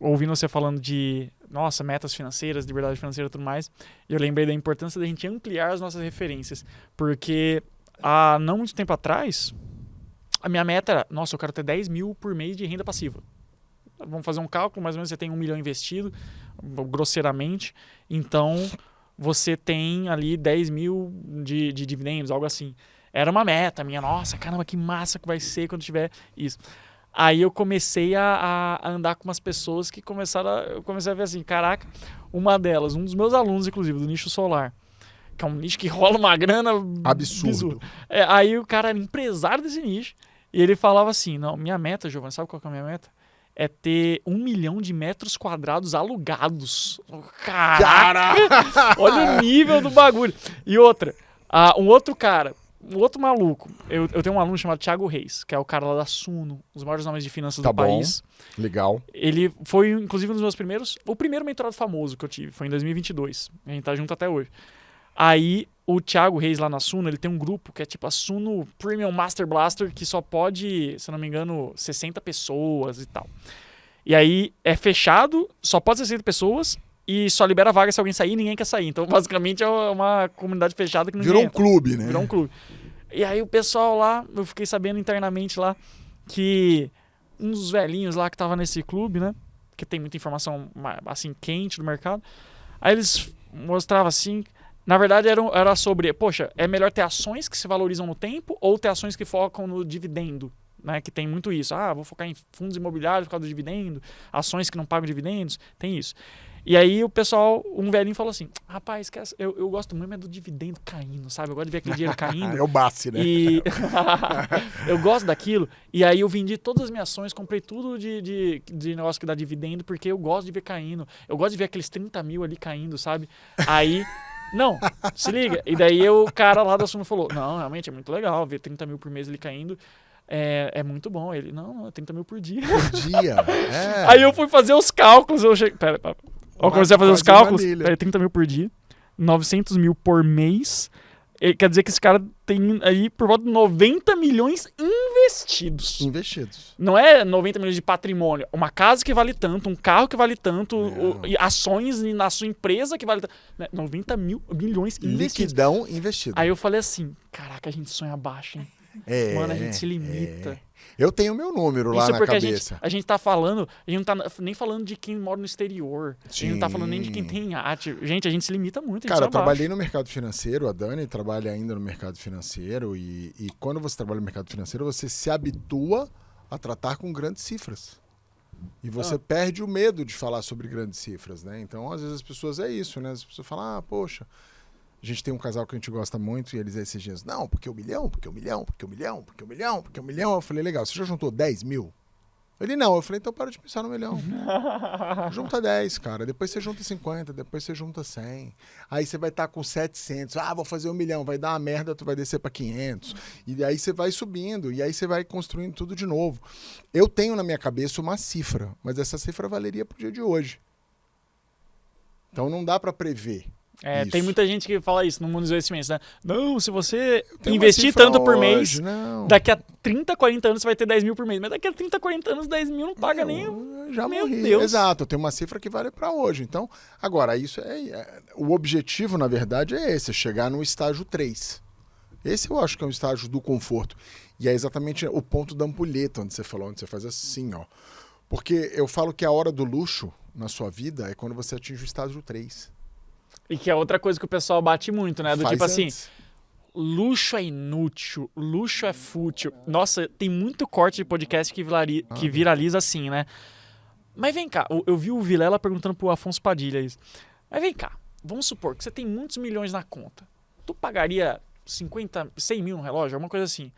[SPEAKER 2] ouvindo você falando de, nossa, metas financeiras, liberdade financeira e tudo mais, e eu lembrei da importância da gente ampliar as nossas referências. Porque há não muito tempo atrás, a minha meta era, nossa, eu quero ter 10 mil por mês de renda passiva. Vamos fazer um cálculo, mais ou menos você tem 1 milhão investido, grosseiramente, então você tem ali 10 mil de dividendos, algo assim. Era uma meta minha, nossa, caramba, que massa que vai ser quando tiver isso. Aí eu comecei a andar com umas pessoas que eu comecei a ver assim, caraca, uma delas, um dos meus alunos, inclusive, do nicho solar, que é um nicho que rola uma grana
[SPEAKER 1] absurdo.
[SPEAKER 2] Aí o cara era empresário desse nicho, e ele falava assim, não, minha meta, Giovanni, sabe qual que é a minha meta? É ter 1 milhão de metros quadrados alugados. Caraca! Olha o nível do bagulho. E outra, um outro cara, um outro maluco, eu tenho um aluno chamado Thiago Reis, que é o cara lá da Suno, os maiores nomes de finanças do país.
[SPEAKER 1] Legal.
[SPEAKER 2] Ele foi, inclusive, um dos meus primeiros, o primeiro mentorado famoso que eu tive, foi em 2022. A gente tá junto até hoje. Aí, o Thiago Reis lá na Suno, ele tem um grupo que é tipo a Suno Premium Master Blaster, que só pode, se não me engano, 60 pessoas e tal. E aí, é fechado, só pode 60 pessoas e só libera vaga se alguém sair e ninguém quer sair. Então, basicamente, é uma comunidade fechada que não
[SPEAKER 1] virou um clube, né?
[SPEAKER 2] Virou um clube. E aí, o pessoal lá, eu fiquei sabendo internamente lá que uns velhinhos lá que tava nesse clube, né? Que tem muita informação, assim, quente do mercado. Aí eles mostravam assim... Na verdade, era sobre, poxa, é melhor ter ações que se valorizam no tempo ou ter ações que focam no dividendo, né? Que tem muito isso. Vou focar em fundos imobiliários por causa do dividendo, ações que não pagam dividendos, tem isso. E aí o pessoal, um velhinho falou assim, rapaz, eu gosto muito do dividendo caindo, sabe? Eu gosto de ver aquele dinheiro caindo.
[SPEAKER 1] É o Bassi, né?
[SPEAKER 2] E eu gosto daquilo. E aí eu vendi todas as minhas ações, comprei tudo de negócio que dá dividendo, porque eu gosto de ver caindo. Eu gosto de ver aqueles 30 mil ali caindo, sabe? Aí... Não, se liga. E daí o cara lá da Suno falou, não, realmente é muito legal ver 30 mil por mês ele caindo. É muito bom. Ele, não, 30 mil por dia.
[SPEAKER 1] Por dia, é.
[SPEAKER 2] Aí eu fui fazer os cálculos. Pera. Eu comecei a fazer os cálculos. 30 mil por dia, 900 mil por mês. Quer dizer que esse cara tem aí por volta de 90 milhões investidos. Não é 90 milhões de patrimônio. Uma casa que vale tanto, um carro que vale tanto, ações na sua empresa que vale tanto. 90 milhões investidos.
[SPEAKER 1] Liquidão investido.
[SPEAKER 2] Aí eu falei assim, caraca, a gente sonha baixo, hein? Mano, a gente se limita.
[SPEAKER 1] Eu tenho meu número lá na cabeça.
[SPEAKER 2] A gente tá falando, a gente não tá nem falando de quem mora no exterior. Sim. A gente não tá falando nem de quem tem iate. Gente, a gente se limita muito.
[SPEAKER 1] Cara, eu trabalhei no mercado financeiro, a Dani trabalha ainda no mercado financeiro e quando você trabalha no mercado financeiro, você se habitua a tratar com grandes cifras. E você perde o medo de falar sobre grandes cifras, né? Então, às vezes as pessoas é isso, né? As pessoas falam, poxa... A gente tem um casal que a gente gosta muito e eles esses dias, não, porque 1 milhão, porque 1 milhão, porque 1 milhão, porque 1 milhão, porque 1 milhão. Eu falei, legal, você já juntou 10 mil? Ele, não. Eu falei, então para de pensar no 1 milhão. Junta 10, cara. Depois você junta 50, depois você junta 100. Aí você vai estar com 700. Vou fazer 1 milhão. Vai dar uma merda, tu vai descer para 500. E aí você vai subindo. E aí você vai construindo tudo de novo. Eu tenho na minha cabeça uma cifra, mas essa cifra valeria pro dia de hoje. Então não dá para prever. Isso.
[SPEAKER 2] Tem muita gente que fala isso no mundo dos investimentos, né? Não, se você
[SPEAKER 1] Tem uma
[SPEAKER 2] investir
[SPEAKER 1] cifra
[SPEAKER 2] tanto por
[SPEAKER 1] hoje,
[SPEAKER 2] mês,
[SPEAKER 1] não.
[SPEAKER 2] daqui a 30, 40 anos você vai ter 10 mil por mês. Mas daqui a 30, 40 anos, 10 mil não paga nem...
[SPEAKER 1] Já
[SPEAKER 2] Meu
[SPEAKER 1] morri.
[SPEAKER 2] Deus.
[SPEAKER 1] Exato, eu tenho uma cifra que vale para hoje. Então, agora, isso o objetivo, na verdade, é esse, é chegar no estágio 3. Esse eu acho que é um estágio do conforto. E é exatamente o ponto da ampulheta, onde você falou, onde você faz assim, ó. Porque eu falo que a hora do luxo na sua vida é quando você atinge o estágio 3.
[SPEAKER 2] E que é outra coisa que o pessoal bate muito, né? Do
[SPEAKER 1] Faz
[SPEAKER 2] tipo assim,
[SPEAKER 1] antes.
[SPEAKER 2] luxo é inútil, luxo é fútil. Nossa, tem muito corte de podcast que viraliza assim, né? Mas vem cá, eu vi o Vilela perguntando pro Afonso Padilha isso. Mas vem cá, vamos supor que você tem muitos milhões na conta. Tu pagaria 100 mil no relógio? Alguma coisa assim.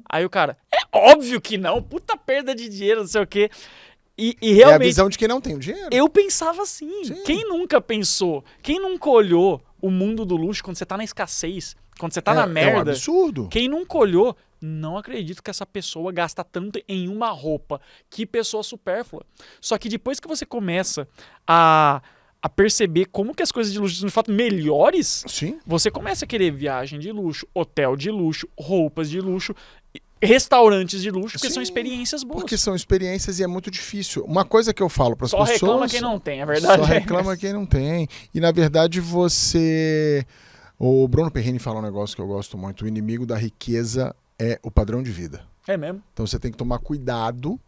[SPEAKER 2] Aí o cara, é óbvio que não, puta perda de dinheiro, não sei o quê. E
[SPEAKER 1] É a
[SPEAKER 2] realmente,
[SPEAKER 1] visão de quem não tem o dinheiro.
[SPEAKER 2] eu pensava assim.
[SPEAKER 1] Sim.
[SPEAKER 2] Quem nunca pensou? Quem nunca olhou o mundo do luxo quando você tá na escassez? Quando você tá na
[SPEAKER 1] É um
[SPEAKER 2] merda?
[SPEAKER 1] absurdo.
[SPEAKER 2] Quem nunca olhou, não acredito que essa pessoa gasta tanto em uma roupa. Que pessoa supérflua. Só que depois que você começa a perceber como que as coisas de luxo são de fato melhores,
[SPEAKER 1] Sim.
[SPEAKER 2] você começa a querer viagem de luxo, hotel de luxo, roupas de luxo, restaurantes de luxo, porque
[SPEAKER 1] Sim,
[SPEAKER 2] são experiências boas.
[SPEAKER 1] Porque são experiências e é muito difícil. Uma coisa que eu falo para as
[SPEAKER 2] Só
[SPEAKER 1] pessoas...
[SPEAKER 2] reclama quem não tem, é verdade.
[SPEAKER 1] Só reclama quem não tem. E, na verdade, você... O Bruno Perrini fala um negócio que eu gosto muito. O inimigo da riqueza é o padrão de vida.
[SPEAKER 2] É mesmo?
[SPEAKER 1] Então, você tem que tomar cuidado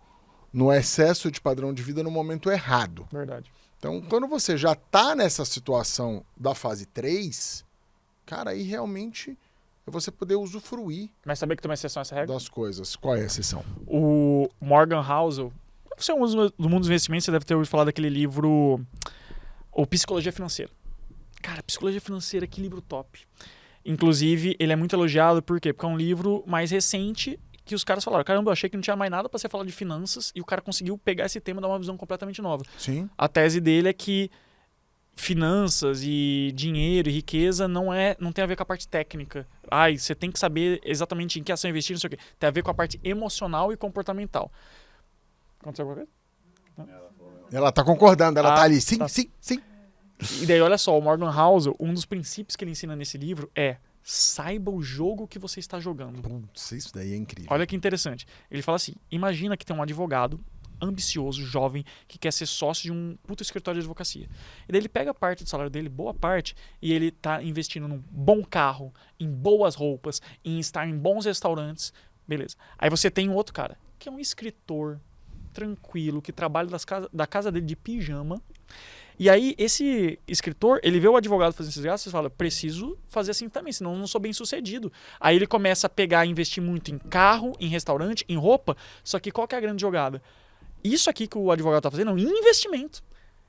[SPEAKER 1] no excesso de padrão de vida no momento errado.
[SPEAKER 2] Verdade.
[SPEAKER 1] Então, quando você já tá nessa situação da fase 3, cara, aí realmente é você poder usufruir
[SPEAKER 2] Mas sabia que tem uma exceção a essa regra?
[SPEAKER 1] das coisas. Qual é a exceção?
[SPEAKER 2] O Morgan Housel, você é do mundo dos investimentos, você deve ter ouvido falar daquele livro, o Psicologia Financeira. Cara, Psicologia Financeira, que livro top. Inclusive, ele é muito elogiado, por quê? Porque é um livro mais recente que os caras falaram, caramba, eu achei que não tinha mais nada pra você falar de finanças, e o cara conseguiu pegar esse tema e dar uma visão completamente nova.
[SPEAKER 1] Sim.
[SPEAKER 2] A tese dele é que finanças e dinheiro e riqueza não tem a ver com a parte técnica. Você tem que saber exatamente em que ação investir, não sei o quê. Tem a ver com a parte emocional e comportamental. Aconteceu alguma coisa?
[SPEAKER 1] Ela tá concordando, ela tá ali. Sim,
[SPEAKER 2] tá.
[SPEAKER 1] sim, sim.
[SPEAKER 2] E daí, olha só, o Morgan Housel, um dos princípios que ele ensina nesse livro é saiba o jogo que você está jogando.
[SPEAKER 1] Putz, isso daí é incrível.
[SPEAKER 2] Olha que interessante. Ele fala assim, imagina que tem um advogado ambicioso, jovem, que quer ser sócio de um puto escritório de advocacia. E daí ele pega parte do salário dele, boa parte, e ele tá investindo num bom carro, em boas roupas, em estar em bons restaurantes. Beleza. Aí você tem um outro cara, que é um escritor tranquilo, que trabalha da casa dele de pijama. E aí, esse escritor, ele vê o advogado fazendo esses gastos e fala, preciso fazer assim também, senão eu não sou bem sucedido. Aí ele começa a pegar e investir muito em carro, em restaurante, em roupa, só que qual que é a grande jogada? Isso aqui que o advogado está fazendo é um investimento.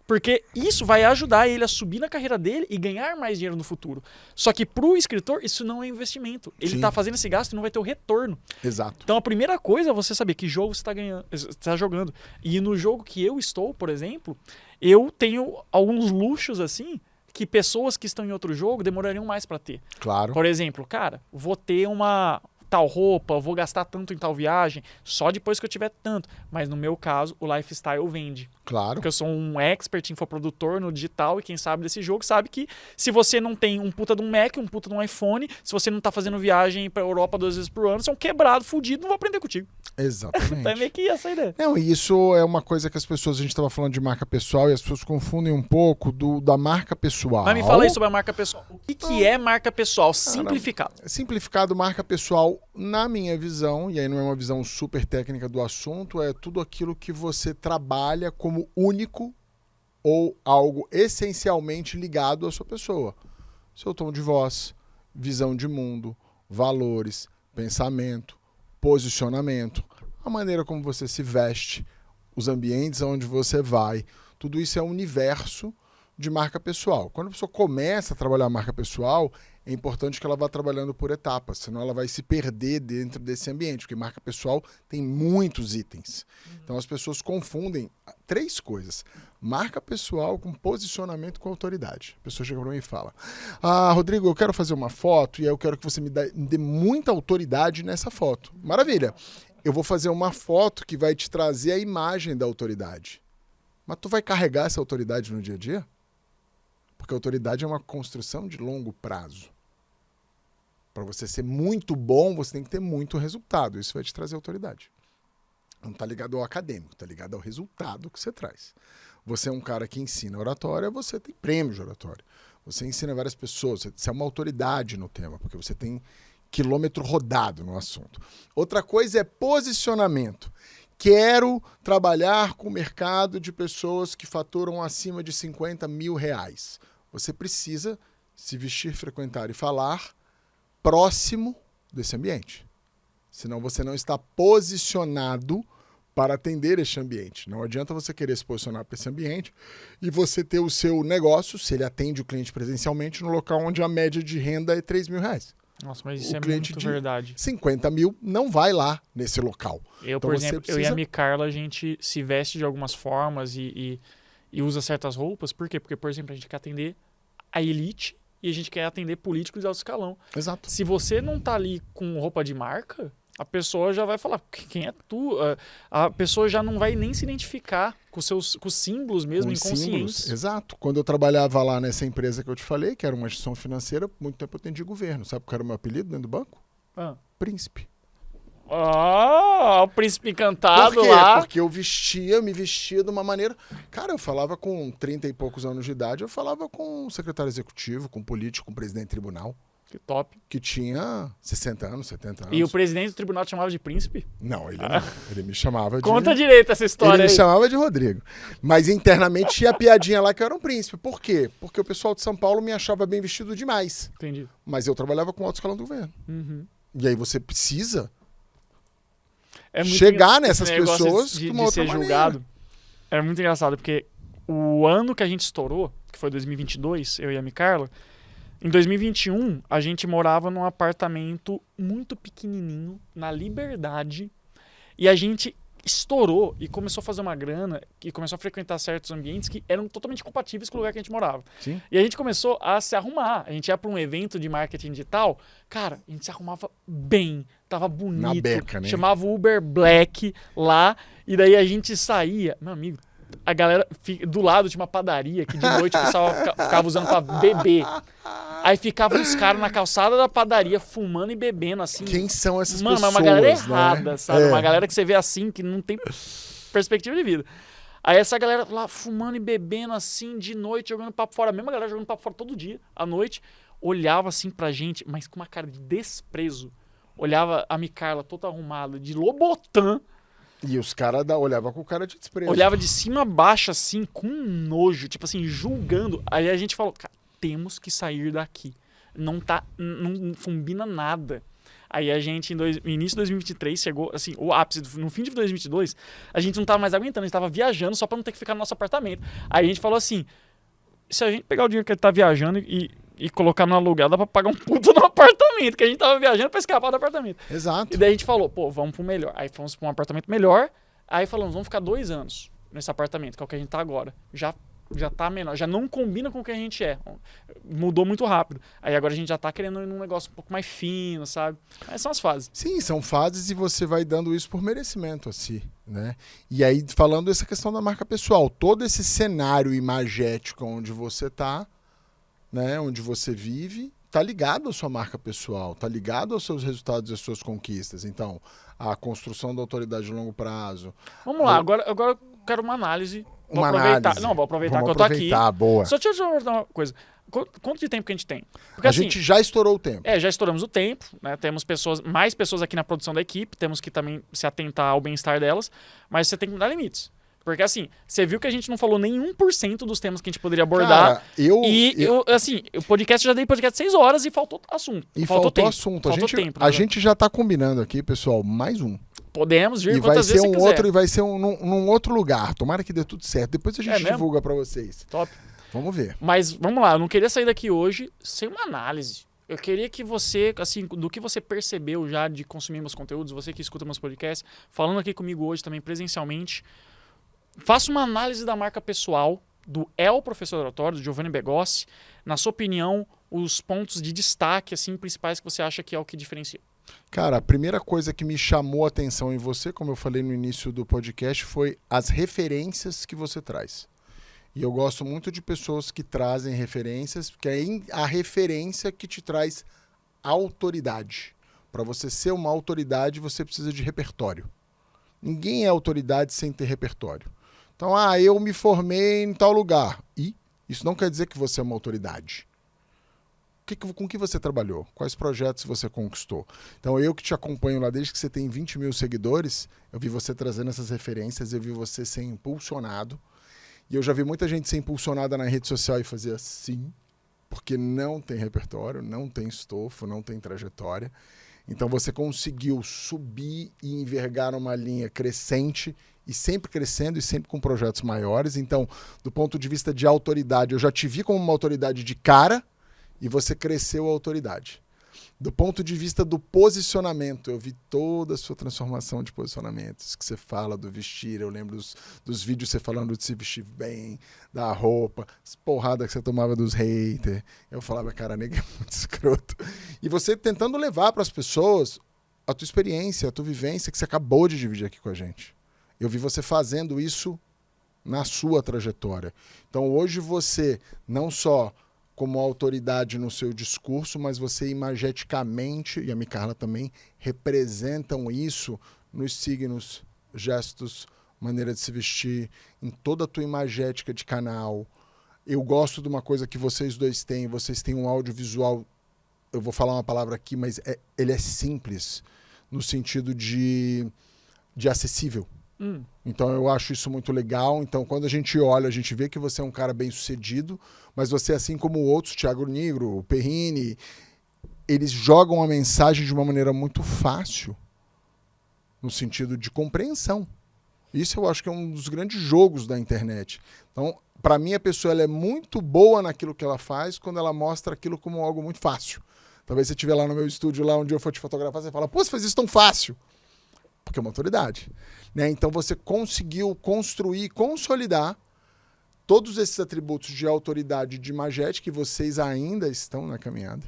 [SPEAKER 2] Porque isso vai ajudar ele a subir na carreira dele e ganhar mais dinheiro no futuro. Só que pro escritor, isso não é investimento. Ele está fazendo esse gasto e não vai ter o retorno.
[SPEAKER 1] Exato.
[SPEAKER 2] Então a primeira coisa é você saber que jogo você está jogando. E no jogo que eu estou, por exemplo, eu tenho alguns luxos assim que pessoas que estão em outro jogo demorariam mais para ter.
[SPEAKER 1] Claro.
[SPEAKER 2] Por exemplo, cara, vou ter uma tal roupa, vou gastar tanto em tal viagem, só depois que eu tiver tanto. Mas no meu caso, o lifestyle vende.
[SPEAKER 1] Claro.
[SPEAKER 2] Porque eu sou um expert infoprodutor no digital e quem sabe desse jogo sabe que se você não tem um puta de um Mac, um puta de um iPhone, se você não tá fazendo viagem pra Europa 2 vezes por ano, você é um quebrado, fudido, não vou aprender contigo.
[SPEAKER 1] Exatamente.
[SPEAKER 2] Então é meio que essa a ideia.
[SPEAKER 1] Não, e isso é uma coisa que as pessoas, a gente estava falando de marca pessoal e as pessoas confundem um pouco da marca pessoal.
[SPEAKER 2] Mas me fala aí sobre a marca pessoal. O que é marca pessoal simplificado?
[SPEAKER 1] Simplificado, marca pessoal, na minha visão, e aí não é uma visão super técnica do assunto, é tudo aquilo que você trabalha como único ou algo essencialmente ligado à sua pessoa. Seu tom de voz, visão de mundo, valores, pensamento, posicionamento, a maneira como você se veste, os ambientes onde você vai, tudo isso é um universo de marca pessoal. Quando a pessoa começa a trabalhar a marca pessoal, é importante que ela vá trabalhando por etapas, senão ela vai se perder dentro desse ambiente, porque marca pessoal tem muitos itens. Então as pessoas confundem 3 coisas. Marca pessoal com posicionamento com autoridade. A pessoa chega para mim e fala, Rodrigo, eu quero fazer uma foto e aí eu quero que você me dê muita autoridade nessa foto. Maravilha. Eu vou fazer uma foto que vai te trazer a imagem da autoridade. Mas tu vai carregar essa autoridade no dia a dia? Porque a autoridade é uma construção de longo prazo. Para você ser muito bom, você tem que ter muito resultado. Isso vai te trazer autoridade. Não está ligado ao acadêmico, está ligado ao resultado que você traz. Você é um cara que ensina oratória, você tem prêmio de oratória. Você ensina várias pessoas, você é uma autoridade no tema, porque você tem quilômetro rodado no assunto. Outra coisa é posicionamento. Quero trabalhar com o mercado de pessoas que faturam acima de 50 mil reais. Você precisa se vestir, frequentar e falar próximo desse ambiente. Senão você não está posicionado para atender esse ambiente. Não adianta você querer se posicionar para esse ambiente e você ter o seu negócio, se ele atende o cliente presencialmente, no local onde a média de renda é 3 mil reais.
[SPEAKER 2] Nossa, mas isso
[SPEAKER 1] O
[SPEAKER 2] é
[SPEAKER 1] cliente
[SPEAKER 2] muito
[SPEAKER 1] de
[SPEAKER 2] verdade.
[SPEAKER 1] 50 mil não vai lá nesse local.
[SPEAKER 2] Eu,
[SPEAKER 1] Então
[SPEAKER 2] por
[SPEAKER 1] você
[SPEAKER 2] exemplo, eu e
[SPEAKER 1] precisa-
[SPEAKER 2] a Micarla, a gente se veste de algumas formas e usa certas roupas. Por quê? Porque, por exemplo, a gente quer atender a elite e a gente quer atender políticos de alto escalão.
[SPEAKER 1] Exato.
[SPEAKER 2] Se você não tá ali com roupa de marca, a pessoa já vai falar, quem é tu? A pessoa já não vai nem se identificar com os símbolos mesmo,
[SPEAKER 1] Com os símbolos.
[SPEAKER 2] inconscientes.
[SPEAKER 1] Exato. Quando eu trabalhava lá nessa empresa que eu te falei, que era uma instituição financeira, muito tempo eu atendi governo. Sabe qual era o meu apelido dentro do banco?
[SPEAKER 2] Ah,
[SPEAKER 1] Príncipe.
[SPEAKER 2] o príncipe encantado
[SPEAKER 1] Por quê?
[SPEAKER 2] lá.
[SPEAKER 1] Porque me vestia de uma maneira... Cara, eu falava com 30 e poucos anos de idade, eu falava com o secretário executivo, com o político, com o presidente do tribunal,
[SPEAKER 2] Que top.
[SPEAKER 1] que tinha 60 anos, 70 anos.
[SPEAKER 2] E o presidente do tribunal te chamava de príncipe?
[SPEAKER 1] Não, ele não. Ele me chamava de...
[SPEAKER 2] Conta direito essa
[SPEAKER 1] Ele
[SPEAKER 2] história
[SPEAKER 1] me
[SPEAKER 2] aí.
[SPEAKER 1] chamava de Rodrigo. Mas internamente tinha a piadinha lá que eu era um príncipe. Por quê? Porque o pessoal de São Paulo me achava bem vestido demais.
[SPEAKER 2] Entendi.
[SPEAKER 1] Mas eu trabalhava com alto escalão do governo.
[SPEAKER 2] Uhum.
[SPEAKER 1] E aí você precisa
[SPEAKER 2] É muito
[SPEAKER 1] chegar
[SPEAKER 2] engra-
[SPEAKER 1] nessas
[SPEAKER 2] esse negócio
[SPEAKER 1] pessoas
[SPEAKER 2] de,
[SPEAKER 1] de uma
[SPEAKER 2] de
[SPEAKER 1] outra
[SPEAKER 2] ser
[SPEAKER 1] maneira.
[SPEAKER 2] julgado. É muito engraçado, porque o ano que a gente estourou, que foi 2022, eu e a Micarla, em 2021, a gente morava num apartamento muito pequenininho, na Liberdade, e a gente estourou e começou a fazer uma grana e começou a frequentar certos ambientes que eram totalmente compatíveis com o lugar que a gente morava.
[SPEAKER 1] Sim.
[SPEAKER 2] E a gente começou a se arrumar. A gente ia para um evento de marketing digital, cara, a gente se arrumava bem, tava bonito,
[SPEAKER 1] Na beca, né?
[SPEAKER 2] chamava o Uber Black lá, e daí a gente saía, meu amigo, a galera do lado tinha uma padaria que de noite o pessoal ficava usando pra beber. Aí ficavam os caras na calçada da padaria fumando e bebendo assim.
[SPEAKER 1] Quem são essas
[SPEAKER 2] Mano,
[SPEAKER 1] pessoas?
[SPEAKER 2] mas uma galera
[SPEAKER 1] né?
[SPEAKER 2] errada, sabe?
[SPEAKER 1] É.
[SPEAKER 2] Uma galera que você vê assim, que não tem perspectiva de vida. Aí essa galera lá fumando e bebendo assim, de noite, jogando papo fora. A mesma galera jogando papo fora todo dia, à noite. Olhava assim pra gente, mas com uma cara de desprezo. Olhava a Micarla toda arrumada, de Lobotan.
[SPEAKER 1] E os caras olhavam com cara de desprezo.
[SPEAKER 2] Olhava de cima a baixo assim, com nojo, tipo assim, julgando. Aí a gente falou, cara, temos que sair daqui. Não combina nada. Aí a gente, no início de 2023, chegou, assim, o ápice, no fim de 2022, a gente não tava mais aguentando, a gente tava viajando só pra não ter que ficar no nosso apartamento. Aí a gente falou assim, se a gente pegar o dinheiro que ele tá viajando e colocar no aluguel, dá pra pagar um puto no apartamento, que a gente tava viajando pra escapar do apartamento.
[SPEAKER 1] Exato.
[SPEAKER 2] E daí a gente falou, pô, vamos pro melhor. Aí fomos pra um apartamento melhor, aí falamos, vamos ficar 2 anos nesse apartamento, que é o que a gente tá agora. Já tá menor, já não combina com o que a gente é. Mudou muito rápido. Aí agora a gente já tá querendo ir num negócio um pouco mais fino, sabe? Mas são as fases.
[SPEAKER 1] Sim, são fases e você vai dando isso por merecimento a si, né? E aí, falando essa questão da marca pessoal, todo esse cenário imagético onde você tá, né, onde você vive, tá ligado à sua marca pessoal, tá ligado aos seus resultados e às suas conquistas. Então, a construção da autoridade de longo prazo.
[SPEAKER 2] Vamos lá, agora eu quero uma análise. Vou
[SPEAKER 1] Uma
[SPEAKER 2] aproveitar.
[SPEAKER 1] análise.
[SPEAKER 2] Não, vou aproveitar
[SPEAKER 1] Vamos
[SPEAKER 2] que eu tô aqui.
[SPEAKER 1] aproveitar, boa.
[SPEAKER 2] Só deixa eu perguntar uma coisa. Quanto de tempo que a gente tem? Porque
[SPEAKER 1] A
[SPEAKER 2] assim,
[SPEAKER 1] gente já estourou o tempo.
[SPEAKER 2] já estouramos o tempo, né? Temos mais pessoas aqui na produção da equipe, temos que também se atentar ao bem-estar delas, mas você tem que dar limites. Porque assim, você viu que a gente não falou nem 1% dos temas que a gente poderia abordar.
[SPEAKER 1] Cara,
[SPEAKER 2] assim, o podcast, já dei podcast 6 horas e faltou assunto.
[SPEAKER 1] E faltou
[SPEAKER 2] tempo.
[SPEAKER 1] assunto.
[SPEAKER 2] Faltou
[SPEAKER 1] A gente,
[SPEAKER 2] tempo,
[SPEAKER 1] a
[SPEAKER 2] né?
[SPEAKER 1] gente já tá combinando aqui, pessoal, mais um.
[SPEAKER 2] Podemos vir
[SPEAKER 1] E vai
[SPEAKER 2] quantas
[SPEAKER 1] ser
[SPEAKER 2] vezes
[SPEAKER 1] um
[SPEAKER 2] você quiser.
[SPEAKER 1] outro e vai ser num outro lugar. Tomara que dê tudo certo. Depois a gente
[SPEAKER 2] mesmo?
[SPEAKER 1] divulga pra vocês.
[SPEAKER 2] Top.
[SPEAKER 1] Vamos ver.
[SPEAKER 2] Mas vamos lá, eu não queria sair daqui hoje sem uma análise. Eu queria que você, assim, do que você percebeu já de consumir meus conteúdos, você que escuta meus podcasts, falando aqui comigo hoje também presencialmente, faça uma análise da marca pessoal do El Professor Oratório, do Giovanni Begossi. Na sua opinião, os pontos de destaque assim principais que você acha que é o que diferencia.
[SPEAKER 1] Cara, a primeira coisa que me chamou a atenção em você, como eu falei no início do podcast, foi as referências que você traz. E eu gosto muito de pessoas que trazem referências, porque é a referência que te traz autoridade. Para você ser uma autoridade, você precisa de repertório. Ninguém é autoridade sem ter repertório. Então, eu me formei em tal lugar. E isso não quer dizer que você é uma autoridade. Com que você trabalhou? Quais projetos você conquistou? Então, eu que te acompanho lá desde que você tem 20 mil seguidores, eu vi você trazendo essas referências, eu vi você ser impulsionado. E eu já vi muita gente ser impulsionada na rede social e fazer assim, porque não tem repertório, não tem estofo, não tem trajetória. Então você conseguiu subir e envergar uma linha crescente e sempre crescendo e sempre com projetos maiores. Então, do ponto de vista de autoridade, eu já te vi como uma autoridade de cara e você cresceu a autoridade. Do ponto de vista do posicionamento, eu vi toda a sua transformação de posicionamentos, que você fala do vestir, eu lembro dos vídeos você falando de se vestir bem, da roupa, as porradas que você tomava dos haters. Eu falava, cara, nega é muito escroto. E você tentando levar para as pessoas a tua experiência, a tua vivência, que você acabou de dividir aqui com a gente. Eu vi você fazendo isso na sua trajetória. Então hoje você não só como autoridade no seu discurso, mas você imageticamente, e a Micarla também, representam isso nos signos, gestos, maneira de se vestir, em toda a tua imagética de canal. Eu gosto de uma coisa que vocês dois têm, vocês têm um audiovisual, eu vou falar uma palavra aqui, mas ele é simples, no sentido de acessível. Então eu acho isso muito legal. Então quando a gente olha, a gente vê que você é um cara bem sucedido, mas você, assim como outros, Thiago Nigro, o Perrini, eles jogam a mensagem de uma maneira muito fácil, no sentido de compreensão. Isso eu acho que é um dos grandes jogos da internet. Então, para mim, a pessoa ela é muito boa naquilo que ela faz quando ela mostra aquilo como algo muito fácil. Talvez você estiver lá no meu estúdio, lá onde eu for te fotografar, você fala, pô, você faz isso tão fácil. Porque é uma autoridade. Né? Então você conseguiu construir, consolidar todos esses atributos de autoridade, de imagética, que vocês ainda estão na caminhada.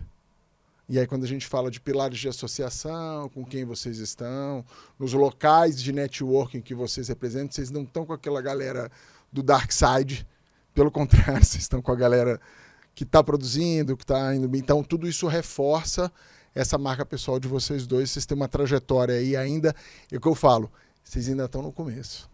[SPEAKER 1] E aí quando a gente fala de pilares de associação, com quem vocês estão, nos locais de networking que vocês representam, vocês não estão com aquela galera do dark side. Pelo contrário, vocês estão com a galera que está produzindo, que está indo bem. Então tudo isso reforça essa marca pessoal de vocês dois. Vocês têm uma trajetória aí ainda. É o que eu falo, vocês ainda estão no começo.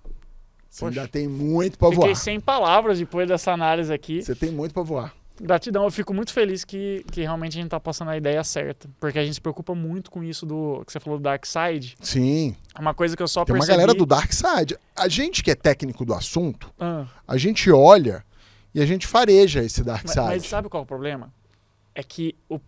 [SPEAKER 1] Você ainda tem muito para voar.
[SPEAKER 2] Fiquei sem palavras depois dessa análise aqui.
[SPEAKER 1] Você tem muito para voar.
[SPEAKER 2] Gratidão, eu fico muito feliz que realmente a gente tá passando a ideia certa. Porque a gente se preocupa muito com isso do que você falou do Dark Side.
[SPEAKER 1] Sim.
[SPEAKER 2] É uma coisa que eu só
[SPEAKER 1] tem
[SPEAKER 2] percebi...
[SPEAKER 1] uma galera do Dark Side. A gente que é técnico do assunto, a gente olha e a gente fareja esse Dark Side.
[SPEAKER 2] Mas sabe qual é o problema? É que o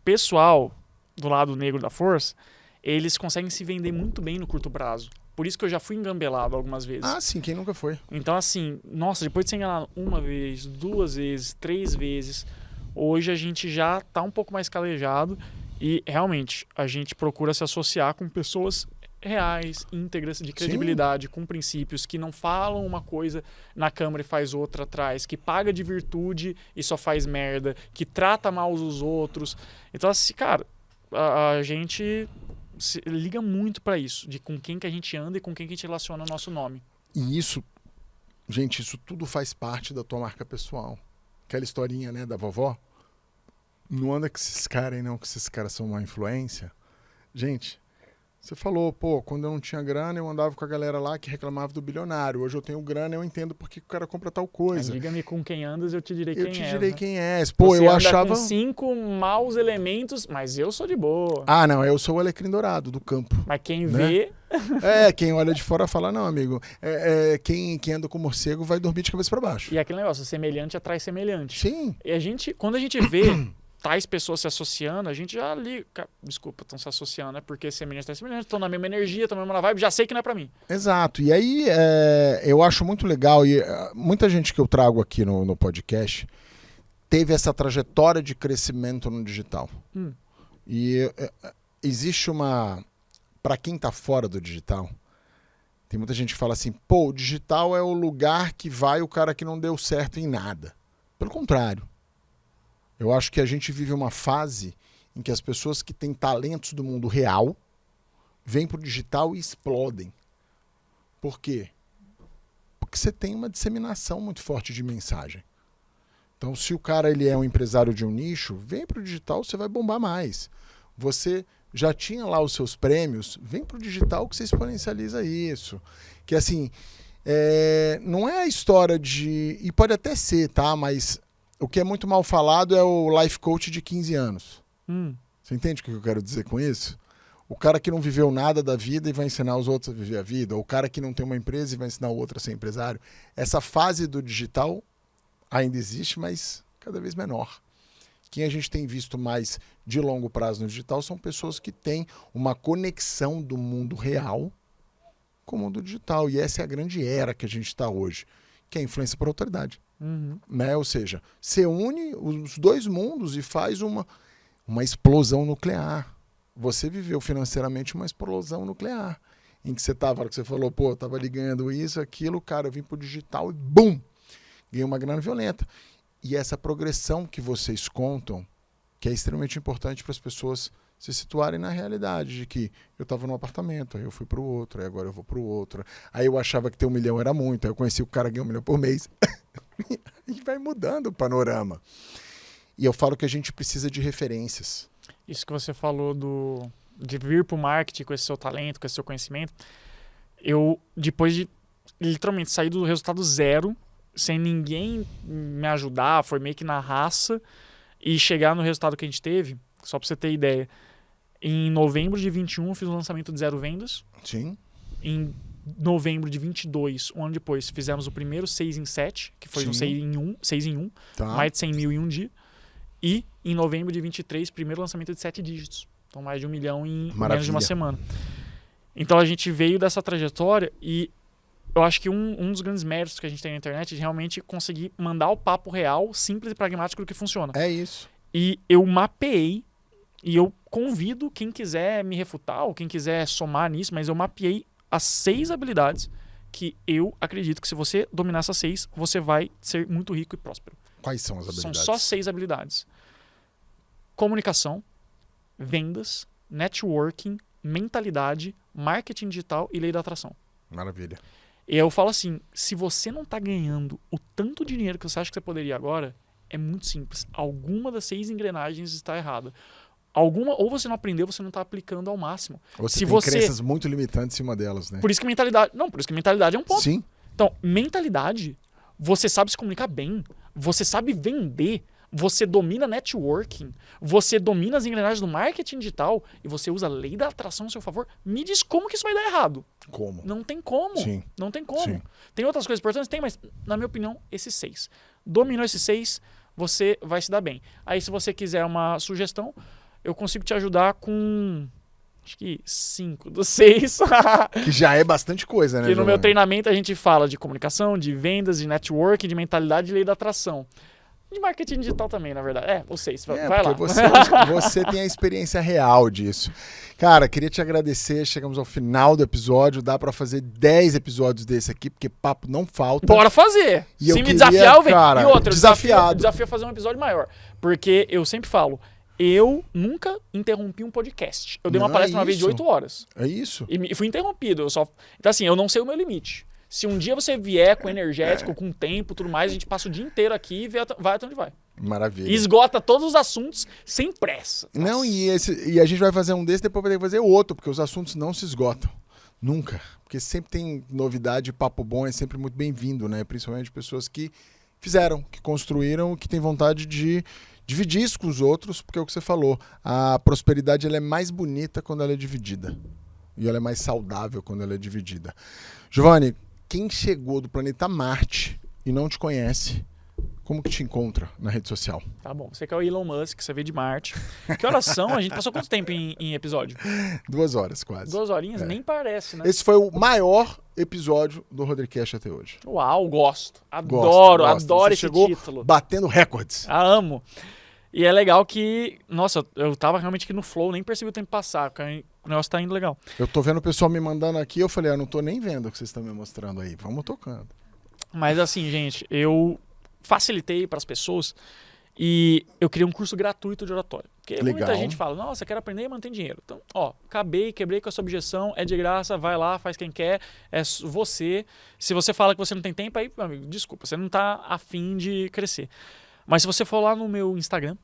[SPEAKER 2] pessoal do lado negro da força, eles conseguem se vender muito bem no curto prazo. Por isso que eu já fui engambelado algumas vezes.
[SPEAKER 1] Ah, sim, quem nunca foi?
[SPEAKER 2] Então, assim, nossa, depois de ser enganado uma vez, 2 vezes, 3 vezes, hoje a gente já tá um pouco mais calejado e, realmente, a gente procura se associar com pessoas reais, íntegras, de credibilidade, com princípios, que não falam uma coisa na câmera e faz outra atrás, que paga de virtude e só faz merda, que trata mal os outros. Então, assim, cara, a gente se liga muito para isso, de com quem que a gente anda e com quem que a gente relaciona o nosso nome.
[SPEAKER 1] E isso, gente, isso tudo faz parte da tua marca pessoal. Aquela historinha, né, da vovó. Não anda com esses caras aí não, que esses caras são uma influência. Gente, você falou, pô, quando eu não tinha grana, eu andava com a galera lá que reclamava do bilionário. Hoje eu tenho grana, eu entendo porque o cara compra tal coisa.
[SPEAKER 2] Diga-me com quem andas, eu te direi quem és.
[SPEAKER 1] Eu te direi
[SPEAKER 2] né?
[SPEAKER 1] quem és. Pô,
[SPEAKER 2] você
[SPEAKER 1] eu
[SPEAKER 2] anda
[SPEAKER 1] achava...
[SPEAKER 2] com 5 maus elementos, mas eu sou de boa.
[SPEAKER 1] Ah, não, eu sou o alecrim dourado do campo.
[SPEAKER 2] Mas quem
[SPEAKER 1] né?
[SPEAKER 2] vê...
[SPEAKER 1] Quem olha de fora fala, não, amigo, quem anda com morcego vai dormir de cabeça para baixo.
[SPEAKER 2] E aquele negócio, semelhante atrai semelhante.
[SPEAKER 1] Sim.
[SPEAKER 2] E quando a gente vê tais pessoas se associando, a gente já liga. Desculpa, estão se associando, é porque semelhante atrai semelhante, estão na mesma energia, estão na mesma vibe, já sei que não é pra mim.
[SPEAKER 1] Exato. E aí eu acho muito legal, e muita gente que eu trago aqui no podcast teve essa trajetória de crescimento no digital. E existe uma... Para quem tá fora do digital, tem muita gente que fala assim, pô, o digital é o lugar que vai o cara que não deu certo em nada. Pelo contrário. Eu acho que a gente vive uma fase em que as pessoas que têm talentos do mundo real vêm pro digital e explodem. Por quê? Porque você tem uma disseminação muito forte de mensagem. Então, se o cara ele é um empresário de um nicho, vem para o digital, você vai bombar mais. Você já tinha lá os seus prêmios, vem para o digital que você exponencializa isso. Que assim, não é a história de... E pode até ser, tá? Mas o que é muito mal falado é o life coach de 15 anos. Você entende o que eu quero dizer com isso? O cara que não viveu nada da vida e vai ensinar os outros a viver a vida. Ou o cara que não tem uma empresa e vai ensinar o outro a ser empresário. Essa fase do digital ainda existe, mas cada vez menor. Quem a gente tem visto mais de longo prazo no digital são pessoas que têm uma conexão do mundo real com o mundo digital. E essa é a grande era que a gente está hoje, que é a influência por autoridade. Né? Ou seja, você une os dois mundos e faz uma explosão nuclear. Você viveu financeiramente uma explosão nuclear. Em que você estava, hora que você falou, pô, eu estava ali ganhando isso, aquilo, cara, eu vim pro digital e bum! Ganhei uma grana violenta. E essa progressão que vocês contam, que é extremamente importante para as pessoas se situarem na realidade, de que eu estava num apartamento, aí eu fui para o outro, aí agora eu vou para o outro. Aí eu achava que ter 1 milhão era muito, aí eu conheci o cara que ganha 1 milhão por mês. E vai mudando o panorama. E eu falo que a gente precisa de referências.
[SPEAKER 2] Isso que você falou de vir para o marketing com esse seu talento, com esse seu conhecimento, eu, depois de literalmente sair do resultado zero, sem ninguém me ajudar, foi meio que na raça, e chegar no resultado que a gente teve, só para você ter ideia, em novembro de 21 eu fiz o lançamento de 0 vendas.
[SPEAKER 1] Sim.
[SPEAKER 2] Em novembro de 22, um ano depois, fizemos o primeiro 6 em 7, que foi um 6 em 1,
[SPEAKER 1] Tá.
[SPEAKER 2] mais de 100 mil em um dia. E em novembro de 23, primeiro lançamento de 7 dígitos. Então mais de 1 milhão em menos de uma semana. Então a gente veio dessa trajetória e eu acho que um dos grandes méritos que a gente tem na internet é realmente conseguir mandar o papo real, simples e pragmático do que funciona.
[SPEAKER 1] É isso.
[SPEAKER 2] E eu mapeei, e eu convido quem quiser me refutar ou quem quiser somar nisso, mas eu mapeei as 6 habilidades que eu acredito que se você dominar essas 6, você vai ser muito rico e próspero.
[SPEAKER 1] Quais são as habilidades?
[SPEAKER 2] São só 6 habilidades. Comunicação, vendas, networking, mentalidade, marketing digital e lei da atração.
[SPEAKER 1] Maravilha.
[SPEAKER 2] E eu falo assim, se você não está ganhando o tanto de dinheiro que você acha que você poderia agora, é muito simples. Alguma das 6 engrenagens está errada. Ou você não aprendeu, você não está aplicando ao máximo.
[SPEAKER 1] Ou você tem crenças muito limitantes em cima delas, né?
[SPEAKER 2] Por isso que mentalidade é um ponto.
[SPEAKER 1] Sim.
[SPEAKER 2] Então, mentalidade, você sabe se comunicar bem, você sabe vender, você domina networking, você domina as engrenagens do marketing digital e você usa a lei da atração a seu favor. Me diz como que isso vai dar errado.
[SPEAKER 1] Como?
[SPEAKER 2] Não tem como.
[SPEAKER 1] Sim.
[SPEAKER 2] Não tem como.
[SPEAKER 1] Sim.
[SPEAKER 2] Tem outras coisas importantes? Tem, mas na minha opinião, esses 6. Dominou esses 6, você vai se dar bem. Aí se você quiser uma sugestão, eu consigo te ajudar com... acho que 5 dos 6.
[SPEAKER 1] Que já é bastante coisa, né?
[SPEAKER 2] Que no meu treinamento a gente fala de comunicação, de vendas, de networking, de mentalidade e lei da atração. De marketing digital também, na verdade. Os 6. Vai lá.
[SPEAKER 1] Você tem a experiência real disso. Cara, queria te agradecer. Chegamos ao final do episódio. Dá pra fazer 10 episódios desse aqui, porque papo não falta.
[SPEAKER 2] Bora fazer!
[SPEAKER 1] E
[SPEAKER 2] se me desafiar, eu venho.
[SPEAKER 1] Cara,
[SPEAKER 2] e outra,
[SPEAKER 1] desafiado.
[SPEAKER 2] desafio é fazer um episódio maior. Porque eu sempre falo, eu nunca interrompi um podcast. Eu dei uma palestra uma vez de 8 horas.
[SPEAKER 1] É isso.
[SPEAKER 2] E fui interrompido. Então assim, eu não sei o meu limite. Se um dia você vier com energético, com tempo e tudo mais, a gente passa o dia inteiro aqui e vai até onde vai.
[SPEAKER 1] Maravilha.
[SPEAKER 2] E esgota todos os assuntos sem pressa.
[SPEAKER 1] Não, e a gente vai fazer um desse, depois vai ter que fazer outro, porque os assuntos não se esgotam. Nunca. Porque sempre tem novidade, papo bom é sempre muito bem-vindo, né? Principalmente pessoas que fizeram, que construíram, que têm vontade de dividir isso com os outros, porque é o que você falou. A prosperidade ela é mais bonita quando ela é dividida. E ela é mais saudável quando ela é dividida. Giovanni, quem chegou do planeta Marte e não te conhece, como que te encontra na rede social?
[SPEAKER 2] Tá bom, você que é o Elon Musk, você veio de Marte. Que horas são? A gente passou quanto tempo em episódio?
[SPEAKER 1] 2 horas quase.
[SPEAKER 2] 2 horinhas? Nem parece, né?
[SPEAKER 1] Esse foi o maior episódio do Rodricast até hoje.
[SPEAKER 2] Uau, gosto. Adoro
[SPEAKER 1] Você
[SPEAKER 2] esse
[SPEAKER 1] chegou
[SPEAKER 2] título.
[SPEAKER 1] batendo recordes.
[SPEAKER 2] Amo. E é legal que, nossa, eu tava realmente aqui no flow, nem percebi o tempo passar, porque o negócio tá indo legal.
[SPEAKER 1] Eu tô vendo o pessoal me mandando aqui, eu falei, eu não tô nem vendo o que vocês estão me mostrando aí, vamos tocando.
[SPEAKER 2] Mas assim, gente, eu facilitei para as pessoas e eu criei um curso gratuito de oratória. Porque
[SPEAKER 1] Legal.
[SPEAKER 2] muita gente fala, nossa, quero aprender e manter dinheiro. Então, ó, quebrei com essa objeção, é de graça, vai lá, faz quem quer, é você. Se você fala que você não tem tempo, aí, meu amigo, desculpa, você não tá afim de crescer. Mas se você for lá no meu Instagram,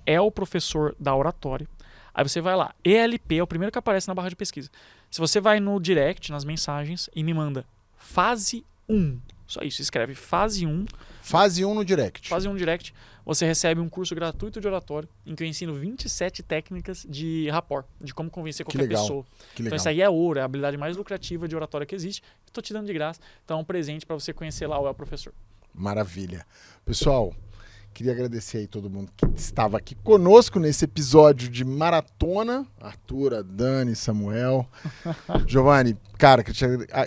[SPEAKER 2] @elprofessordaoratória, aí você vai lá, ELP é o primeiro que aparece na barra de pesquisa. Se você vai no direct, nas mensagens, e me manda fase 1, só isso, escreve fase 1.
[SPEAKER 1] Fase 1 no direct.
[SPEAKER 2] Fase 1 direct, você recebe um curso gratuito de oratório, em que eu ensino 27 técnicas de rapport, de como convencer qualquer pessoa.
[SPEAKER 1] Que
[SPEAKER 2] Então
[SPEAKER 1] legal.
[SPEAKER 2] isso aí é ouro, é a habilidade mais lucrativa de oratória que existe. Estou te dando de graça. Então é um presente para você conhecer lá o El Professor.
[SPEAKER 1] Maravilha. Pessoal, queria agradecer aí todo mundo que estava aqui conosco nesse episódio de maratona. Arthur, Dani, Samuel. Giovanni, cara,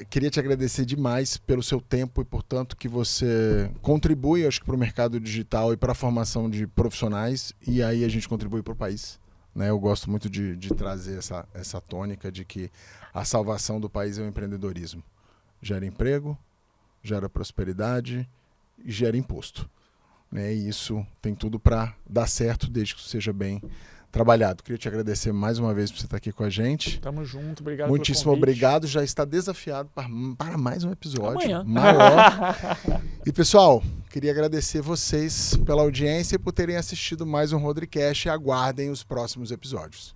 [SPEAKER 1] queria te agradecer demais pelo seu tempo e por tanto que você contribui, acho que para o mercado digital e para a formação de profissionais, e aí a gente contribui para o país. Né? Eu gosto muito de trazer essa tônica de que a salvação do país é o empreendedorismo. Gera emprego, gera prosperidade e gera imposto. Né? E isso tem tudo para dar certo desde que seja bem trabalhado. Queria te agradecer mais uma vez por você estar aqui com a gente.
[SPEAKER 2] Tamo junto, obrigado
[SPEAKER 1] Muitíssimo
[SPEAKER 2] pelo convite.
[SPEAKER 1] obrigado. Já está desafiado para mais um episódio
[SPEAKER 2] Amanhã.
[SPEAKER 1] maior. E pessoal, queria agradecer vocês pela audiência e por terem assistido mais um Rodricast. E aguardem os próximos episódios.